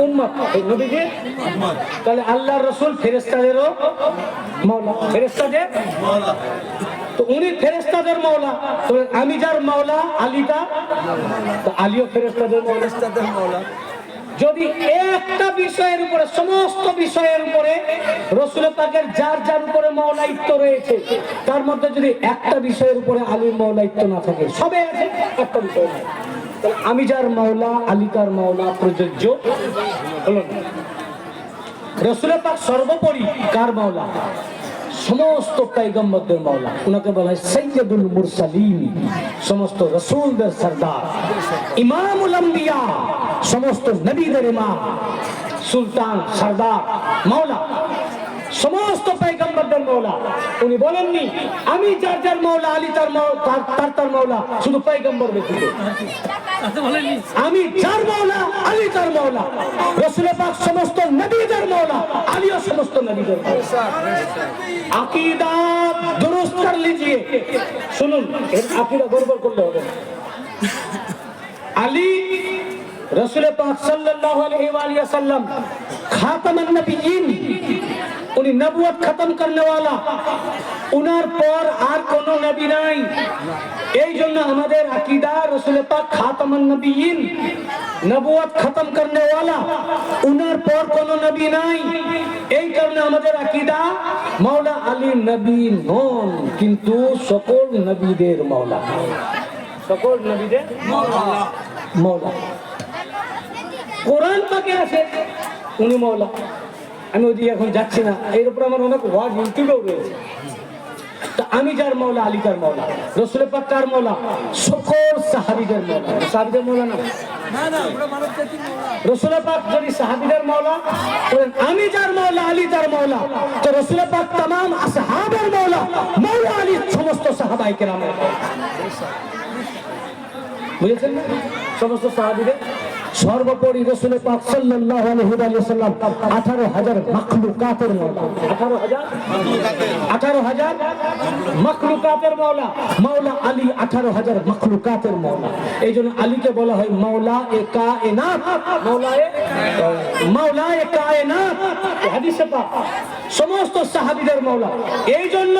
উম্মত, নবীজির উম্মত। তাহলে আল্লাহর রাসূল ফেরেশতাদেরও মাওলা, ফেরেশতাদের মাওলা। তো উনি ফেরেশতাদের মাওলা, তো আমি যার মাওলা, আলী তার, তো আলীও ফেরেশতাদের মাওলা। যদি একটা বিষয়ের উপরে, সমস্ত বিষয়ের উপরে রাসূল পাকের যার যার উপরে মাওলাইত্ব রয়েছে, তার মধ্যে যদি একটা বিষয়ের উপরে আলীর মাওলাইত্ব না থাকে, সবে আছে, একটা বিষয় নাই। তাহলে আমি যার মাওলা, আলী তার মাওলা প্রযোজ্য হলো না। রাসূল পাক সর্বোপরি কার মাওলা? সমস্ত পয়গম্বরদের মাওলা। উনাকে বলা হয় সাইয়্যিদুল মুরসালিন, সমস্ত রাসূলদের সরদার, ইমামুল আম্বিয়া, সমস্ত নবীদের ইমাম, সুলতান, সরদার, মাওলা, সমস্ত পয়গম্বরদের মাওলা। উনি বলেননি আমি যার যার মাওলা, আলী তার তার মাওলা, শুধু পয়গম্বর ব্যতীত। আমি যার মাওলা, আলী তার মাওলা। রাসূল পাক সমস্ত নবীদের মাওলা, আলীও সমস্ত নবীদের মাওলা। আকীদা দুরুস্ত কর লিজিয়ে। শুনুন, এর আকীদা গড়বড় করলে হবে না। আলী রাসূল পাক সাল্লাল্লাহু আলাইহি ওয়া সাল্লাম খাতামুন নবিয়্যিন, উনি নবুয়ত খতম করনে वाला, উনার পর আর কোন নবী নাই। এই জন্য আমাদের আকীদা রাসূল পাক খাতামুন নবিয়্যিন, নবুয়ত খতম করনে वाला, উনার পর কোন নবী নাই। এই কারণে আমাদের আকীদা মাওলা আলী নবী নন, কিন্তু সকল নবীদের মাওলা, সকল নবীদের মাওলা। কোরআন পাকে আছে উনি মাওলা। আমি ওদিকে এখন যাচ্ছি না, এর উপর আমার অনেক ওয়াজ ইউটিউবেও রয়েছে। তো আমি যার মাওলা, আলী তার মাওলা। রাসূল পাক কার মাওলা? সকল সাহাবীদের মাওলা। সাহাবীদের মাওলা না, রাসূল পাক যদি সাহাবীদের মাওলা বলেন আমি যার মাওলা, আলী তার মাওলা, তো রাসূল পাক तमाम আসহাবের মাওলা, মাওলা আলী সমস্ত সাহাবায়ে কেরামের। বুঝেছেন না? সমস্ত সাহাবীদের সর্বোপরি রাসূল পাক সাল্লাল্লাহু আলাইহি ওয়াসাল্লাম 18,000 মাখলুকাতের মাওলা। 18,000 মাখলুকাতের মাওলা। মাওলা আলী 18,000 মাখলুকাতের মাওলা। এইজন্য আলীকে বলা হয় মাওলা এ কায়নাত, মাওলা এ কায়নাত। হাদিসে পাক সমস্ত সাহাবীদের মাওলা। এইজন্য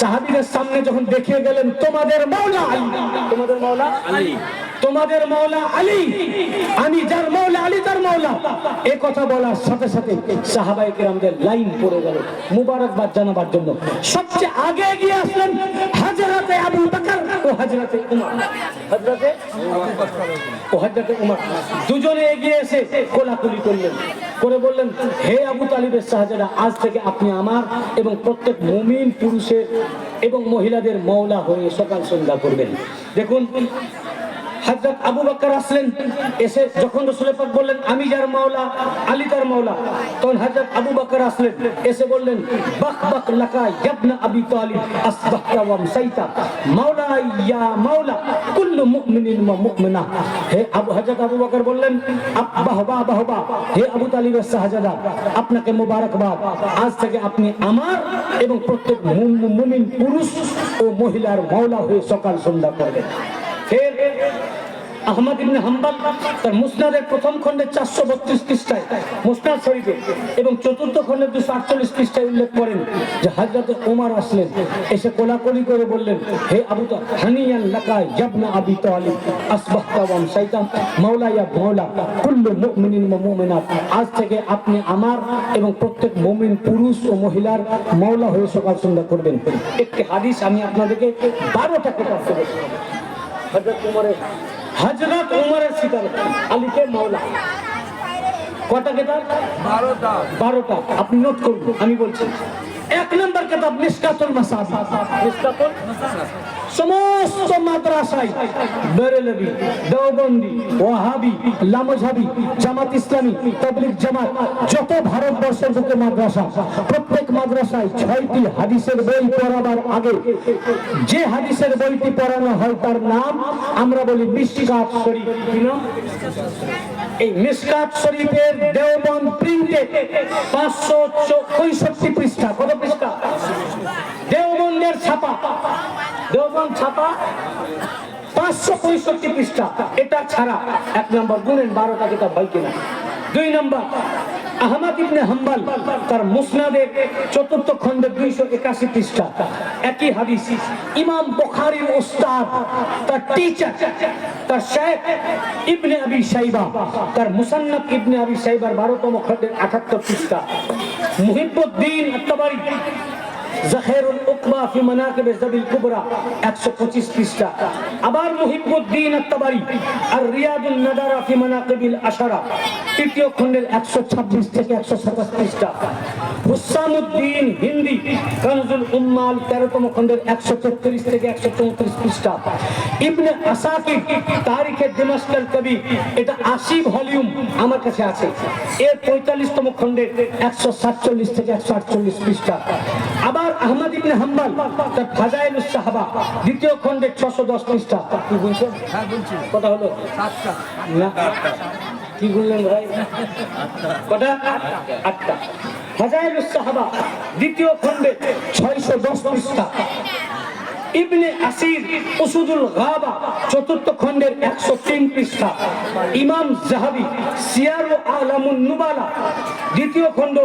সাহাবীদের সামনে যখন দেখিয়ে গেলেন তোমাদের মাওলা আলী, তোমাদের মাওলা আলী, তোমাদের মাওলা আলী, আমি যার মাওলা, আলী তার মাওলা, এই কথা বলার সাথে সাথে সাহাবায়ে কেরামদের লাইন পড়ে গেল মুবারকবাদ জানাবার জন্য। সবচেয়ে আগে গিয়ে আসলেন হযরতে আবু বকর ও হযরতে উমর। হযরতে ও হযরতে উমর দুজনে এগিয়ে এসে কোলাকুলি করলেন, করে বললেন হে আবু তালিবের শাহজাদা, আজ থেকে আপনি আমার এবং প্রত্যেক মুমিন পুরুষের এবং মহিলাদের মাওলা হয়ে সকাল সন্ধ্যা করবেন। দেখুন হযরত আবু বকর আসলেন, এসে যখন রাসূল পাক বললেন আমি যার মাওলা, আলী তার মাওলা, তখন হযরত আবু বকর আসলেন, এসে বললেন বাক বাক লাকা ইবনে আবি তালিব আসবাহতা ওয়া আমসাইতা মাওলা ইয়া মাওলা কুল্লু মুমিনিন ওয়া মুমিনা। হে হযরত আবু বকর বললেন বাহবা বাহবা, হে আবু তালিবের শাহজাদা আপনাকে মোবারকবাদ, আজ থেকে আপনি আমার এবং প্রত্যেক মুমিন পুরুষ ও মহিলার মাওলা হয়ে সকাল সন্ধ্যা করবেন। ফের আহমদ ইবনে হাম্বল তার মুসনাদের প্রথম খণ্ডে 432 পৃষ্ঠায় মুসনাদ শরীফে এবং চতুর্থ খণ্ডে 248 পৃষ্ঠায় উল্লেখ করেন যে হযরত ওমর আসলেন, এসে কোলাকুলি করে বললেন হে আবু তালিব হানিয়ান লাকা ইবনে আবি তালিব আসবাহতা ওয়া আমসাইতা মাওলা ইয়া মাওলা কুল্লু মুমিনিন ওয়া মুমিনাত। আজ থেকে আপনি আমার এবং প্রত্যেক মুমিন পুরুষ ও মহিলার মাওলা হয়ে সকাল সন্ধ্যা করবেন। একটি হাদিস আমি আপনাদেরকে 12টা কিতাব থেকে হযরত উমরের স্বীকার আলীকে মাওলা। কটা কিতাব? 12টা। আপনি নোট করুন, আমি বলছি। 1 নম্বর কিতাব মিশকাতুল মাসাবিহ। মিশকাতুল সমস্ত মাদ্রাসায় বেরেলভি, দেওবন্দি, ওয়াহাবি, লামজহাবি, জামাত ইসলামী, তাবলীগ জামাত, যত ভারতবর্ষের বুকে মাদ্রাসা, প্রত্যেক মাদ্রাসায় 6টি হাদিসের বই পড়াবার আগে যে হাদিসের বইটি পড়ানো হয় তার নাম আমরা বলি মিশকাত শরীফ। কি নাম? এই মিশকাত শরীফের দেওবন্দ প্রিন্টে 565 পৃষ্ঠা। কত পৃষ্ঠা? দেওবন্দের ছাপা, দেওবন্দ ছাপা 565 পৃষ্ঠা। এটা ছাড়া 1 নম্বর গুনেন 12টা কিতাব হয় কিনা। 2 নম্বর আহমদ ইবনে হাম্বল তার মুসনাদের চতুর্থ খণ্ডে 281 পৃষ্ঠা, একই হাদিস। ইমাম বুখারীর উস্তাদ তার টিচার তার শেখ ইবনে আবি শাইবা তার মুসান্নাফ ইবনে আবি শাইবার 12তম খণ্ডের 78 পৃষ্ঠা। মুহিবউদ্দিন আত-তাবারি জাখেরুল উকবা ফি মানাকিব যাবিল কুবরা 125 পৃষ্ঠা। আবার মুহিবউদ্দিন আত-তাবারি আর রিয়াদুন নাদারা ফি মানাকিবিল আশারা তৃতীয় খণ্ডের 126 থেকে 127 পৃষ্ঠা। হুসামউদ্দিন হিন্দি কানজুল উম্মাল 13তম খণ্ডের 133 থেকে 134 পৃষ্ঠা। ইবনে আসাকির তারিখে দিমাশকাল কবি, এটা 80 ভলিউম আমার কাছে আছে, এর 45তম খণ্ডের 147 থেকে 148 পৃষ্ঠা। আবার আহমদ ইবনে হাম্বল তার ফাজাইলুস সাহাবা দ্বিতীয় খণ্ডের 610 পৃষ্ঠা। কি বলছেন? কথা হলো 7টা না, কি বললেন ভাই? কটা? 8টা। ফাজাইলুস সাহাবা দ্বিতীয় খণ্ডে 610 পৃষ্ঠা। ইবনে আসির উসুদুল গাবা চতুর্থ খণ্ডের 103 পৃষ্ঠা। ইমাম যাহাবি সিয়ার ও আলামুন নুবালা দ্বিতীয় খণ্ড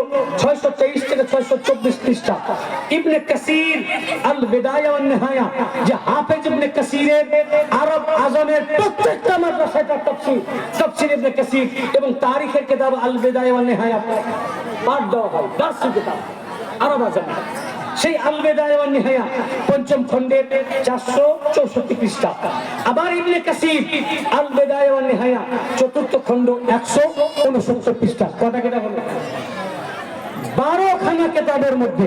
623 থেকে 624 পৃষ্ঠা। ইবনে কাসির আল বিদায়া ওয়ান নিহায়া, যে হাফেজ ইবনে কাসিরের আরব আজমের প্রত্যেকটা মাদ্রাসায় তার তাফসীর ইবনে কাসির এবং তারিখের কিতাব আল বিদায়া ওয়ান নিহায়া পাঠ দেওয়া হয়, দার্সি কিতাব আরব আজমে। সেই আল বিদায়া ওয়ান নিহায়া পঞ্চম খণ্ডের 464 পৃষ্ঠা। আবার ইবনে কাসির আল বিদায়া ওয়ান নিহায়া চতুর্থ খণ্ড 169 পৃষ্ঠা। কটা কিতাব হলো? 12খানা কিতাবের মধ্যে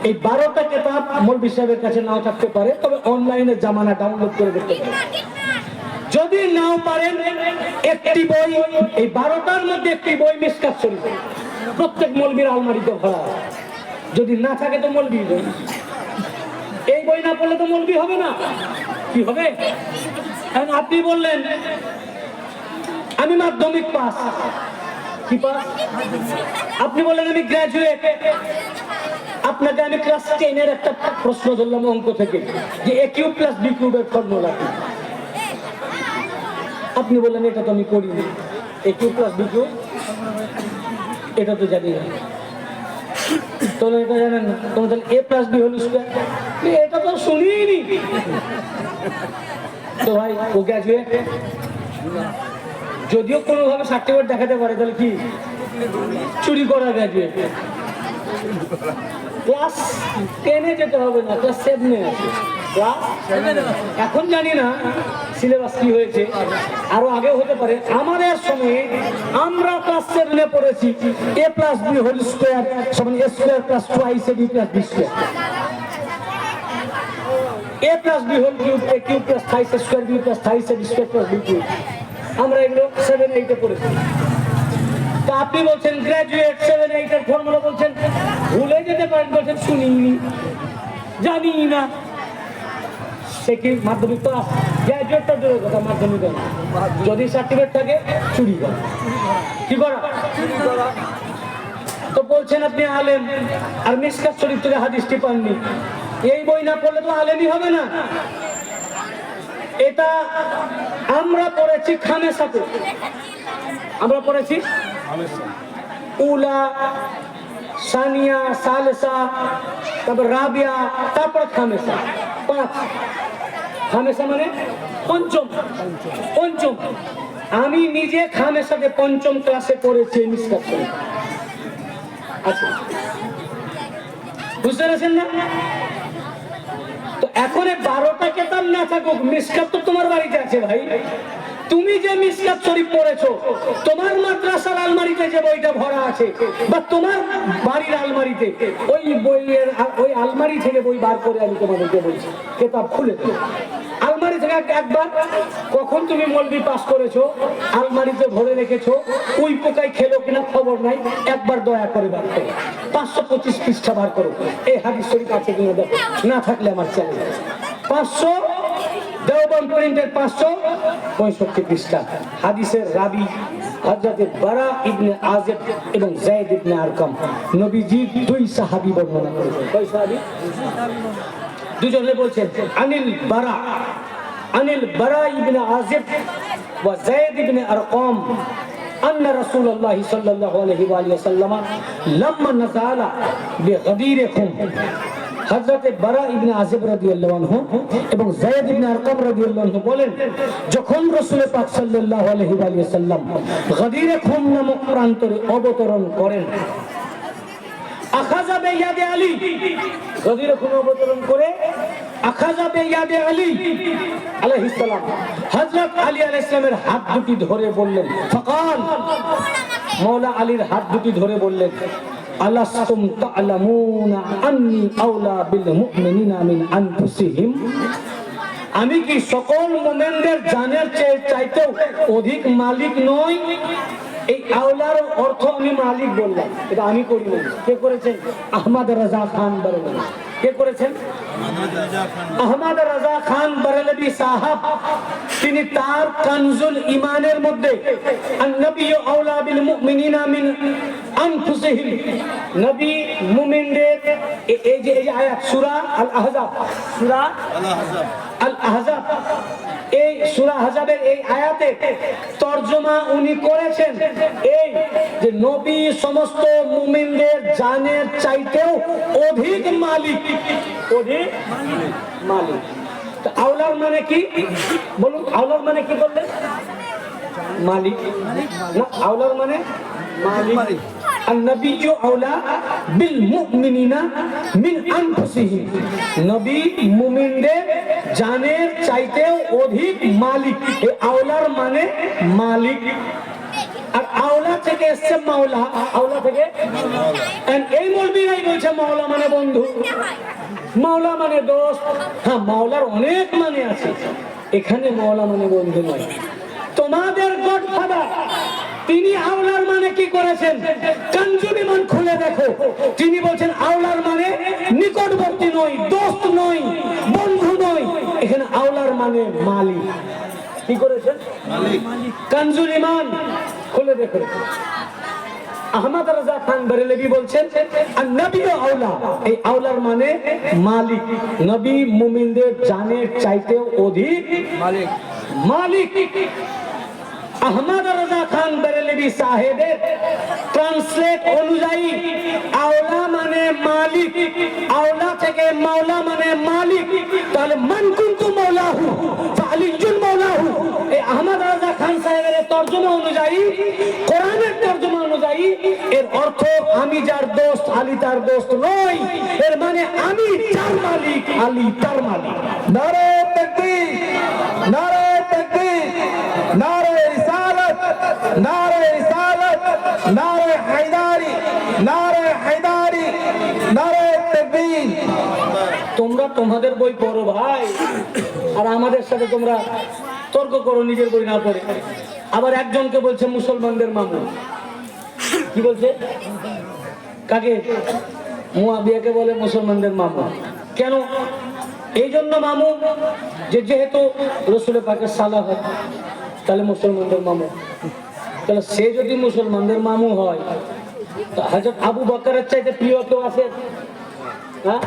এই 12টা কিতাব মৌলভী সাহেবের কাছে নাও থাকতে পারে, তবে অনলাইনে জামানা ডাউনলোড করে দেখতে পারেন। যদি নাও পারেন একটি বই, এই 12টার মধ্যে একটি বই মিশকাত শরীফ প্রত্যেক মৌলভীর আলমারিতে ভরা আছে। যদি না থাকে তো মৌলভী বই, এই বই না পড়লে তো মৌলভী হবে না। কি হবে? এখন আপনি বললেন আমি মাধ্যমিক পাস, কি পাস? আপনি বললেন আমি গ্রাজুয়েট। আপনাকে আমি ক্লাস 10 একটা প্রশ্ন ধরলাম অঙ্ক থেকে, যে a কিউব প্লাস b কিউবের ফর্মুলা কি? আপনি বললেন এটা তো আমি করিনি, a cube plus b cube এটা তো জানি না। তোমরা এটা জানেন না? তোমরা তাহলে a plus b whole square, এটা তো শুনিনি। তো ভাই ও গ্রাজুয়েট, যদিও কোনোভাবে সার্টিফিকেট দেখাতে পারে, তাহলে কি চুরি করা গ্রাজুয়েট? ক্লাস 10-এ যেতে হবে না, ক্লাস 7-এ আছে। ক্লাস এখন জানি না সিলেবাস কি হয়েছে, আরো আগেও হতে পারে। আমাদের সময়ে আমরা ক্লাস 7-এ পড়েছি a plus b whole square সমান a square plus 2ab plus b square. a plus b whole cube a cube plus 5a square b plus 5ab square plus b cube. আমরা এগুলো 7-8-এ পড়েছি। তো আপনি বলছেন গ্রাজুয়েট, 7-8-এর ফর্মুলা বলছেন ভুলে যেতে পারেন, বলছেন শুনিনি, জানি না। সে কি মাধ্যমিক পাস? গ্রাজুয়েটটা দূরের কথা, মাধ্যমিক না। যদি সার্টিফিকেট থাকে চুরি করা, কি করা? তো বলছেন আপনি আলেম, আর মিশকাত শরীফ থেকে হাদিসটি পাননি। এই বই না পড়লে তো আলেমই হবে না। এটা আমরা পড়েছি খামেসাতে, আমরা পড়েছি উলা, সানিয়া, সালেসা, তারপর রাবিয়া, তারপর খামেসা। 5 খামেসা মানে পঞ্চম। পঞ্চম আমি নিজে খামেসাতে 5ম ক্লাসে পড়েছি মিশকাত শরীফ। আচ্ছা, বুঝতে পারছেন না? তো এখন 12টা কিতাব না থাকুক, মিশকাত তো তোমার বাড়িতে আছে ভাই। তুমি যে মিশকাত শরীফ পড়েছো, তোমার মাদ্রাসার আলমারিতে যে বইটা ভরা আছে, বা তোমার বাড়ির আলমারিতে, ওই বইয়ের ওই আলমারি থেকে বই বার করে আমি তোমাদেরকে বলছি, কিতাব খুলে আলমারি থেকে একবার, কখন তুমি মৌলভী পাস করেছো, আলমারিতে ভরে রেখেছো, ওই পোকায় খেলো কিনা খবর নাই, একবার দয়া করে বার করো। 525 পৃষ্ঠা বার করো, এই হাদিস শরীফ আছে কিনা দেখো, না থাকলে আমার চ্যানেল 500 দেওবন্দ প্রিন্টের 565 পৃষ্ঠা। হাদিসের রাবি হযরত বারা ইবনে আযিব এবং যায়েদ ইবনে আরকাম, নবীজির 2 সাহাবী বর্ণনা করেছেন। কয় সাহাবী? দুজনে বলছেন আনিল বারা ইবনে আযিব ওয়া যায়েদ ইবনে আরকাম আন্না রাসূলুল্লাহ সাল্লাল্লাহু আলাইহি ওয়া সাল্লাম লাম্মা নাযালা বিগদীর খুম। হযরত বারা ইবনে আযিব রাদিয়াল্লাহু আনহু এবং যায়েদ ইবনে আরকাম রাদিয়াল্লাহু আনহু বলেন, যখন রাসূল পাক সাল্লাল্লাহু আলাইহি ওয়া সাল্লাম গদীর খুম নামক প্রান্তরে অবতরণ করেন, আখাযা বিয়াদে আলী, গদির খুন অবতরণ করে আখাযা বিয়াদে আলী আলাইহিস সালাম, হযরত আলী আলাইহিস সালামের হাত দুটি ধরে বললেন, ফাকাল, মাওলা আলীর হাত দুটি ধরে বললেন, আলাস্তুম তা'লামুনা আন্নী আওলা বিল মুমিনিনা মিন আনফুসিহিম, আমি কি সকল মুমিনদের জানের চাইতেও অধিক মালিক নই? এই আওলার অর্থ আমি মালিক বললাম, এটা আমি করি না। কে করেছেন? আহমদ রাজা খান বেরেলভী। কে করেছেন? আহমদ রাজা খান বেরেলভী সাহাব। তিনি তার কানজুল ঈমানের মধ্যে আন-নবিয়্যু আওলা বিল মুমিনিনা মিন আনফুসিহিম, নবী মুমিনদের এই যে আয়াত সূরা আল আহজাব, সূরা আল আহজাব, এই সূরা আহজাবের এই আয়াতে তরজমা উনি করেছেন এই যে নবী সমস্ত মুমিনদের জানের চাইতেও অধিক মালিক, অধিক মালিক। তো আওলার মানে কি বলুন? আওলার মানে কি বললেন? মালিক না, আওলার মানে মালিক। আন-নবিয়্যু আওলা বিল মুমিনিনা মিন আনফুসিহিম, নবী মুমিনদের জানের চাইতেও অধিক মালিক। এই আওলার মানে মালিক। আর আওলা থেকে এসছে মাওলা, আওলা থেকে এই মৌলবীরাই বলছে মাওলা মানে বন্ধু, মাওলা মানে দোস্ত। হ্যাঁ, মাওলার অনেক মানে আছে, এখানে মাওলা মানে বন্ধু নয়। তোমাদের গডফাদার তিনি আওলার মানে কি করেছেন? কানজুল ঈমান খুলে দেখো, তিনি বলছেন আওলার মানে নিকটবর্তী নয়, দোস্ত নয়, বন্ধু নয়। এখানে আওলার মানে মালিক। কি করেছেন? মালিক। কানজুল ঈমান খুলে দেখো। আহমদ রাজা খান বেরেলভী বলছেন আন-নবিয়্যু আওলা, এই আওলার মানে মালিক, নবী মুমিনদের জানের চাইতেও অধিক মালিক। মালিক আহমদ রাজা খান বেরেলভী সাহেবের ট্রান্সলেট অনুযায়ী আওলা মানে মালিক, আওলা থেকে মাওলা মানে মালিক। তাহলে মান কুনতু মাওলাহু ফাআলিয়ুন মাওলাহু, এই আহমদ রাজা খান সাহেবের তরজমা অনুযায়ী, কোরআনের তরজমা অনুযায়ী এর অর্থ আমি যার দোস্ত আলী তার দোস্ত নয়, এর মানে আমি যার মালিক আলী তার মালিক। নারে তাকবীর, নারে তাকবীর, নারে রিসালাত, নারে রিসালাত, নারে হায়দারি, নারে হায়দারি, নারে তাকবীর। তোমরা তোমাদের বই পড়ো ভাই, আর আমাদের সাথে তোমরা তর্ক করো নিজের বই না পড়ে। আবার একজনকে বলছে মুসলমানদের মামু। কি বলছে? কাকে? মুয়াবিয়াকে বলে মুসলমানদের মামু। কেন? এই জন্য মামু যে যেহেতু রাসূল পাকের সালা হয়, তাহলে মুসলমানদের মামু। তাহলে সে যদি মুসলমানদের মামু হয়, হযরত আবু বকরের চাইতে প্রিয় কেউ আছে? হ্যাঁ,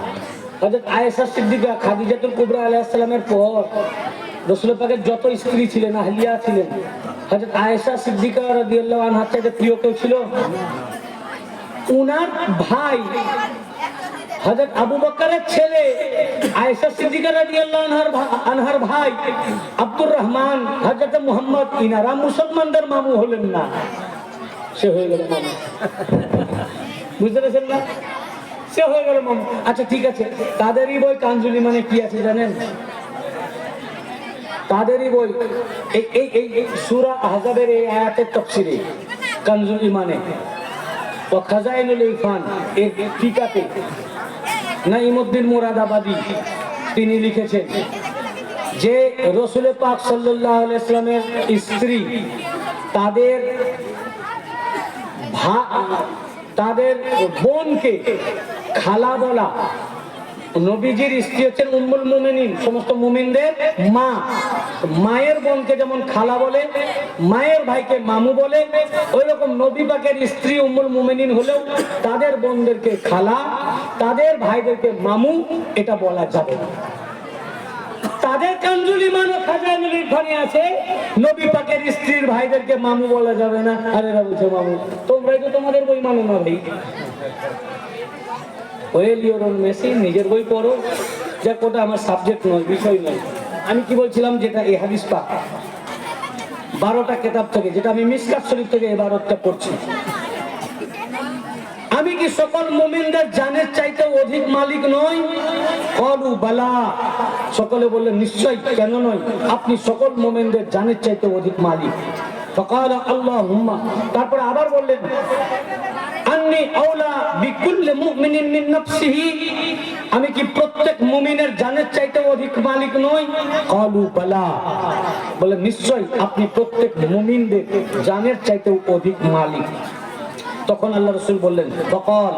হযরত আয়েশা সিদ্দিকা খাদিজাতুল কুবরা আলাইহিস সালামের পর রাসূল পাকের যত স্ত্রী ছিলেন, আহলিয়া ছিলেন, হযরত আয়েশা সিদ্দিকা রাদিয়াল্লাহু আনহার চাইতে প্রিয় কেউ ছিল? উনার ভাই হযরত আবু বকরের ছেলে আয়েশা সিদ্দিকা রাদিয়াল্লাহু আনহার ভাই আব্দুর রহমান, হযরত মুহাম্মদ, ইনারা মুসলমানদের মামু হলেন না, সে হয়ে গেল মামু। বুঝতে পেরেছেন না? সে হয়ে গেল মামু। আচ্ছা ঠিক আছে, তাদেরই বই কানজুল ঈমানে কি আছে জানেন? তাদেরই বই এই সূরা আহজাবের এই আয়াতের তাফসীরে কানজুল ঈমানে ও খাজাইনুল ইরফান এর টিকাতে নাঈমউদ্দিন মুরাদাবাদী তিনি লিখেছেন যে রাসূল পাক সাল্লাল্লাহু আলাইহি ওয়াসাল্লামের স্ত্রী তাদের বোনকে খালা বলা, নবীজির স্ত্রী হচ্ছেন উম্মুল মুমিনিন, সমস্ত মুমিনদের মা। মায়ের বোনকে যেমন খালা বলে, মায়ের ভাইকে মামু বলে, ওই রকম নবী পাকের স্ত্রী উম্মুল মুমিনিন হলেও তাদের বোনদেরকে খালা, তাদের ভাইদেরকে মামু এটা বলা যাবে না। তাদের কানজুল ঈমান ও খাজাইনুল ইরফানে আছে নবী পাকের স্ত্রীর ভাইদেরকে মামু বলা যাবে না। আরে এরা বলছে মামু, তোমরাই তো তোমাদের বই মানো না ভাই। মেসি নিজের বই পড়ো, যে কোটা আমার সাবজেক্ট নয়, বিষয় নয়। আমি কি বলছিলাম, যেটা এই হাদিস পাক 12টা কিতাব থেকে, যেটা আমি মিশকাত শরীফ থেকে এই 12টা পড়ছি, আমি কি সকল মুমিনদের জানের চাইতে অধিক মালিক নই? ক্বালু বালা, সকলে বললেন নিশ্চয়, কেন নয়, আপনি সকল মুমিনদের জানের চাইতে অধিক মালিক। ফাকালা আল্লাহুম্মা, তারপরে আবার বললেন আন্নী আওলা বিকুল্লি মুমিনিন মিন নাফসিহি, আমি কি প্রত্যেক মুমিনের জানের চাইতে অধিক মালিক নই? ক্বালু বালা, বলে নিশ্চয় আপনি প্রত্যেক মুমিনদের জানের চাইতে অধিক মালিক। তখন আল্লাহ রাসূল বললেন ফাকাল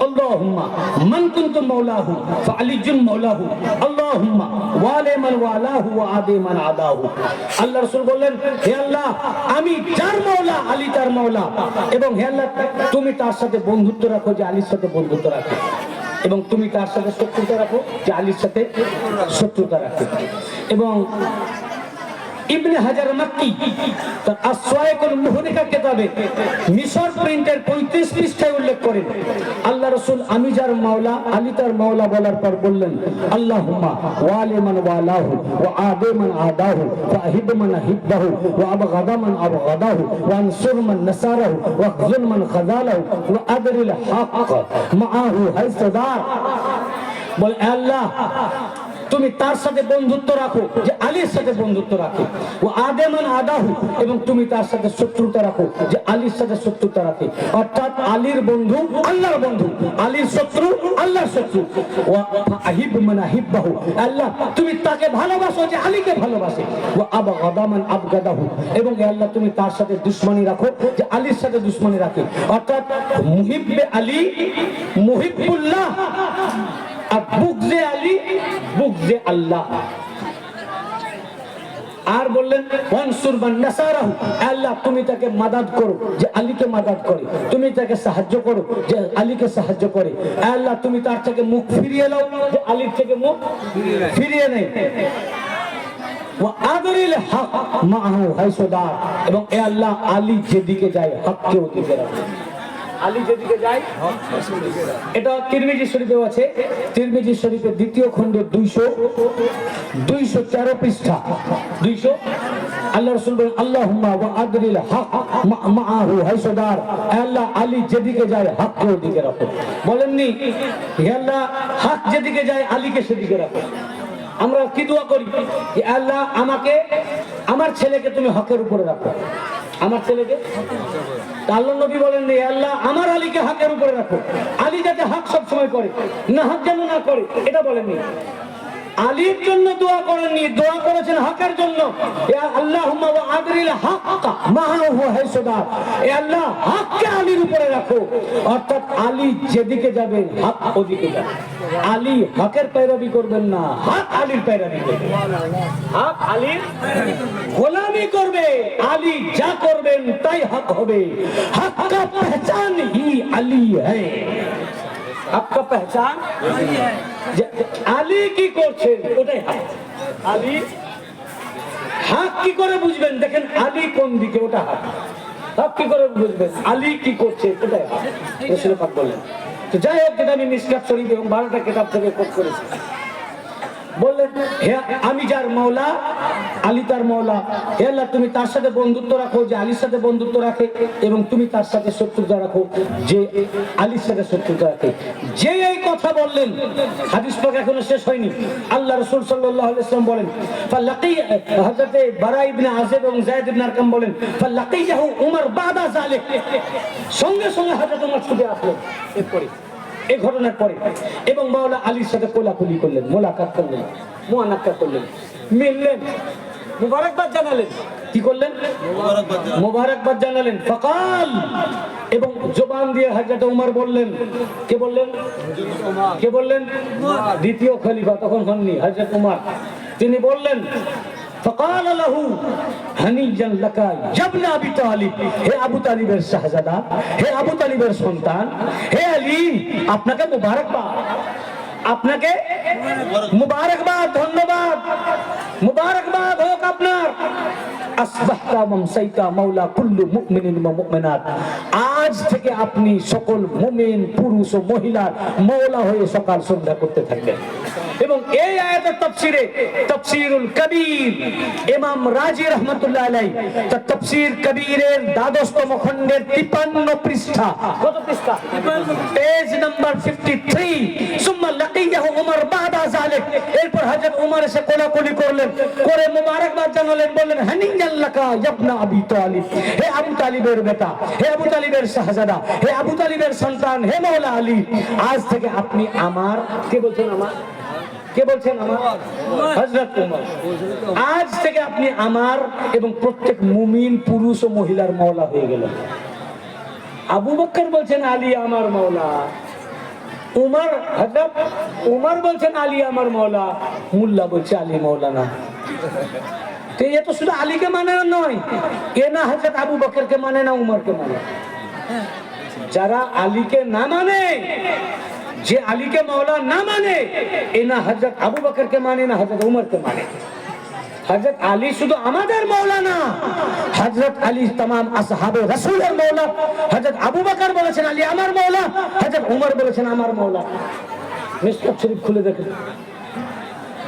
আল্লাহুম্মা মান কুনতু মাওলাহু ফাআলিজুম মাওলাহু আল্লাহুম্মা ওয়ালি মান ওয়ালাহু ওয়া আদি মান আদাহু। আল্লাহ রাসূল বললেন হে আল্লাহ, আমি যার মাওলা আলী তার মাওলা, এবং হে আল্লাহ তুমি তার সাথে বন্ধুত্ব রাখো যে আলীর সাথে বন্ধুত্ব রাখো, এবং তুমি তার সাথে শত্রুতা রাখো যে আলীর সাথে শত্রুতা রাখো। এবং ইবনে হাজার মাক্কি তার আসওয়াইকুল মুহরিকা কিতাবে মিশর প্রিন্টের 35 পৃষ্ঠায় উল্লেখ করেন আল্লাহ রাসূল আমি যার মাওলা আলী তার মাওলা বলার পর বললেন আল্লাহুম্মা ওয়ালি মান ওয়ালাহু ওয়া আদি মান আদাহু ওয়া আহিব মান আহিবাহু ওয়া আবগাদা মান আবগাদাহু ওয়া আনসুর মান নাসারাহু ওয়া খযুল মান খাযালাহু ওয়া আদরিল হক মাআহু হাইসাদার। বলে আল্লাহ তুমি তার সাথে বন্ধুত্ব রাখো যে আলীর সাথে বন্ধুত্ব রাখো, ও আদেমান আদাহু, এবং তুমি তার সাথে শত্রুতা রাখো যে আলীর সাথে শত্রুতা রাখে, অর্থাৎ আলীর বন্ধু আল্লাহর বন্ধু, আলীর শত্রু আল্লাহর শত্রু। ও আহিব মান আহিবাহু, আল্লাহ তুমি তাকে ভালোবাসো যে আলীকে ভালোবাসে, ও আবগাদা মান আবগাদাহু, এবং আল্লাহ তুমি তার সাথে দুশমনি রাখো যে আলীর সাথে দুশমনি রাখে, অর্থাৎ মুহিব্বে আলী মুহিব্বুল্লাহ আর বুগজে আলী বুগজে আল্লাহ। আর বললেন ওয়ানসুর মান নাসারাহু, আল্লাহ তুমি তাকে মাদাদ করো যে আলীকে মাদাদ করে, তুমি তাকে সাহায্য করো যে আলীকে সাহায্য করে, আল্লাহ তুমি তার থেকে মুখ ফিরিয়ে নাও যে আলীর থেকে মুখ ফিরিয়ে নেয়। ওয়া আদরিল হক মাআহু হাইসুদার, এবং এ আল্লাহ আলী যেদিকে যায় হককে ওদিকে রাখো, আলী যেদিকে যায়। এটা তিরমিজি শরীফেও আছে, তিরমিজি শরীফের দ্বিতীয় খণ্ডের 213 পৃষ্ঠা 200। আল্লাহ রাসূল বলেন আল্লাহুম্মা ওয়া আদরিল হক মাআহু হাইসুদার, আল্লাহ আলী যেদিকে যায় হককে ওদিকে রাখো। বলেননি হে আল্লাহ হক যেদিকে যায় আলীকে সেদিকে রাখো। আমরা কি দোয়া করি যে আল্লাহ আমাকে আমার ছেলেকে তুমি হকের উপরে রাখো, আমার ছেলেকে। আল্লাহ নবী বলেন আল্লাহ আমার আলীকে হকের উপরে রাখো, আলী যাতে হক সব সময় করে, না হক যেন না করে, এটা বলেননি। আলীর জন্য দোয়া করেননি, দোয়া করেছেন হকের জন্য। আল্লাহুম্মা ওয়া আদরিল হক মাআহু হাইসুদার, এ আল্লাহ হককে আলীর উপরে রাখো, অর্থাৎ আলী যেদিকে যাবে হক ওদিকে যাবে। আলী হকের पैरवी করবেন না, হক আলীর पैरवी করবে, হক আলীর গোলামি করবে, আলী যা করবেন তাই হক হবে। হক কা পহচান হি আলী है, आपका पहचान আলী কি করছেন ওটাই হক। আলী হক কি করে বুঝবেন? দেখেন আলী কোন দিকে, ওটা হক। হক কি করে বুঝবেন? আলী কি করছে ওটাই হক, রাসূল পাক বলেন। তো যাই হোক, যেটা আমি মিশকাত শরীফ এবং 12টা কিতাব থেকে কোট করেছি। বললেন হে আমি যার মাওলা আলী তার মাওলা, হে আল্লাহ তুমি তার সাথে বন্ধুত্ব রাখো যে আলীর সাথে বন্ধুত্ব রাখে, এবং তুমি তার সাথে শত্রুতা রাখো যে আলীর সাথে শত্রুতা রাখে। যে এই কথা বললেন, হাদিস পাক এখনো শেষ হয়নি। আল্লাহ রাসূল সাল্লাল্লাহু আলাইহি ওয়াসাল্লাম বলেন ফালাকি, হযরতে বারা ইবনে আযিব এবং যায়েদ ইবনে আরকাম বলেন ফালাকিয়াহু উমর বাদা যালিক, সঙ্গে সঙ্গে হযরত ওমর ছুটে আসলেন এরপরে এই ঘটনার পরে, এবং মাওলা আলীর সাথে কোলাকুলি করলেন, মোলাকাত করলেন, মুআনাকাত করলেন, মিললেন, মুবারকবাদ জানালেন। কি করলেন? মুবারকবাদ জানালেন। ফাকাল, এবং জবান দিয়ে হযরত ওমর বললেন। কে বললেন? কে বললেন? দ্বিতীয় খলিফা, তখন হননি, হযরত ওমর। তিনি বললেন فقال له هنيئا لك يا ابن ابي طالب, হে আবু তালিবের শাহজাদা, হে আবু তালিবের সন্তান, হে আলী, আপনাকে মুবারকবাদ, আপনাকে মুবারকবাদ, ধন্যবাদ, মুবারকবাদ হোক আপনার। আসবাহতা মামসাইতা মাওলা কুল্লু মুমিনিন ওয়া মুমিনাত, আজ থেকে আপনি সকল মুমিন পুরুষ ও মহিলার মাওলা হয়ে সকাল সন্ধ্যা করতে থাকবেন। এবং এই আয়াতের তাফসীরে তাফসীরুল কবীর ইমাম রাজি রাহমাতুল্লাহ আলাইহি তার তাফসীর কবীরের 12তম খণ্ডের 53 পৃষ্ঠা, কত পৃষ্ঠা? Page number 53। সুম্মা লাকিয়াহু উমর বাদা যালিক, এরপর হযরত উমর এসে কোলাকুলি করলেন, করে মুবারকবাদ জানালেন, বললেন হানিয়াল লাকা ইবনা আবি তালিব, হে আবু তালিবের বেটা, হে আবু তালিবের শাহজাদা, হে আবু তালিবের সন্তান, হে মাওলা আলী, আজ থেকে আপনি আমার, কে বলছেন আমার, কে বলছেন আমার? হযরত উমর, আজ থেকে আপনি আমার এবং প্রত্যেক মুমিন পুরুষ ও মহিলার মাওলা হয়ে গেলেন। আবু বকর বলছেন আলী আমার মাওলা, উমর, হযরত উমর বলছেন আলী আমার মাওলা, মুল্লা বলছে আলী মাওলানা। তো এ তো শুধু আলীকে মানে নয়, এ না হযরত আবু বকরকে মানে না উমরকে মানে। যারা আলীকে না মানে, যে আলীকে মাওলা না মানে, এ না হযরত আবু বকরকে মানে না হযরত উমরকে মানে। হযরত আলী শুধু আমাদের মাওলা না, হযরত আলী तमाम আসহাবে রাসূলের মাওলা। হযরত আবু বকর বলেছেন আলী আমার মাওলা, হযরত উমর বলেছেন আমার মাওলা। মিসকাত শরীফ খুলে দেখেন,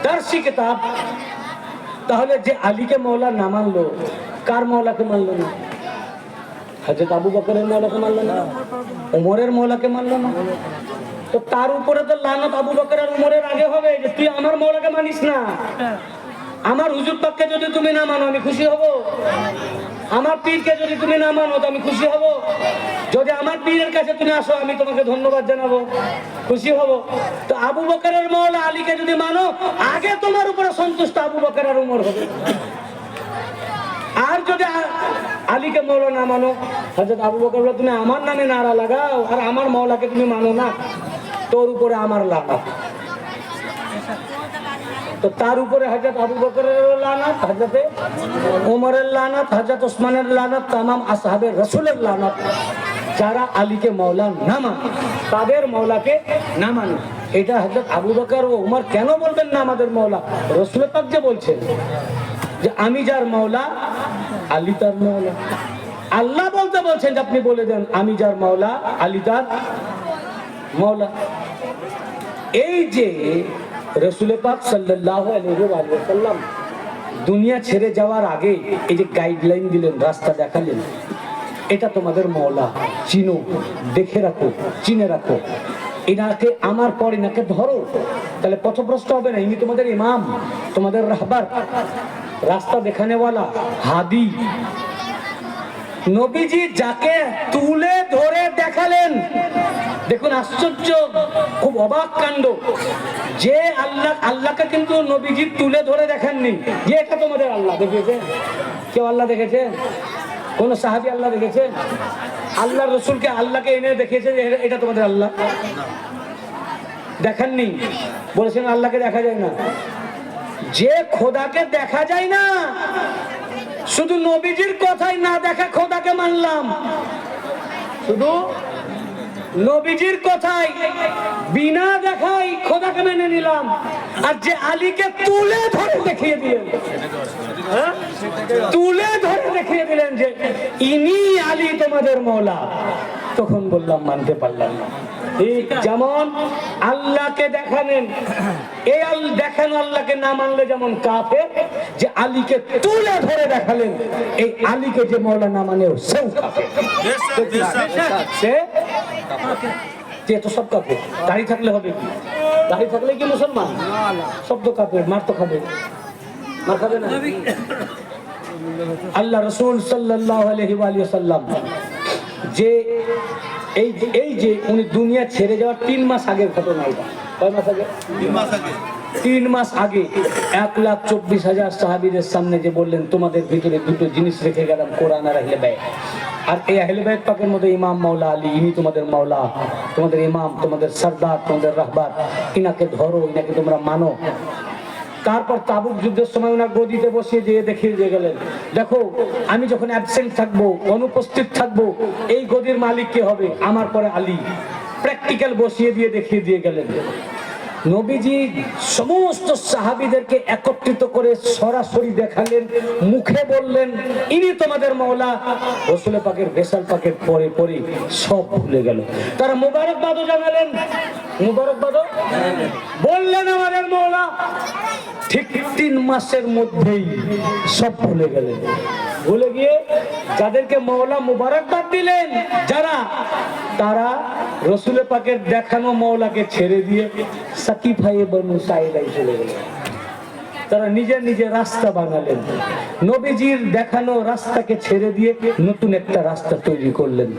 দারসি কিতাব। তাহলে যে আলীকে মাওলা না মানলো, কার মাওলাকে মানলো না? হযরত আবু বকরের মাওলাকে মানলো না, উমরের মাওলাকে মানলো না। তো তার উপরে তো লানত আবু বকর আর উমরের আগে হবে যে তুই আমার মাওলাকে মানিস না। আমার হুজুর পাককে যদি তুমি না মানো আমি খুশি হব, আমার পীরকে যদি তুমি না মানো তো আমি খুশি হব, যদি আমার পীরের কাছে তুমি আসো আমি তোমাকে ধন্যবাদ জানাবো, খুশি হব। তো আবু বকরের মাওলা আলীকে যদি মানো, আগে তোমার উপরে সন্তুষ্ট আবু বকর আর উমর হবে। আর যদি আলীকে মাওলা না মানো, হযরত আবু বকর বলে তুমি আমার নামে নারা লাগাও আর আমার মাওলাকে তুমি মানো না, তোর উপরে আমার লানত। তো তার উপরে হযরত আবু বকরের লানত, হযরত উমরের লানত, হযরত ওসমানের লানত, तमाम আসহাবে রাসূলের লানত। যারা আলীকে মাওলা না মানে, তাদের মাওলাকে না মানে। এটা হযরত আবু বকর ও উমর কেন বলবেন না আমাদের মাওলা? রাসূল পাক যে বলছেন যে আমি যার মাওলা আলী তার মাওলা। আল্লাহ বলতে বলছেন যে আপনি বলে দেন আমি যার মাওলা আলী তার মাওলা। এই যে রাসূল পাক সাল্লাল্লাহু আলাইহি ওয়াসাল্লাম দুনিয়া ছেড়ে যাওয়ার আগে এই যে গাইডলাইন দিলেন, রাস্তা দেখালেন, এটা তোমাদের মাওলা, চিনো, দেখে রাখো, চিনে রাখো, ইনাকে আমার পর ইনাকে ধরো, তাহলে পথভ্রষ্ট হবে না। ইনি তোমাদের ইমাম, তোমাদের রাহবার, রাস্তা দেখানেওয়ালা, হাদি। নবীজি যাকে তুলে ধরে দেখালেন, দেখুন আশ্চর্য, খুব অবাক কাণ্ড, যে আল্লাহকে কিন্তু নবীজি তুলে ধরে দেখাননি যে এটা তোমাদের আল্লাহ। দেখেছে কেউ আল্লাহ দেখেছে? কোন সাহাবী আল্লাহ দেখেছে? আল্লাহ রসুলকে আল্লাহকে এনে দেখিয়েছে যে এটা তোমাদের আল্লাহ? দেখাননি। বলেছেন আল্লাহকে দেখা যায় না। যে খোদাকে দেখা যায় না, শুধু নবীজির কথাই না দেখা খোদাকে মানলাম, শুধু নবীজির কথাই বিনা দেখাই খোদাকে মেনে নিলাম। আর যে আলীকে তুলে ধরে দেখিয়ে দিলেন, তুলে ধরে দেখিয়ে দিলেন যে ইনি আলী তোমাদের মওলা, তখন বললাম মানতে পারলাম না। ঠিক যেমন আল্লাহকে দেখালেন, এই দেখানো আল্লাহকে না মানলে যেমন কাফের, যে আলীকে তুলে ধরে দেখালেন এই আলীকে যে মওলা না মানে সেও কাফের। সে তো সব কাফের। দাড়ি থাকলে হবে কি? দাড়ি থাকলে কি মুসলমান? সব তো কাফের, মার তো খাবে, মার খাবে না। আল্লাহ রাসূল সাল্লাল্লাহু আলাইহি ওয়া সাল্লাম যে এই যে উনি দুনিয়া ছেড়ে যাওয়ার 3 মাস আগের ঘটনা। এটা কয় মাস আগে? 3 মাস আগে। 3 মাস আগে 1,24,000 সাহাবীদের সামনে যে বললেন তোমাদের ভিতরে দুটো জিনিস রেখে গেলাম, কোরআন আর আহলে বাইত। আর এই আহলে বাইত পাকের মধ্যে ইমাম মাওলা আলী, ইনি তোমাদের মাওলা, তোমাদের ইমাম, তোমাদের সরদার, তোমাদের রাহবার, ইনাকে ধরো, ইনাকে তোমরা মানো। তারপর তাবুক যুদ্ধের সময় ওনার গদিতে বসিয়ে দিয়ে দেখিয়ে দিয়ে গেলেন, দেখো আমি যখন অ্যাবসেন্ট থাকবো, অনুপস্থিত থাকবো, এই গদির মালিক কে হবে? আমার পরে আলী। প্র্যাকটিক্যাল বসিয়ে দিয়ে দেখিয়ে দিয়ে গেলেন। নবীজি সমস্ত সাহাবীদেরকে একত্রিত করে সরাসরি দেখালেন, মুখে বললেন ইনি তোমাদের মওলা। রাসূল পাকের বেশাল পাকের পরে পরে সব ভুলে গেল। তারা মুবারকবাদও জানালেন, মুবারকবাদও বললেন আমাদের মওলা। ঠিক 3 মাসের মধ্যেই সব ভুলে গেলেন। ভুলে গিয়ে যাদেরকে মওলা মুবারকবাদ দিলেন, যারা তারা রাসূল পাকের দেখানো মওলাকে ছেড়ে দিয়ে সাকিফায়ে বনু সাঈদায় চলে গেলেন। তারা নিজের নিজের রাস্তা বানালেন, নবীজির দেখানো রাস্তাকে ছেড়ে দিয়ে নতুন একটা রাস্তা তৈরি করলেন।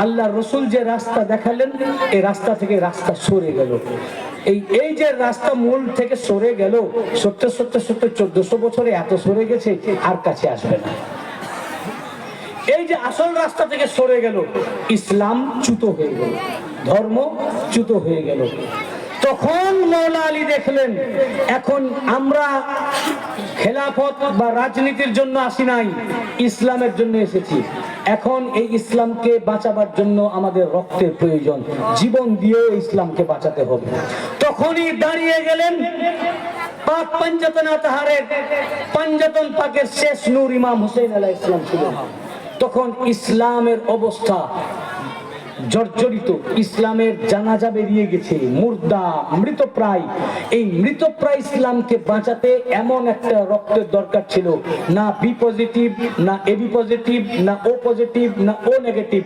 আল্লাহ রসুল যে রাস্তা দেখালেন, এই রাস্তা থেকে রাস্তা সরে গেল। এই যে রাস্তা মূল থেকে সরে গেল, সত্তর 1400 বছরে এত সরে গেছে, আর কাছে আসবে না। এই যে আসল রাস্তা থেকে সরে গেল, ইসলাম চ্যুত হয়ে গেল, ধর্ম চ্যুত হয়ে গেল। তখন মওলা আলী দেখলেন, এখন আমরা খেলাফত বা রাজনীতির জন্য আসি নাই, ইসলামের জন্য এসেছি। এখন এই ইসলামকে বাঁচাবার জন্য আমাদের রক্তের প্রয়োজন, জীবন দিয়ে ইসলামকে বাঁচাতে হবে। তখনই দাঁড়িয়ে গেলেন পাক পাঞ্জাতন আতহারের পাঞ্জাতন পাকের শেষ নূর ইমাম হুসাইন আলাইহিস সালাম ছিলেন। তখন ইসলামের অবস্থা জর্জরিত, ইসলামের জানাজা বেরিয়ে গেছে, মুর্দা, মৃতপ্রায়। এই মৃতপ্রায় ইসলামকে বাঁচাতে এমন একটা রক্তের দরকার ছিল, না বি পজিটিভ, না এবি পজিটিভ, না ও পজিটিভ, না ও নেগেটিভ।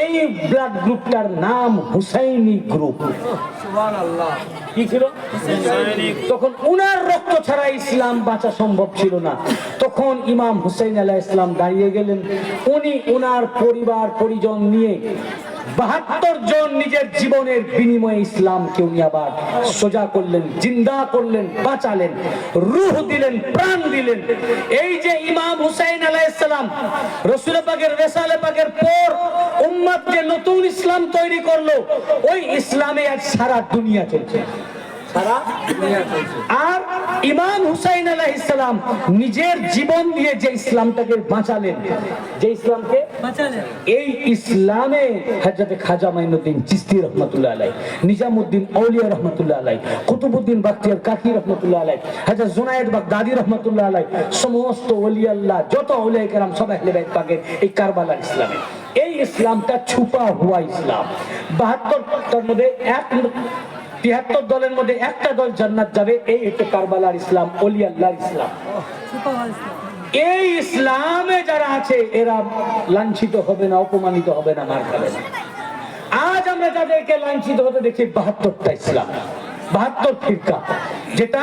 এই ব্লাড গ্রুপটার নাম হুসাইনি গ্রুপ। সুবহানাল্লাহ। কি ছিল? তখন উনার রক্ত ছাড়া ইসলাম বাঁচা সম্ভব ছিল না। তখন ইমাম হুসাইন আলাইহিস সালাম দাঁড়িয়ে গেলেন। উনি উনার পরিবার পরিজন নিয়ে 72 জন নিজের জীবনের বিনিময়ে ইসলামকে উনি আবার সোজা করলেন, জিন্দা করলেন, বাঁচালেন, রূহ দিলেন, প্রাণ দিলেন। এই যে ইমাম হুসাইন আলাইহিস সালাম রাসূল পাকের রিসালাত পাকের পর উম্মত যে নতুন ইসলাম তৈরি করলো, ওই ইসলামে আজ সারা দুনিয়া চলছে, সারা দুনিয়া চলছে। আর ইমাম হুসাইন আলাইহিস সালাম নিজের জীবন দিয়ে যে ইসলামটাকে বাঁচালেন, যে ইসলামকে বাঁচালেন, এই ইসলামে হযরত খাজা মাইনুদ্দিন চিশতি রাহমাতুল্লাহ আলাইহি, নিজামউদ্দিন আউলিয়া রাহমাতুল্লাহ আলাইহি, কুতুবউদ্দিন বাখতিয়ার কাকি রাহমাতুল্লাহ আলাইহি, হযরত জুনায়েদ বাগদাদি রাহমাতুল্লাহ আলাইহি, সমস্ত ওলি আল্লাহ যত আউলিয়া কেরাম সব আহলে বাইত পাকের এই কারবালার ইসলামে। এই ইসলামটা ছুপা হুয়া ইসলাম। 72টার মধ্যে 73 দলের মধ্যে একটা দল জান্নাত যাবে, এই হচ্ছে কারবালার ইসলাম, ওলি আল্লাহর ইসলাম। এই ইসলামে যারা আছে এরা লাঞ্ছিত হবে না, অপমানিত হবে না, মার খাবে না। আজ আমরা যাদেরকে লাঞ্ছিত হতে দেখি 72টা ইসলাম, 72 ফিরকা, যেটা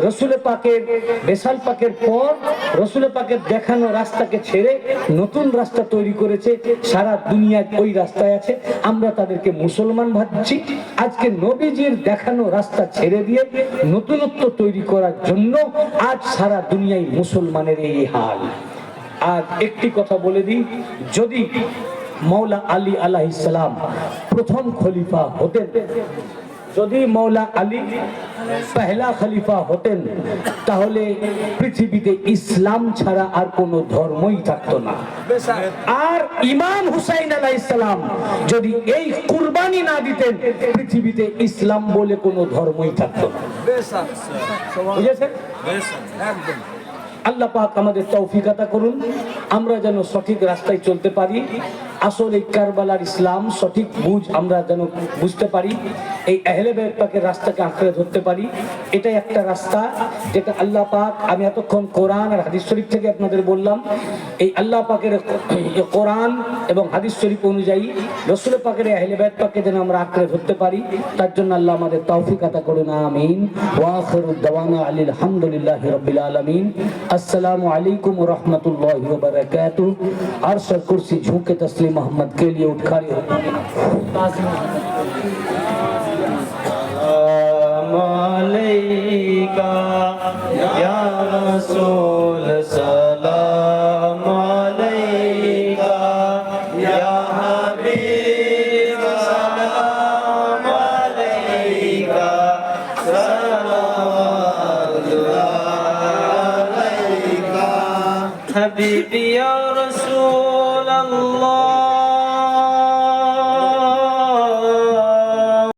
রাসূল পাকের বেশাল পাকের পর রাসূল পাকের দেখানো রাস্তাকে ছেড়ে নতুন রাস্তা তৈরি করেছে। সারা দুনিয়ায় ওই রাস্তায় আছে, আমরা তাদেরকে মুসলমান ভাবছি। আজকে নবীজির দেখানো রাস্তা ছেড়ে দিয়ে নতুনত্ব তৈরি করার জন্য আজ সারা দুনিয়ায় মুসলমানের এই হাল। আর একটি কথা বলে দিই, যদি মওলা আলী আলাইহিস সালাম প্রথম খলিফা হতেন, যদি মওলা আলী পহলা খলিফা হতেন, তাহলে পৃথিবীতে ইসলাম ছাড়া আর কোনো ধর্মই থাকতো না। আর ইমাম হুসাইন আলাইহিস সালাম যদি এই কুরবানি না দিতেন, পৃথিবীতে ইসলাম বলে কোনো ধর্মই থাকতো না। বুঝেছেন? একদম। আল্লাহ পাক আমাদের তৌফিক আতা করুন, আমরা যেন সঠিক রাস্তায় চলতে পারি। আসল এই কারবালার ইসলাম সঠিক বুঝ আমরা যেন বুঝতে পারি, এই আহলে বাইত পাকের রাস্তাকে আঁকড়ে ধরতে পারি। এটাই একটা রাস্তা যেটা আল্লাহ পাক, আমি এতক্ষণ কোরআন আর হাদিস শরীফ থেকে আপনাদের বললাম, এই আল্লাহ পাকের কোরআন এবং হাদিস শরীফ অনুযায়ী রাসূল পাকের আহলে বাইত পাককে যেন আমরা আঁকড়ে ধরতে পারি, তার জন্য আল্লাহ আমাদের তৌফিক আতা করুন। আমিন। ওয়া আখিরু দাওয়ানা আলহামদুলিল্লাহি রাব্বিল আলামিন। अस्सलामु अलैकुम व रहमतुल्लाहि व बरकातुहू। अर्श और कुर्सी झुके तस्लीम मोहम्मद के लिए उठ खड़े हो। अलैका या रसूल